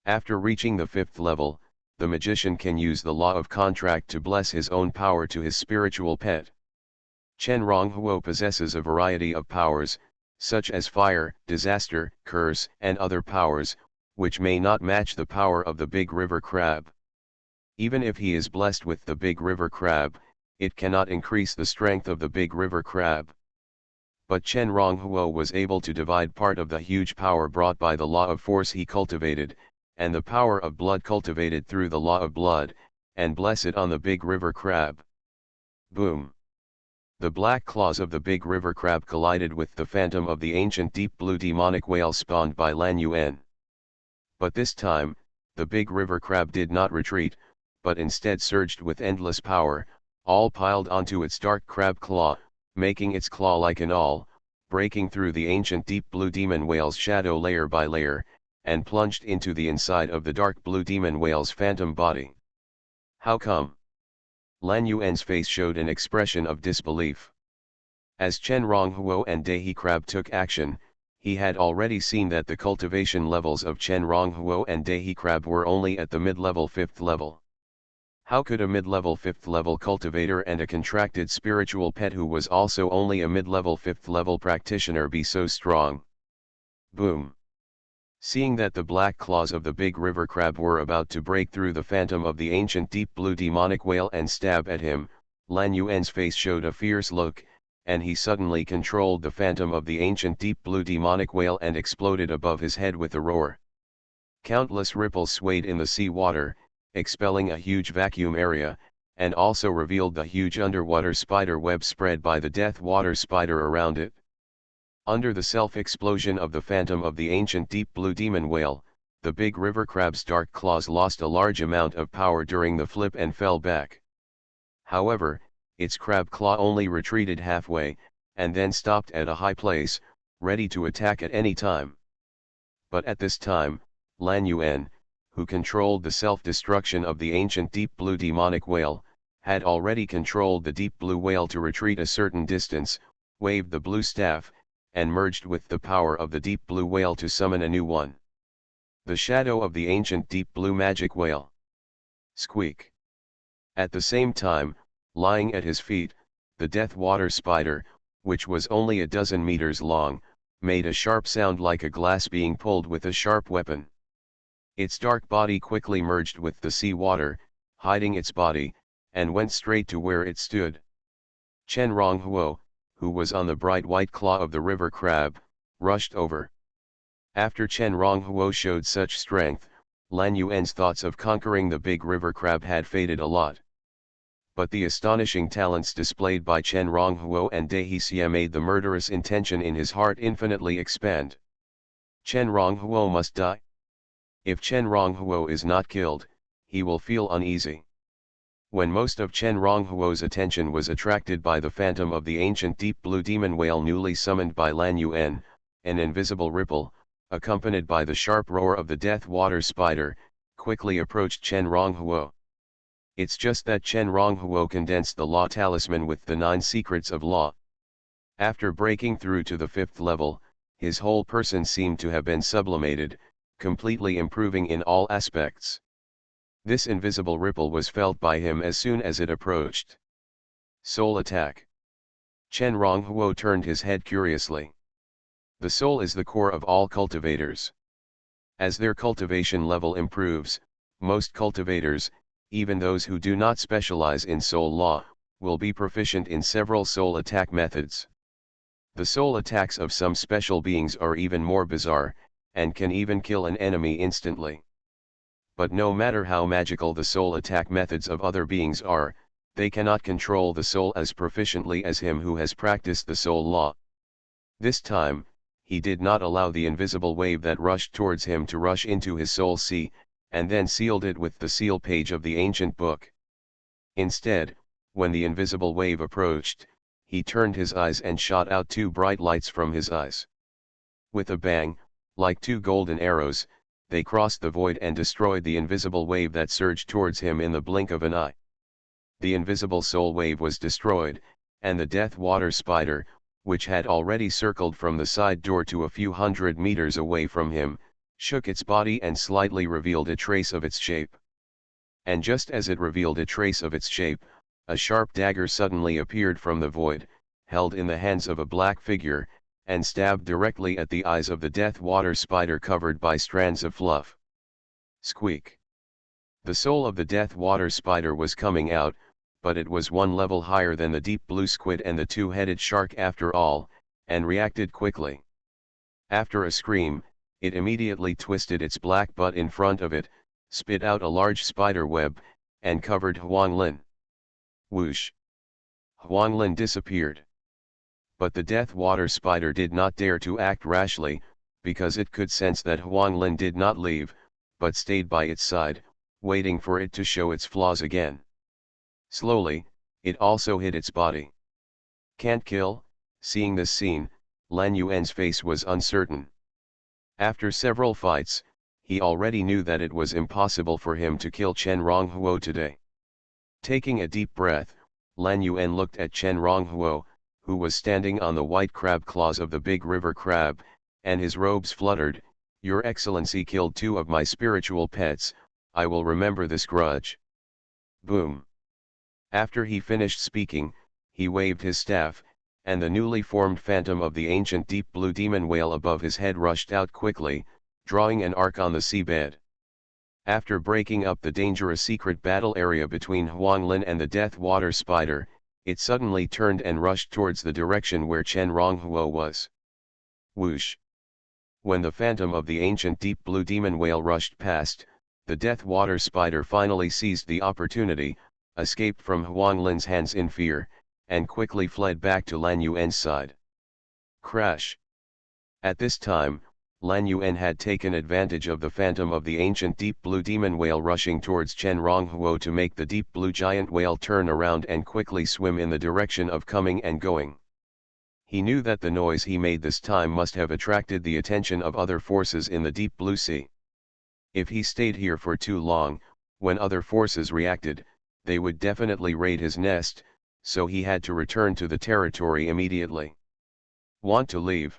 After reaching the 5th level, the magician can use the law of contract to bless his own power to his spiritual pet. Chen Ronghuo possesses a variety of powers, such as fire, disaster, curse, and other powers, which may not match the power of the big river crab. Even if he is blessed with the big river crab, it cannot increase the strength of the big river crab. But Chen Ronghuo was able to divide part of the huge power brought by the law of force he cultivated, and the power of blood cultivated through the law of blood, and bless it on the big river crab. Boom! The black claws of the big river crab collided with the phantom of the ancient deep blue demonic whale spawned by Lan Yuan. But this time, the big river crab did not retreat, but instead surged with endless power, all piled onto its dark crab claw, making its claw like an awl, breaking through the ancient deep blue demon whale's shadow layer by layer, and plunged into the inside of the dark blue demon whale's phantom body. How come? Lan Yuan's face showed an expression of disbelief. As Chen Ronghuo and Dahe Crab took action, he had already seen that the cultivation levels of Chen Ronghuo and Dahe Crab were only at the mid-level 5th level. How could a mid-level 5th level cultivator and a contracted spiritual pet who was also only a mid-level 5th level practitioner be so strong? Boom! Seeing that the black claws of the big river crab were about to break through the phantom of the ancient deep blue demonic whale and stab at him, Lan Yuan's face showed a fierce look, and he suddenly controlled the phantom of the ancient deep blue demonic whale and exploded above his head with a roar. Countless ripples swayed in the sea water, expelling a huge vacuum area, and also revealed the huge underwater spider web spread by the death water spider around it. Under the self-explosion of the phantom of the ancient deep blue demon whale, the big river crab's dark claws lost a large amount of power during the flip and fell back. However, its crab claw only retreated halfway, and then stopped at a high place, ready to attack at any time. But at this time, Lan Yuan, who controlled the self-destruction of the ancient deep blue demonic whale, had already controlled the deep blue whale to retreat a certain distance, waved the blue staff, and merged with the power of the deep blue whale to summon a new one. The shadow of the ancient deep blue magic whale. Squeak! At the same time, lying at his feet, the death water spider, which was only a dozen meters long, made a sharp sound like a glass being pulled with a sharp weapon. Its dark body quickly merged with the sea water, hiding its body, and went straight to where it stood. Chen Ronghuo, who was on the bright white claw of the river crab, rushed over. After Chen Ronghuo showed such strength, Lan Yuan's thoughts of conquering the big river crab had faded a lot. But the astonishing talents displayed by Chen Ronghuo and Dahe Xie made the murderous intention in his heart infinitely expand. Chen Ronghuo must die. If Chen Ronghuo is not killed, he will feel uneasy. When most of Chen Ronghuo's attention was attracted by the phantom of the ancient deep blue demon whale newly summoned by Lan Yuan, an invisible ripple, accompanied by the sharp roar of the death water spider, quickly approached Chen Ronghuo. It's just that Chen Ronghuo condensed the law talisman with the 9 secrets of law. After breaking through to the 5th level, his whole person seemed to have been sublimated, completely improving in all aspects. This invisible ripple was felt by him as soon as it approached. Soul attack. Chen Ronghuo turned his head curiously. The soul is the core of all cultivators. As their cultivation level improves, most cultivators, even those who do not specialize in soul law, will be proficient in several soul attack methods. The soul attacks of some special beings are even more bizarre, and can even kill an enemy instantly. But no matter how magical the soul attack methods of other beings are, they cannot control the soul as proficiently as him who has practiced the soul law. This time, he did not allow the invisible wave that rushed towards him to rush into his soul sea, and then sealed it with the seal page of the ancient book. Instead, when the invisible wave approached, he turned his eyes and shot out 2 bright lights from his eyes. With a bang, like 2 golden arrows, they crossed the void and destroyed the invisible wave that surged towards him in the blink of an eye. The invisible soul wave was destroyed, and the death water spider, which had already circled from the side door to a few hundred meters away from him, shook its body and slightly revealed a trace of its shape. And just as it revealed a trace of its shape, a sharp dagger suddenly appeared from the void, held in the hands of a black figure, and stabbed directly at the eyes of the death water spider covered by strands of fluff. Squeak. The soul of the death water spider was coming out, but it was one level higher than the deep blue squid and the two-headed shark after all, and reacted quickly. After a scream, it immediately twisted its black butt in front of it, spit out a large spider web, and covered Xuanhuan. Whoosh! Xuanhuan disappeared. But the death water spider did not dare to act rashly, because it could sense that Xuanhuan did not leave, but stayed by its side, waiting for it to show its flaws again. Slowly, it also hid its body. Can't kill? Seeing this scene, Lan Yuan's face was uncertain. After several fights, he already knew that it was impossible for him to kill Chen Ronghuo today. Taking a deep breath, Lan Yuan looked at Chen Ronghuo, who was standing on the white crab claws of the big river crab, and his robes fluttered. "Your Excellency killed 2 of my spiritual pets, I will remember this grudge." Boom. After he finished speaking, he waved his staff, and the newly formed phantom of the ancient deep blue demon whale above his head rushed out quickly, drawing an arc on the seabed. After breaking up the dangerous secret battle area between Xuanhuan and the death water spider, it suddenly turned and rushed towards the direction where Chen Ronghuo was. Whoosh! When the phantom of the ancient deep blue demon whale rushed past, the death water spider finally seized the opportunity, escaped from Xuanhuan's hands in fear, and quickly fled back to Lan Yuan's side. Crash! At this time, Lan Yuan had taken advantage of the phantom of the ancient deep blue demon whale rushing towards Chen Ronghuo to make the deep blue giant whale turn around and quickly swim in the direction of coming and going. He knew that the noise he made this time must have attracted the attention of other forces in the deep blue sea. If he stayed here for too long, when other forces reacted, they would definitely raid his nest, so he had to return to the territory immediately. Want to leave?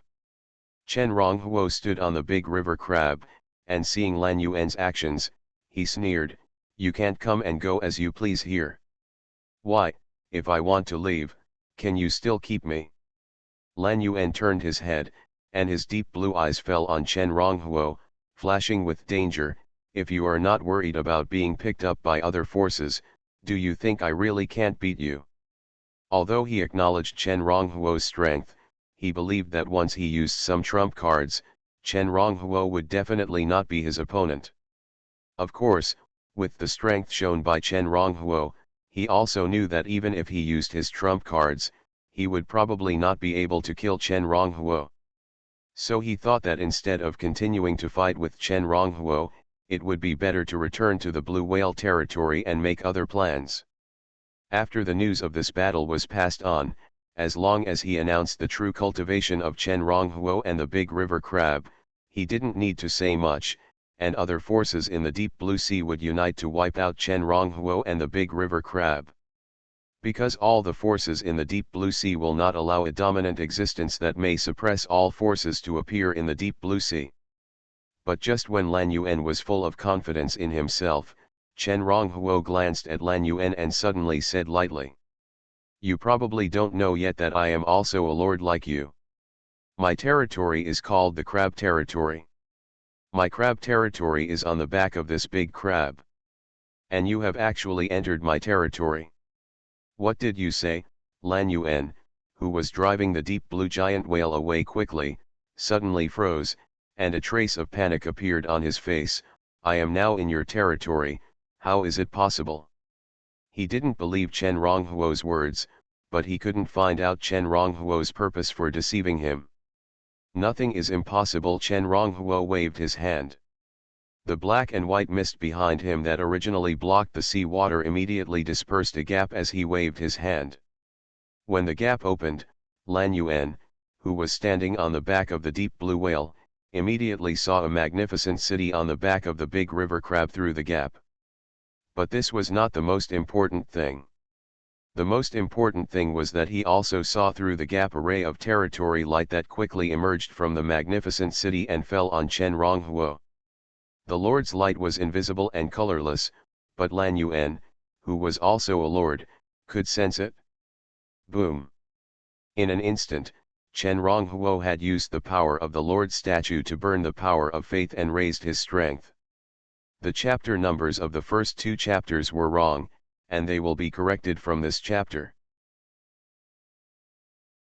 Chen Ronghuo stood on the big river crab, and seeing Lan Yuan's actions, he sneered, "You can't come and go as you please here." "Why, if I want to leave, can you still keep me?" Lan Yuan turned his head, and his deep blue eyes fell on Chen Ronghuo, flashing with danger. "If you are not worried about being picked up by other forces, do you think I really can't beat you?" Although he acknowledged Chen Ronghuo's strength, he believed that once he used some trump cards, Chen Ronghuo would definitely not be his opponent. Of course, with the strength shown by Chen Ronghuo, he also knew that even if he used his trump cards, he would probably not be able to kill Chen Ronghuo. So he thought that instead of continuing to fight with Chen Ronghuo, it would be better to return to the Blue Whale territory and make other plans. After the news of this battle was passed on, as long as he announced the true cultivation of Chen Ronghuo and the big river crab, he didn't need to say much, and other forces in the deep blue sea would unite to wipe out Chen Ronghuo and the big river crab. Because all the forces in the deep blue sea will not allow a dominant existence that may suppress all forces to appear in the deep blue sea. But just when Lan Yuan was full of confidence in himself, Chen Ronghuo glanced at Lan Yuan and suddenly said lightly, "You probably don't know yet that I am also a lord like you. My territory is called the crab territory. My crab territory is on the back of this big crab. And you have actually entered my territory." "What did you say?" Lan Yuan, who was driving the deep blue giant whale away quickly, suddenly froze, and a trace of panic appeared on his face. "I am now in your territory, how is it possible?" He didn't believe Chen Ronghuo's words, but he couldn't find out Chen Ronghuo's purpose for deceiving him. "Nothing is impossible." Chen Ronghuo waved his hand. The black and white mist behind him that originally blocked the sea water immediately dispersed a gap as he waved his hand. When the gap opened, Lan Yuan, who was standing on the back of the deep blue whale, immediately saw a magnificent city on the back of the big river crab through the gap. But this was not the most important thing. The most important thing was that he also saw through the gap a ray of territory light that quickly emerged from the magnificent city and fell on Chen Ronghuo. The Lord's light was invisible and colorless, but Lan Yuan, who was also a lord, could sense it. Boom! In an instant, Chen Ronghuo had used the power of the Lord's statue to burn the power of faith and raised his strength. The chapter numbers of the first two chapters were wrong, and they will be corrected from this chapter.